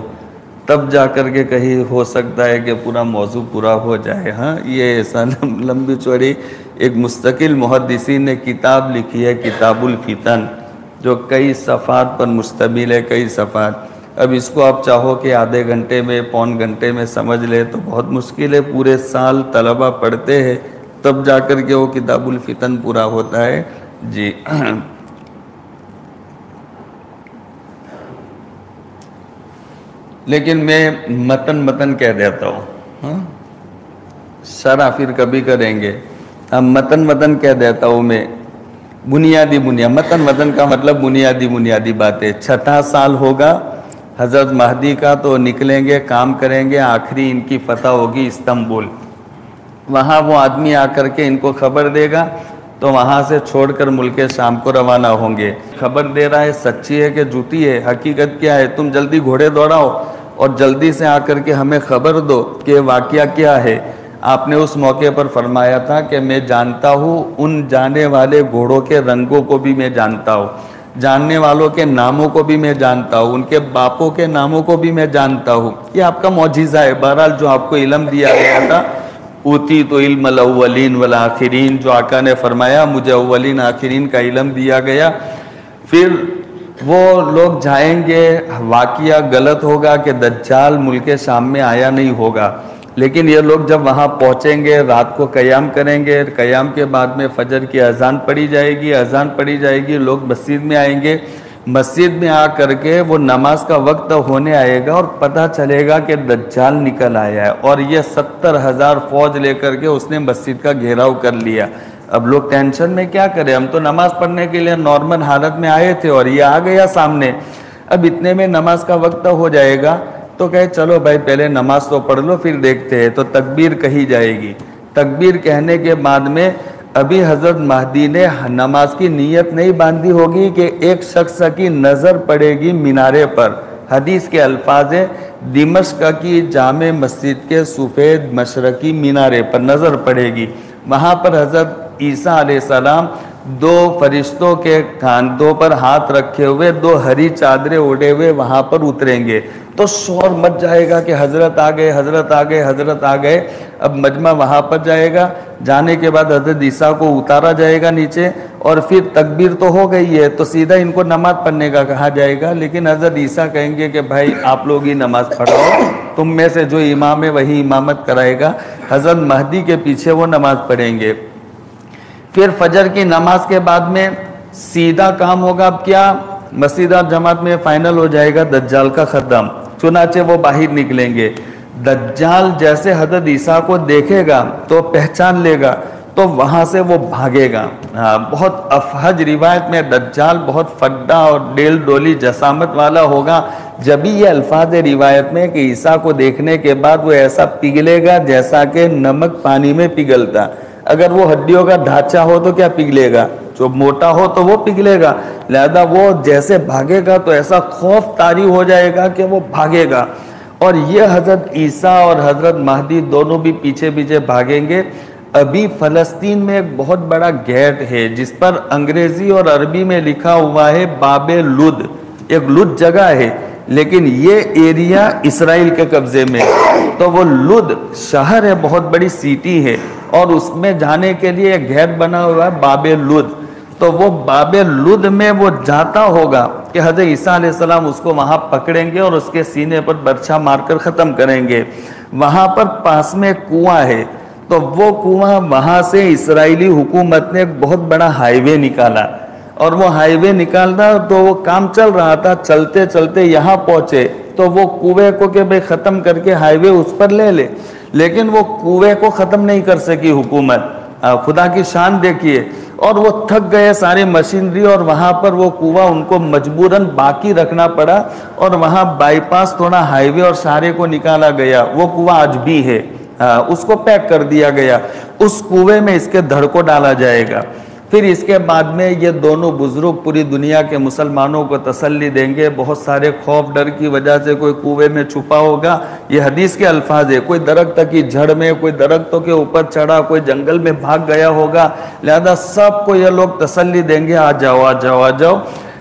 تب جا کر کے کہیں ہو سکتا ہے کہ پورا موضوع پورا ہو جائے۔ ہاں یہ ایسا لمبی چوڑی ایک مستقل محدثین نے کتاب لکھی ہے، کتاب الفتن، جو کئی صفحات پر مشتمل ہے، کئی صفحات۔ اب اس کو آپ چاہو کہ آدھے گھنٹے میں، پون گھنٹے میں سمجھ لے تو بہت مشکل ہے، پورے سال طلبہ پڑھتے ہیں تب جا کر کے وہ کتاب الفتن پورا ہوتا ہے۔ جی لیکن میں متن کہہ دیتا ہوں، شرح پھر کبھی کریں گے، متن کہہ دیتا ہوں میں، بنیادی متن کا مطلب بنیادی باتیں۔ 6 سال ہوگا حضرت مہدی کا، تو نکلیں گے، کام کریں گے، آخری ان کی فتح ہوگی استنبول، وہاں وہ آدمی آ کر کے ان کو خبر دے گا، تو وہاں سے چھوڑ کر ملک شام کو روانہ ہوں گے۔ خبر دے رہا ہے، سچی ہے کہ جھوٹی ہے، حقیقت کیا ہے، تم جلدی گھوڑے دوڑاؤ اور جلدی سے آ کر کے ہمیں خبر دو کہ واقعہ کیا ہے۔ آپ نے اس موقع پر فرمایا تھا کہ میں جانتا ہوں ان جانے والے گھوڑوں کے رنگوں کو بھی میں جانتا ہوں، جاننے والوں کے ناموں کو بھی میں جانتا ہوں، ان کے باپوں کے ناموں کو بھی میں جانتا ہوں۔ یہ آپ کا معجزہ ہے، بہرحال جو آپ کو علم دیا گیا تھا، اوتی تو علم الاولین والآخرین، جو آقا نے فرمایا مجھے اولین آخرین کا علم دیا گیا۔ پھر وہ لوگ جائیں گے، واقعہ غلط ہوگا کہ دجال ملک شام میں آیا نہیں ہوگا، لیکن یہ لوگ جب وہاں پہنچیں گے، رات کو قیام کریں گے، قیام کے بعد میں فجر کی اذان پڑھی جائے گی، لوگ مسجد میں آئیں گے، مسجد میں آ کر کے وہ نماز کا وقت ہونے آئے گا اور پتہ چلے گا کہ دجال نکل آیا ہے، اور یہ 70,000 فوج لے کر کے اس نے مسجد کا گھیراؤ کر لیا۔ اب لوگ ٹینشن میں کیا کریں، ہم تو نماز پڑھنے کے لیے نارمل حالت میں آئے تھے اور یہ آ گیا سامنے، اب اتنے میں نماز کا وقت ہو جائے گا، تو کہے چلو بھائی پہلے نماز تو پڑھ لو پھر دیکھتے ہیں، تو تکبیر کہی جائے گی۔ تکبیر کہنے کے بعد میں ابھی حضرت مہدی نے نماز کی نیت نہیں باندھی ہوگی کہ ایک شخص کی نظر پڑے گی مینارے پر، حدیث کے الفاظ ہیں، دمشق کی جامع مسجد کے سفید مشرقی مینارے پر نظر پڑے گی، وہاں پر حضرت عیسیٰ علیہ السلام 2 فرشتوں کے کاندھوں پر ہاتھ رکھے ہوئے، 2 ہری چادریں اوڑھے ہوئے وہاں پر اتریں گے، تو شور مچ جائے گا کہ حضرت آ گئے، حضرت آ گئے، حضرت آ گئے۔ اب مجمع وہاں پر جائے گا، جانے کے بعد حضرت عیسیٰ کو اتارا جائے گا نیچے، اور پھر تکبیر تو ہو گئی ہے تو سیدھا ان کو نماز پڑھنے کا کہا جائے گا، لیکن حضرت عیسیٰ کہیں گے کہ بھائی آپ لوگ ہی نماز پڑھاؤ، تم میں سے جو امام ہے وہی امامت کرائے گا، حضرت مہدی کے پیچھے وہ نماز پڑھیں گے۔ پھر فجر کی نماز کے بعد میں سیدھا کام ہوگا، اب کیا، مسجد اور جماعت میں فائنل ہو جائے گا دجال کا ختم، چنانچہ وہ باہر نکلیں گے۔ دجال جیسے حضرت عیسیٰ کو دیکھے گا تو پہچان لے گا، تو وہاں سے وہ بھاگے گا۔ بہت افہج روایت میں دجال بہت فڈا اور ڈیل ڈولی جسامت والا ہوگا، جبھی یہ الفاظ روایت میں کہ عیسیٰ کو دیکھنے کے بعد وہ ایسا پگھلے گا جیسا کہ نمک پانی میں پگھلتا۔ اگر وہ ہڈیوں کا ڈھانچہ ہو تو کیا پگھلے گا؟ جو موٹا ہو تو وہ پگھلے گا، لہذا وہ جیسے بھاگے گا تو ایسا خوف طاری ہو جائے گا کہ وہ بھاگے گا۔ اور یہ حضرت عیسیٰ اور حضرت مہدی دونوں بھی پیچھے پیچھے بھاگیں گے۔ ابھی فلسطین میں ایک بہت بڑا گیٹ ہے جس پر انگریزی اور عربی میں لکھا ہوا ہے باب لد، ایک لد جگہ ہے، لیکن یہ ایریا اسرائیل کے قبضے میں، تو وہ لد شہر ہے، بہت بڑی سٹی ہے، اور اس میں جانے کے لیے ایک گیٹ بنا ہوا ہے باب لد۔ تو وہ باب لد میں وہ جاتا ہوگا کہ حضرت عیسیٰ علیہ السلام اس کو وہاں پکڑیں گے اور اس کے سینے پر برچھا مار کر ختم کریں گے۔ وہاں پر پاس میں کنواں ہے، تو وہ کنواں، وہاں سے اسرائیلی حکومت نے ایک بہت بڑا ہائی وے نکالا، اور وہ ہائی وے نکالنا تو وہ کام چل رہا تھا، چلتے چلتے یہاں پہنچے تو وہ کنویں کو کہ بھئی ختم کر کے ہائی وے اس پر لے لے، لیکن وہ کنویں کو ختم نہیں کر سکی حکومت۔ خدا کی شان دیکھیے، اور وہ تھک گئے ساری مشینری، اور وہاں پر وہ کنواں ان کو مجبوراً باقی رکھنا پڑا، اور وہاں بائی پاس تھوڑا ہائی وے اور سارے کو نکالا گیا۔ وہ کنواں آج بھی ہے، اس کو پیک کر دیا گیا، اس کنویں میں اس کے دھڑ کو ڈالا جائے گا۔ پھر اس کے بعد میں یہ دونوں بزرگ پوری دنیا کے مسلمانوں کو تسلی دیں گے۔ بہت سارے خوف ڈر کی وجہ سے کوئی کنویں میں چھپا ہوگا، یہ حدیث کے الفاظ ہے، کوئی درخت کی جھڑ میں، کوئی درختوں کے اوپر چڑھا، کوئی جنگل میں بھاگ گیا ہوگا، لہذا سب کو یہ لوگ تسلی دیں گے، آ جاؤ آ جاؤ آ جاؤ۔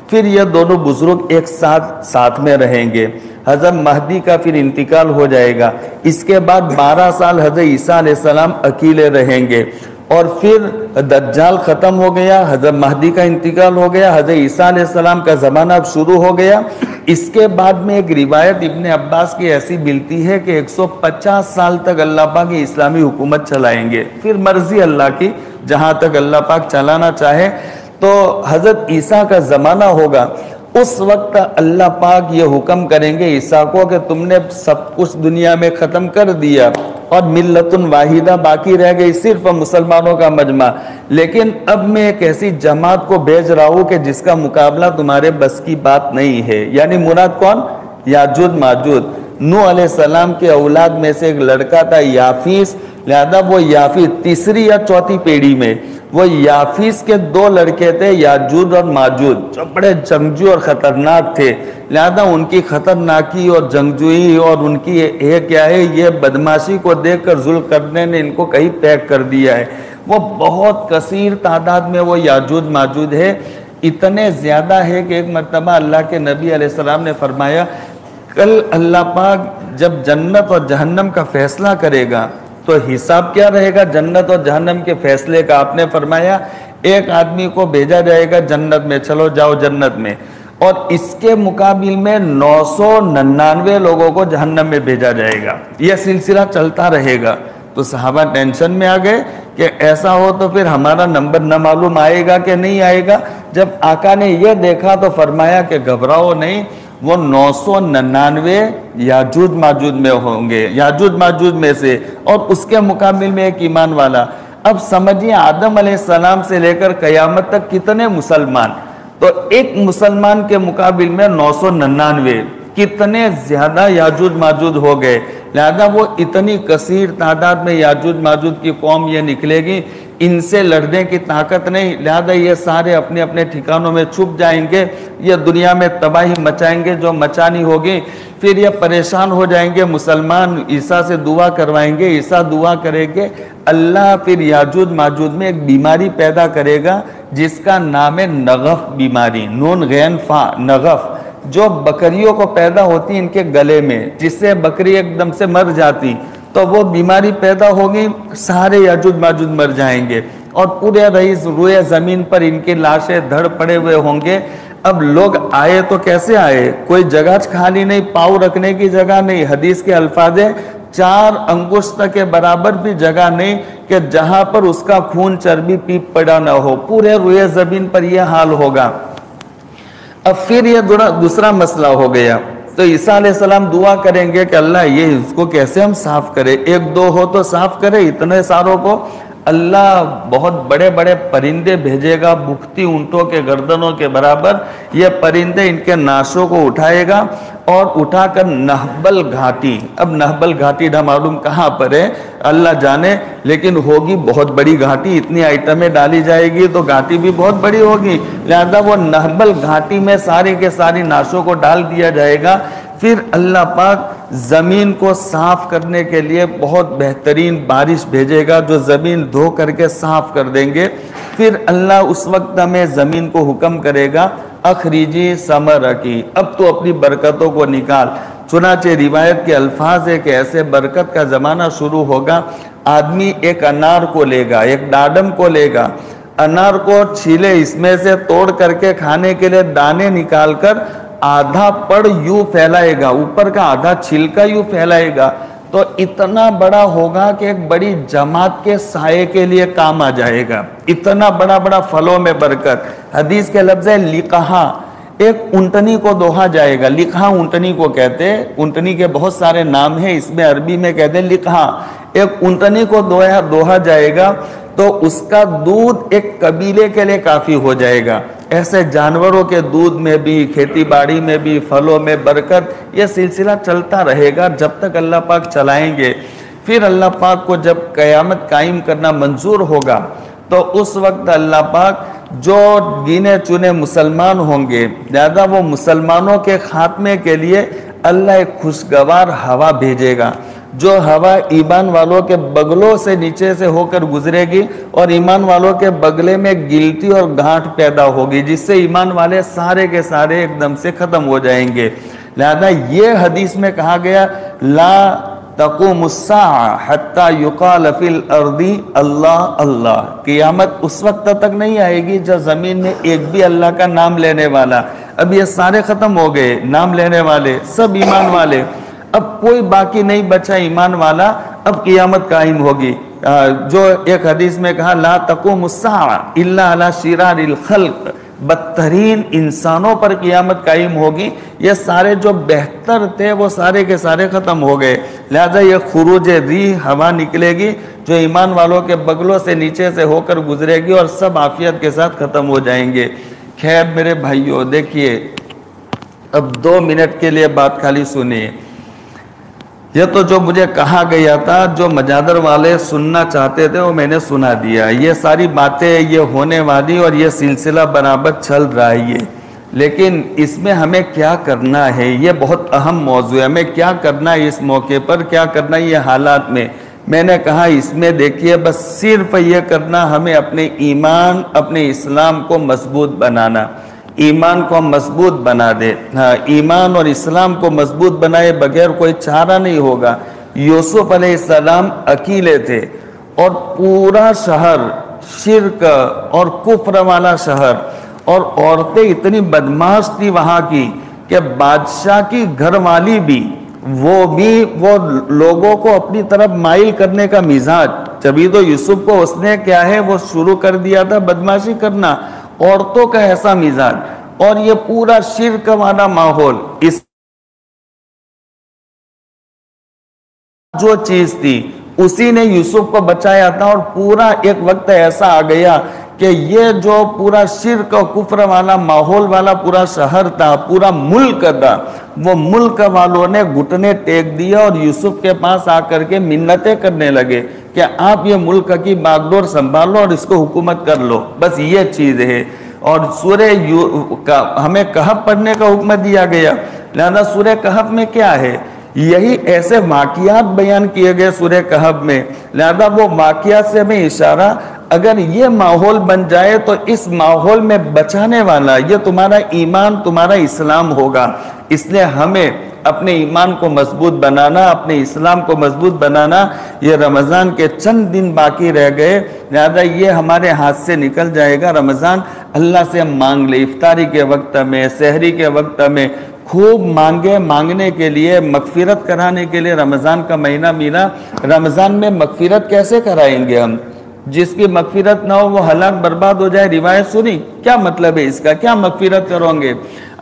پھر یہ دونوں بزرگ ایک ساتھ میں رہیں گے۔ حضرت مہدی کا پھر انتقال ہو جائے گا، اس کے بعد 12 سال حضرت عیسیٰ علیہ السلام اکیلے رہیں گے، اور پھر دجال ختم ہو گیا، حضرت مہدی کا انتقال ہو گیا، حضرت عیسیٰ علیہ السلام کا زمانہ اب شروع ہو گیا۔ اس کے بعد میں ایک روایت ابن عباس کی ایسی ملتی ہے کہ 150 سال تک اللہ پاک اسلامی حکومت چلائیں گے، پھر مرضی اللہ کی، جہاں تک اللہ پاک چلانا چاہے۔ تو حضرت عیسیٰ کا زمانہ ہوگا، اس وقت اللہ پاک یہ حکم کریں گے عیسیٰ کو کہ تم نے سب کچھ دنیا میں ختم کر دیا، اور ملت واحدہ باقی رہ گئی، صرف مسلمانوں کا مجمع، لیکن اب میں ایک ایسی جماعت کو بھیج رہا ہوں کہ جس کا مقابلہ تمہارے بس کی بات نہیں ہے۔ یعنی مراد کون؟ یاجوج ماجوج۔ نوح علیہ السلام کے اولاد میں سے ایک لڑکا تھا یافیس، لہذا وہ یافیس تیسری یا چوتھی پیڑھی میں، وہ یافیس کے 2 لڑکے تھے، یاجوج اور ماجوج، جو بڑے جنگجو اور خطرناک تھے، لہذا ان کی خطرناکی اور جنگجوئی اور ان کی کیا ہے، یہ بدماشی کو دیکھ کر ظلم کرنے نے ان کو کہیں پیک کر دیا ہے۔ وہ بہت کثیر تعداد میں وہ یاجوج ماجوج ہے، اتنے زیادہ ہے کہ ایک مرتبہ اللہ کے نبی علیہ السلام نے فرمایا کل اللہ پاک جب جنت اور جہنم کا فیصلہ کرے گا تو حساب کیا رہے گا جنت اور جہنم کے فیصلے کا؟ آپ نے فرمایا ایک آدمی کو بھیجا جائے گا جنت میں، چلو جاؤ جنت میں، اور اس کے مقابل میں 999 لوگوں کو جہنم میں بھیجا جائے گا۔ یہ سلسلہ چلتا رہے گا۔ تو صحابہ ٹینشن میں آ گئے کہ ایسا ہو تو پھر ہمارا نمبر نہ معلوم آئے گا کہ نہیں آئے گا۔ جب آقا نے یہ دیکھا تو فرمایا کہ گھبراؤ نہیں، وہ 999 یاجوج ماجوج میں ہوں گے، یاجوج ماجوج میں سے، اور اس کے مقابل میں ایک ایمان والا۔ اب سمجھیے آدم علیہ السلام سے لے کر قیامت تک کتنے مسلمان، تو ایک مسلمان کے مقابل میں 999، کتنے زیادہ یاجوج ماجوج ہو گئے۔ لہذا وہ اتنی کثیر تعداد میں یاجوج ماجوج کی قوم یہ نکلے گی، ان سے لڑنے کی طاقت نہیں، لہذا یہ سارے اپنے اپنے ٹھکانوں میں چھپ جائیں گے، یہ دنیا میں تباہی مچائیں گے جو مچانی ہوگی۔ پھر یہ پریشان ہو جائیں گے، مسلمان عیسیٰ سے دعا کروائیں گے، عیسیٰ دعا کریں گے، اللہ پھر یاجوج ماجوج میں ایک بیماری پیدا کرے گا جس کا نام ہے نغف بیماری، نون غین فا، نغف، جو بکریوں کو پیدا ہوتی ان کے گلے میں، جس سے بکری ایک دم سے مر جاتی، تو وہ بیماری پیدا ہوگی، سارے یاجوج ماجوج مر جائیں گے، اور پورے روئے زمین پر ان کی لاشیں دھڑ پڑے ہوئے ہوں گے۔ اب لوگ آئے تو کیسے آئے؟ کوئی جگہ خالی نہیں، پاؤں رکھنے کی جگہ نہیں، حدیث کے الفاظ ہے 4 انگشت کے برابر بھی جگہ نہیں کہ جہاں پر اس کا خون چربی پیپ پڑا نہ ہو، پورے روئے زمین پر یہ حال ہوگا۔ اب پھر یہ دوسرا مسئلہ ہو گیا، تو عیسیٰ علیہ السلام دعا کریں گے کہ اللہ یہ اس کو کیسے ہم صاف کرے، 1 2 ہو تو صاف کرے، اتنے ساروں کو اللہ بہت بڑے بڑے پرندے بھیجے گا، بھوکتی اونٹوں کے گردنوں کے برابر. یہ پرندے ان کے ناشوں کو اٹھائے گا اور اٹھا کر نہبل گھاٹی، اب نہبل گھاٹی نہ معلوم کہاں پر ہے اللہ جانے، لیکن ہوگی بہت بڑی گھاٹی. اتنی آئٹمیں ڈالی جائے گی تو گھاٹی بھی بہت بڑی ہوگی، لہذا وہ نہبل گھاٹی میں ساری کے ساری ناشوں کو ڈال دیا جائے گا. پھر اللہ پاک زمین کو صاف کرنے کے لیے بہت بہترین بارش بھیجے گا جو زمین دھو کر کے صاف کر دیں گے. پھر اللہ اس وقت ہمیں زمین کو حکم کرے گا اخریجی ثمرکی، اب تو اپنی برکتوں کو نکال. چنانچہ روایت کے الفاظ ہے کہ ایسے برکت کا زمانہ شروع ہوگا. آدمی ایک انار کو لے گا، ایک ڈاڈم کو لے گا، انار کو چھیلے، اس میں سے توڑ کر کے کھانے کے لیے دانے نکال کر آدھا پڑ یوں پھیلائے گا، اوپر کا آدھا چھلکا یوں پھیلائے گا، تو اتنا بڑا ہوگا کہ ایک بڑی جماعت کے سائے کے لیے کام آ جائے گا. اتنا بڑا بڑا پھلوں میں برکت. حدیث کے لفظ ہے لقحہ، ایک اونٹنی کو دوہا جائے گا. لقحہ اونٹنی کو کہتے ہیں، اونٹنی کے بہت سارے نام ہیں، اس میں عربی میں کہتے ہیں لقحہ. ایک اونٹنی کو دوہا جائے گا تو اس کا دودھ ایک قبیلے کے لیے کافی ہو جائے گا. ایسے جانوروں کے دودھ میں بھی، کھیتی باڑی میں بھی، پھلوں میں برکت، یہ سلسلہ چلتا رہے گا جب تک اللہ پاک چلائیں گے. پھر اللہ پاک کو جب قیامت قائم کرنا منظور ہوگا تو اس وقت اللہ پاک جو گینے چنے مسلمان ہوں گے، لہذا وہ مسلمانوں کے خاتمے کے لیے اللہ ایک خوشگوار ہوا بھیجے گا، جو ہوا ایمان والوں کے بغلوں سے نیچے سے ہو کر گزرے گی اور ایمان والوں کے بغلے میں گلٹی اور گھاٹ پیدا ہوگی، جس سے ایمان والے سارے کے سارے ایک دم سے ختم ہو جائیں گے. لہذا یہ حدیث میں کہا گیا لا تقوم الساعة حتى يقال في الارض اللہ اللہ. قیامت اس وقت تک نہیں آئے گی جب زمین میں ایک بھی اللہ کا نام لینے والا، اب یہ سارے ختم ہو گئے نام لینے والے، سب ایمان والے، اب کوئی باقی نہیں بچا ایمان والا. اب قیامت قائم ہوگی. جو ایک حدیث میں کہا لا تقوم الساعة الا على شرار الخلق، بدترین انسانوں پر قیامت قائم ہوگی. یہ سارے جو بہتر تھے وہ سارے کے سارے ختم ہو گئے. لہذا یہ خروج ریح ہوا نکلے گی جو ایمان والوں کے بغلوں سے نیچے سے ہو کر گزرے گی اور سب عافیت کے ساتھ ختم ہو جائیں گے. خیر میرے بھائیوں، دیکھیے اب 2 منٹ کے لیے بات خالی سنیے. یہ تو جو مجھے کہا گیا تھا، جو مجادر والے سننا چاہتے تھے وہ میں نے سنا دیا. یہ ساری باتیں یہ ہونے والی اور یہ سلسلہ برابر چل رہا ہے. لیکن اس میں ہمیں کیا کرنا ہے، یہ بہت اہم موضوع ہے. ہمیں کیا کرنا ہے اس موقع پر، کیا کرنا ہے یہ حالات میں. میں نے کہا اس میں دیکھیے بس صرف یہ کرنا، ہمیں اپنے ایمان، اپنے اسلام کو مضبوط بنانا. ایمان کو ہم مضبوط بنا دے. ہاں، ایمان اور اسلام کو مضبوط بنائے بغیر کوئی چارہ نہیں ہوگا. یوسف علیہ السلام اکیلے تھے اور پورا شہر شرک اور کفر والا شہر، اور عورتیں اتنی بدماش تھی وہاں کی کہ بادشاہ کی گھر والی بھی وہ لوگوں کو اپنی طرف مائل کرنے کا مزاج، جبھی تو یوسف کو اس نے کیا ہے وہ شروع کر دیا تھا بدماشی کرنا، عورتوں کا ایسا مزاج اور یہ پورا شرک والا ماحول. اس جو چیز تھی اسی نے یوسف کو بچایا تھا. اور پورا ایک وقت ایسا آ گیا کہ یہ جو پورا شرک و کفر والا ماحول والا پورا شہر تھا، پورا ملک تھا، وہ ملک والوں نے گھٹنے ٹیک دیا اور یوسف کے پاس آ کر کے منتیں کرنے لگے کہ آپ یہ ملک کی باغڈور سنبھالو اور اس کو حکومت کر لو. بس یہ چیز ہے. اور سورہ ہمیں کہف پڑھنے کا حکم دیا گیا. لہذا سورہ کہف میں کیا ہے، یہی ایسے واقعات بیان کیے گئے سورہ کہف میں. لہذا وہ واقعات سے ہمیں اشارہ، اگر یہ ماحول بن جائے تو اس ماحول میں بچانے والا یہ تمہارا ایمان، تمہارا اسلام ہوگا. اس لیے ہمیں اپنے ایمان کو مضبوط بنانا، اپنے اسلام کو مضبوط بنانا. یہ رمضان کے چند دن باقی رہ گئے، لہذا یہ ہمارے ہاتھ سے نکل جائے گا رمضان. اللہ سے مانگ لے، افطاری کے وقت میں، سحری کے وقت میں خوب مانگنے کے لیے، مغفرت کرانے کے لیے. رمضان کا مہینہ ملا، رمضان میں مغفرت کیسے کرائیں گے ہم؟ جس کی مغفرت نہ ہو وہ ہلاک برباد ہو جائے. روایت سنی، کیا مطلب ہے اس کا؟ کیا مغفرت کرو گے؟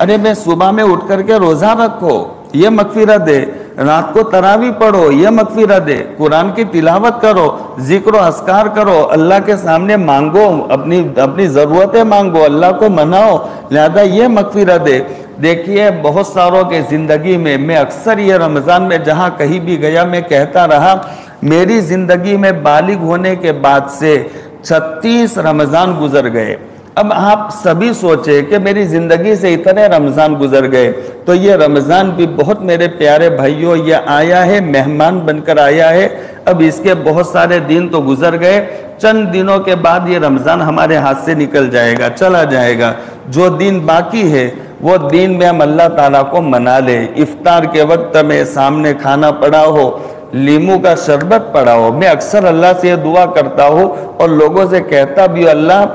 ارے میں صبح میں اٹھ کر کے روزہ رکھو، یہ مغفرت ہے. رات کو تراویح پڑھو، یہ مغفرت ہے، قرآن کی تلاوت کرو، ذکر و اذکار کرو، اللہ کے سامنے مانگو، اپنی ضرورتیں مانگو، اللہ کو مناؤ، لہذا یہ مغفرت ہے۔ دیکھیے بہت ساروں کے زندگی میں اکثر یہ رمضان میں جہاں کہیں بھی گیا میں کہتا رہا، میری زندگی میں بالغ ہونے کے بعد سے 36 رمضان گزر گئے۔ اب آپ سبھی سوچے کہ میری زندگی سے اتنے رمضان گزر گئے، تو یہ رمضان بھی بہت میرے پیارے بھائیوں یہ آیا ہے، مہمان بن کر آیا ہے۔ اب اس کے بہت سارے دن تو گزر گئے، چند دنوں کے بعد یہ رمضان ہمارے ہاتھ سے نکل جائے گا، چلا جائے گا۔ جو دن باقی ہے وہ دن میں ہم اللہ تعالیٰ کو منا لے۔ افطار کے وقت میں سامنے کھانا پڑا ہو، لیمو کا شربت پڑا ہو، میں اکثر اللہ سے یہ دعا کرتا ہوں اور لوگوں سے کہتا بھی ہوں، اللہ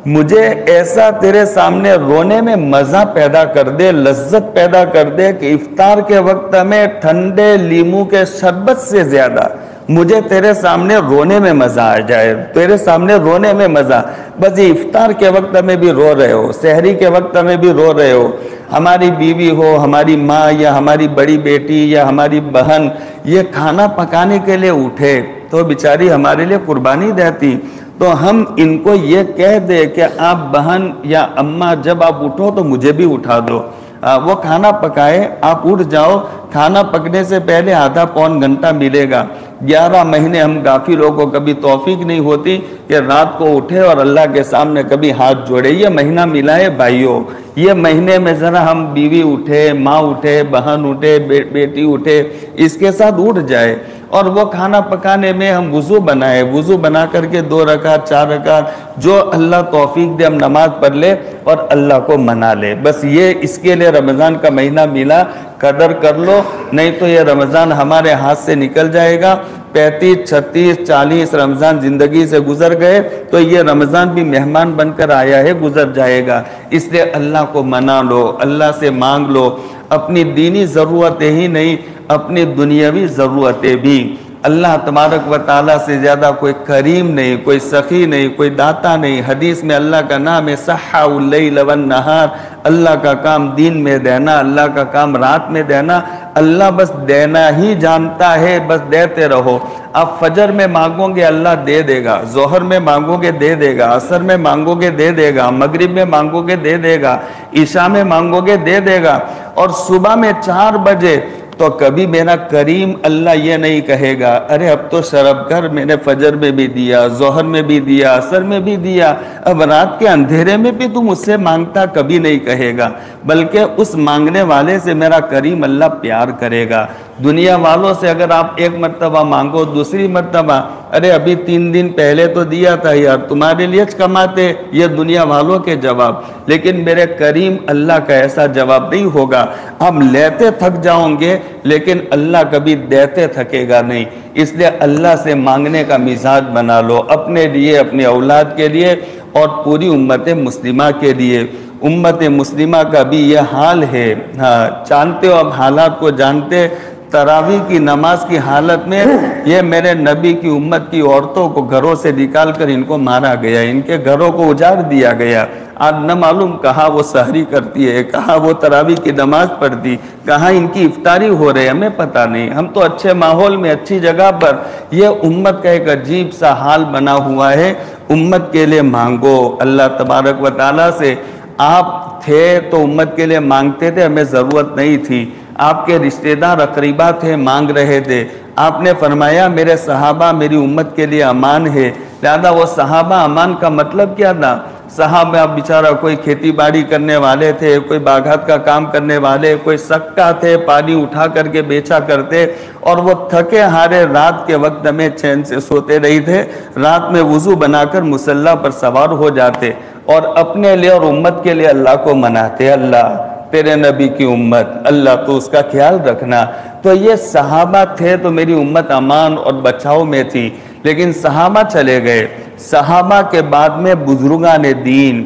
مجھے ایسا تیرے سامنے رونے میں مزہ پیدا کر دے، لذت پیدا کر دے کہ افطار کے وقت میں ٹھنڈے لیمو کے شربت سے زیادہ مجھے تیرے سامنے رونے میں مزہ آ جائے، تیرے سامنے رونے میں مزہ۔ بس یہ افطار کے وقت میں بھی رو رہے ہو، سحری کے وقت میں بھی رو رہے ہو، ہماری بیوی ہو، ہماری ماں یا ہماری بڑی بیٹی یا ہماری بہن یہ کھانا پکانے کے لیے اٹھے تو بیچاری ہمارے لیے قربانی دیتی، تو ہم ان کو یہ کہہ دے کہ آپ بہن یا اماں جب آپ اٹھو تو مجھے بھی اٹھا دو، وہ کھانا پکائے، آپ اٹھ جاؤ، کھانا پکنے سے پہلے آدھا پون گھنٹہ ملے گا۔ 11 مہینے ہم غافل لوگوں کو کبھی توفیق نہیں ہوتی کہ رات کو اٹھے اور اللہ کے سامنے کبھی ہاتھ جوڑے، یہ مہینہ ملا ہے بھائیوں، یہ مہینے میں ذرا ہم بیوی اٹھے، ماں اٹھے، بہن اٹھے، بیٹی اٹھے، اس کے ساتھ اٹھ جائے اور وہ کھانا پکانے میں ہم وضو بنائے، وضو بنا کر کے 2 رکعت 4 رکعت جو اللہ توفیق دے ہم نماز پڑھ لے اور اللہ کو منا لے۔ بس یہ اس کے لیے رمضان کا مہینہ ملا، قدر کر لو، نہیں تو یہ رمضان ہمارے ہاتھ سے نکل جائے گا۔ 35 36 40 رمضان زندگی سے گزر گئے تو یہ رمضان بھی مہمان بن کر آیا ہے، گزر جائے گا۔ اس لیے اللہ کو منا لو، اللہ سے مانگ لو، اپنی دینی ضرورتیں ہی نہیں اپنی دنیاوی ضرورتیں بھی۔ اللہ تبارک و تعالیٰ سے زیادہ کوئی کریم نہیں، کوئی سخی نہیں، کوئی داتا نہیں۔ حدیث میں اللہ کا نام ہے سحّ اللیل والنہار، اللہ کا کام دن میں دینا، اللہ کا کام رات میں دینا، اللہ بس دینا ہی جانتا ہے، بس دیتے رہو۔ آپ فجر میں مانگو گے اللہ دے دے گا، ظہر میں مانگو گے دے دے گا، عصر میں مانگو گے دے دے گا، مغرب میں مانگو گے دے دے گا، عشاء میں مانگو گے دے دے گا، اور صبح میں 4 بجے تو کبھی میرا کریم اللہ یہ نہیں کہے گا ارے اب تو شرب کر، میں نے فجر میں بھی دیا، ظہر میں بھی دیا، عصر میں بھی دیا، اب رات کے اندھیرے میں بھی تم اس سے مانگتا، کبھی نہیں کہے گا، بلکہ اس مانگنے والے سے میرا کریم اللہ پیار کرے گا۔ دنیا والوں سے اگر آپ ایک مرتبہ مانگو، دوسری مرتبہ ارے ابھی 3 دن پہلے تو دیا تھا یار، تمہارے لیے کماتے، یہ دنیا والوں کے جواب، لیکن میرے کریم اللہ کا ایسا جواب نہیں ہوگا۔ ہم لیتے تھک جاؤں گے لیکن اللہ کبھی دیتے تھکے گا نہیں۔ اس لیے اللہ سے مانگنے کا مزاج بنا لو، اپنے لیے، اپنی اولاد کے لیے اور پوری امت مسلمہ کے لیے۔ امت مسلمہ کا بھی یہ حال ہے، جانتے ہو، اب حالات کو جانتے، تراویح کی نماز کی حالت میں یہ میرے نبی کی امت کی عورتوں کو گھروں سے نکال کر ان کو مارا گیا، ان کے گھروں کو اجاڑ دیا گیا۔ آج نہ معلوم کہاں وہ سحری کرتی ہے، کہاں وہ تراویح کی نماز پڑھتی، کہاں ان کی افطاری ہو رہے، ہمیں پتہ نہیں۔ ہم تو اچھے ماحول میں، اچھی جگہ پر، یہ امت کا ایک عجیب سا حال بنا ہوا ہے۔ امت کے لیے مانگو اللہ تبارک و تعالیٰ سے۔ آپ تھے تو امت کے لیے مانگتے تھے، ہمیں ضرورت نہیں تھی۔ آپ کے رشتہ دار اقربا تھے، مانگ رہے تھے، آپ نے فرمایا میرے صحابہ میری امت کے لیے امان ہے، لہذا وہ صحابہ امان کا مطلب کیا تھا؟ صحابہ بیچارہ کوئی کھیتی باڑی کرنے والے تھے، کوئی باغات کا کام کرنے والے، کوئی سکا تھے، پانی اٹھا کر کے بیچا کرتے، اور وہ تھکے ہارے رات کے وقت میں چین سے سوتے نہیں تھے، رات میں وضو بنا کر مصلی پر سوار ہو جاتے اور اپنے لیے اور امت کے لیے اللہ کو مناتے، اللہ تیرے نبی کی امت، اللہ تو اس کا خیال رکھنا۔ تو یہ صحابہ تھے تو میری امت امان اور بچاؤ میں تھی، لیکن صحابہ چلے گئے، صحابہ کے بعد میں بزرگان دین،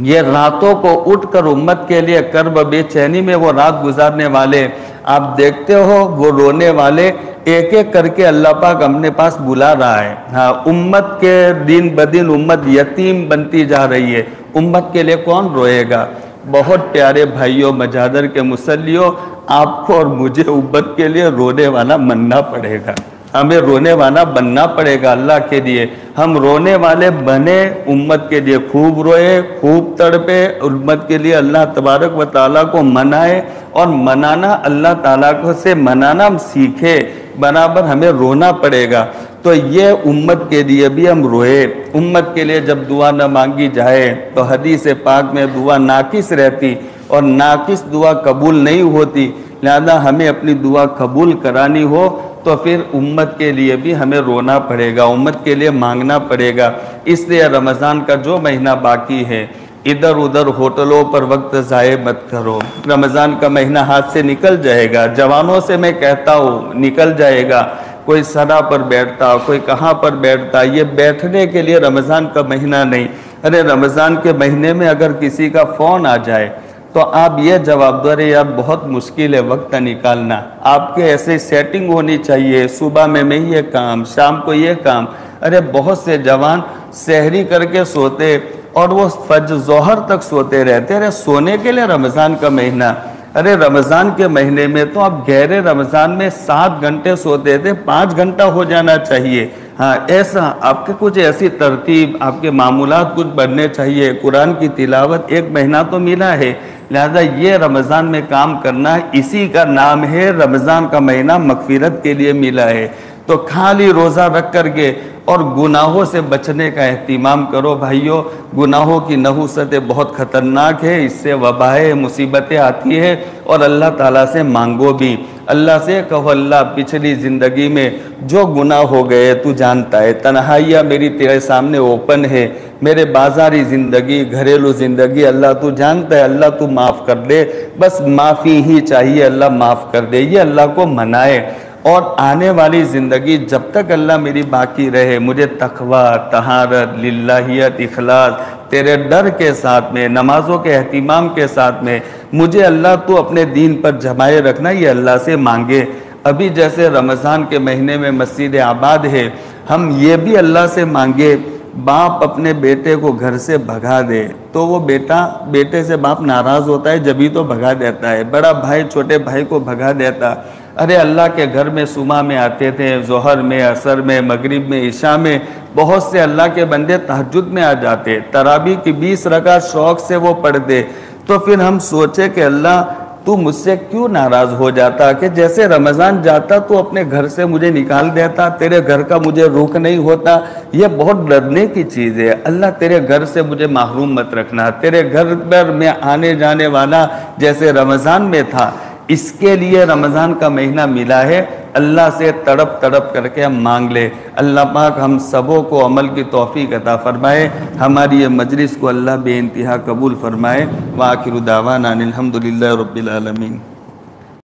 یہ راتوں کو اٹھ کر امت کے لیے کرب بے چینی میں وہ رات گزارنے والے، آپ دیکھتے ہو وہ رونے والے ایک ایک کر کے اللہ پاک اپنے پاس بلا رہا ہے۔ ہاں، امت کے دن بدن امت یتیم بنتی جا رہی ہے، امت کے لیے کون روئے گا؟ بہت پیارے بھائیوں مجادر کے مسلیوں، آپ کو اور مجھے امت کے لیے رونے والا بننا پڑے گا، ہمیں رونے والا بننا پڑے گا اللہ کے لیے۔ ہم رونے والے بنے، امت کے لیے خوب روئے، خوب تڑپے، امت کے لیے اللہ تبارک و تعالیٰ کو منائے، اور منانا اللہ تعالیٰ کو سے منانا ہم سیکھے، برابر ہمیں رونا پڑے گا۔ تو یہ امت کے لیے بھی ہم روئے۔ امت کے لیے جب دعا نہ مانگی جائے تو حدیث پاک میں دعا ناقص رہتی، اور ناقص دعا قبول نہیں ہوتی، لہذا ہمیں اپنی دعا قبول کرانی ہو تو پھر امت کے لیے بھی ہمیں رونا پڑے گا، امت کے لیے مانگنا پڑے گا۔ اس لیے رمضان کا جو مہینہ باقی ہے، ادھر ادھر ہوٹلوں پر وقت ضائع مت کرو۔ رمضان کا مہینہ ہاتھ سے نکل جائے گا، جوانوں سے میں کہتا ہوں نکل جائے گا۔ کوئی سرا پر بیٹھتا، کوئی کہاں پر بیٹھتا، یہ بیٹھنے کے لیے رمضان کا مہینہ نہیں۔ ارے رمضان کے مہینے میں اگر کسی کا فون آ جائے تو آپ یہ جواب دو، ارے یار بہت مشکل ہے وقت نکالنا۔ آپ کے ایسے سیٹنگ ہونی چاہیے، صبح میں یہ کام، شام کو یہ کام۔ ارے بہت سے جوان سحری کر کے سوتے اور وہ فجر ظہر تک سوتے رہتے۔ ارے سونے کے لیے رمضان کا مہینہ، ارے رمضان کے مہینے میں تو آپ گہرے رمضان میں 7 گھنٹے سوتے تھے، 5 گھنٹہ ہو جانا چاہیے۔ ہاں ایسا آپ کے کچھ ایسی ترتیب، آپ کے معمولات کچھ بننے چاہیے۔ قرآن کی تلاوت 1 مہینہ تو ملا ہے، لہذا یہ رمضان میں کام کرنا، اسی کا نام ہے رمضان کا مہینہ مغفرت کے لیے ملا ہے۔ تو خالی روزہ رکھ کر کے اور گناہوں سے بچنے کا اہتمام کرو بھائیوں۔ گناہوں کی نحوست بہت خطرناک ہے، اس سے وبائیں مصیبتیں آتی ہے، اور اللہ تعالیٰ سے مانگو بھی۔ اللہ سے کہو اللہ پچھلی زندگی میں جو گناہ ہو گئے تو جانتا ہے، تنہائیاں میری تیرے سامنے اوپن ہے، میرے بازاری زندگی، گھریلو زندگی اللہ تو جانتا ہے، اللہ تو معاف کر دے، بس معافی ہی چاہیے، اللہ معاف کر دے، یہ اللہ کو منائے۔ اور آنے والی زندگی جب تک اللہ میری باقی رہے، مجھے تقوی، طہارت، للہیت، اخلاص، تیرے ڈر کے ساتھ میں، نمازوں کے اہتمام کے ساتھ میں، مجھے اللہ تو اپنے دین پر جمائے رکھنا، یہ اللہ سے مانگے۔ ابھی جیسے رمضان کے مہینے میں مسجد آباد ہے، ہم یہ بھی اللہ سے مانگے، باپ اپنے بیٹے کو گھر سے بھگا دے تو وہ بیٹے سے باپ ناراض ہوتا ہے، جبھی تو بھگا دیتا ہے۔ بڑا بھائی چھوٹے بھائی کو بھگا دیتا۔ ارے اللہ کے گھر میں صبح میں آتے تھے، ظہر میں، عصر میں، مغرب میں، عشاء میں، بہت سے اللہ کے بندے تہجد میں آ جاتے، تراویح کی 20 رکعت شوق سے وہ پڑھتے۔ تو پھر ہم سوچے کہ اللہ تو مجھ سے کیوں ناراض ہو جاتا کہ جیسے رمضان جاتا تو اپنے گھر سے مجھے نکال دیتا، تیرے گھر کا مجھے رخ نہیں ہوتا۔ یہ بہت ڈرنے کی چیز ہے، اللہ تیرے گھر سے مجھے محروم مت رکھنا، تیرے گھر پر میں آنے جانے والا جیسے رمضان میں تھا، اس کے لیے رمضان کا مہینہ ملا ہے۔ اللہ سے تڑپ تڑپ کر کے ہم مانگ لے۔ اللہ پاک ہم سبوں کو عمل کی توفیق عطا فرمائے، ہماری یہ مجلس کو اللہ بے انتہا قبول فرمائے۔ وآخر دعوانا الحمدللہ رب العالمین۔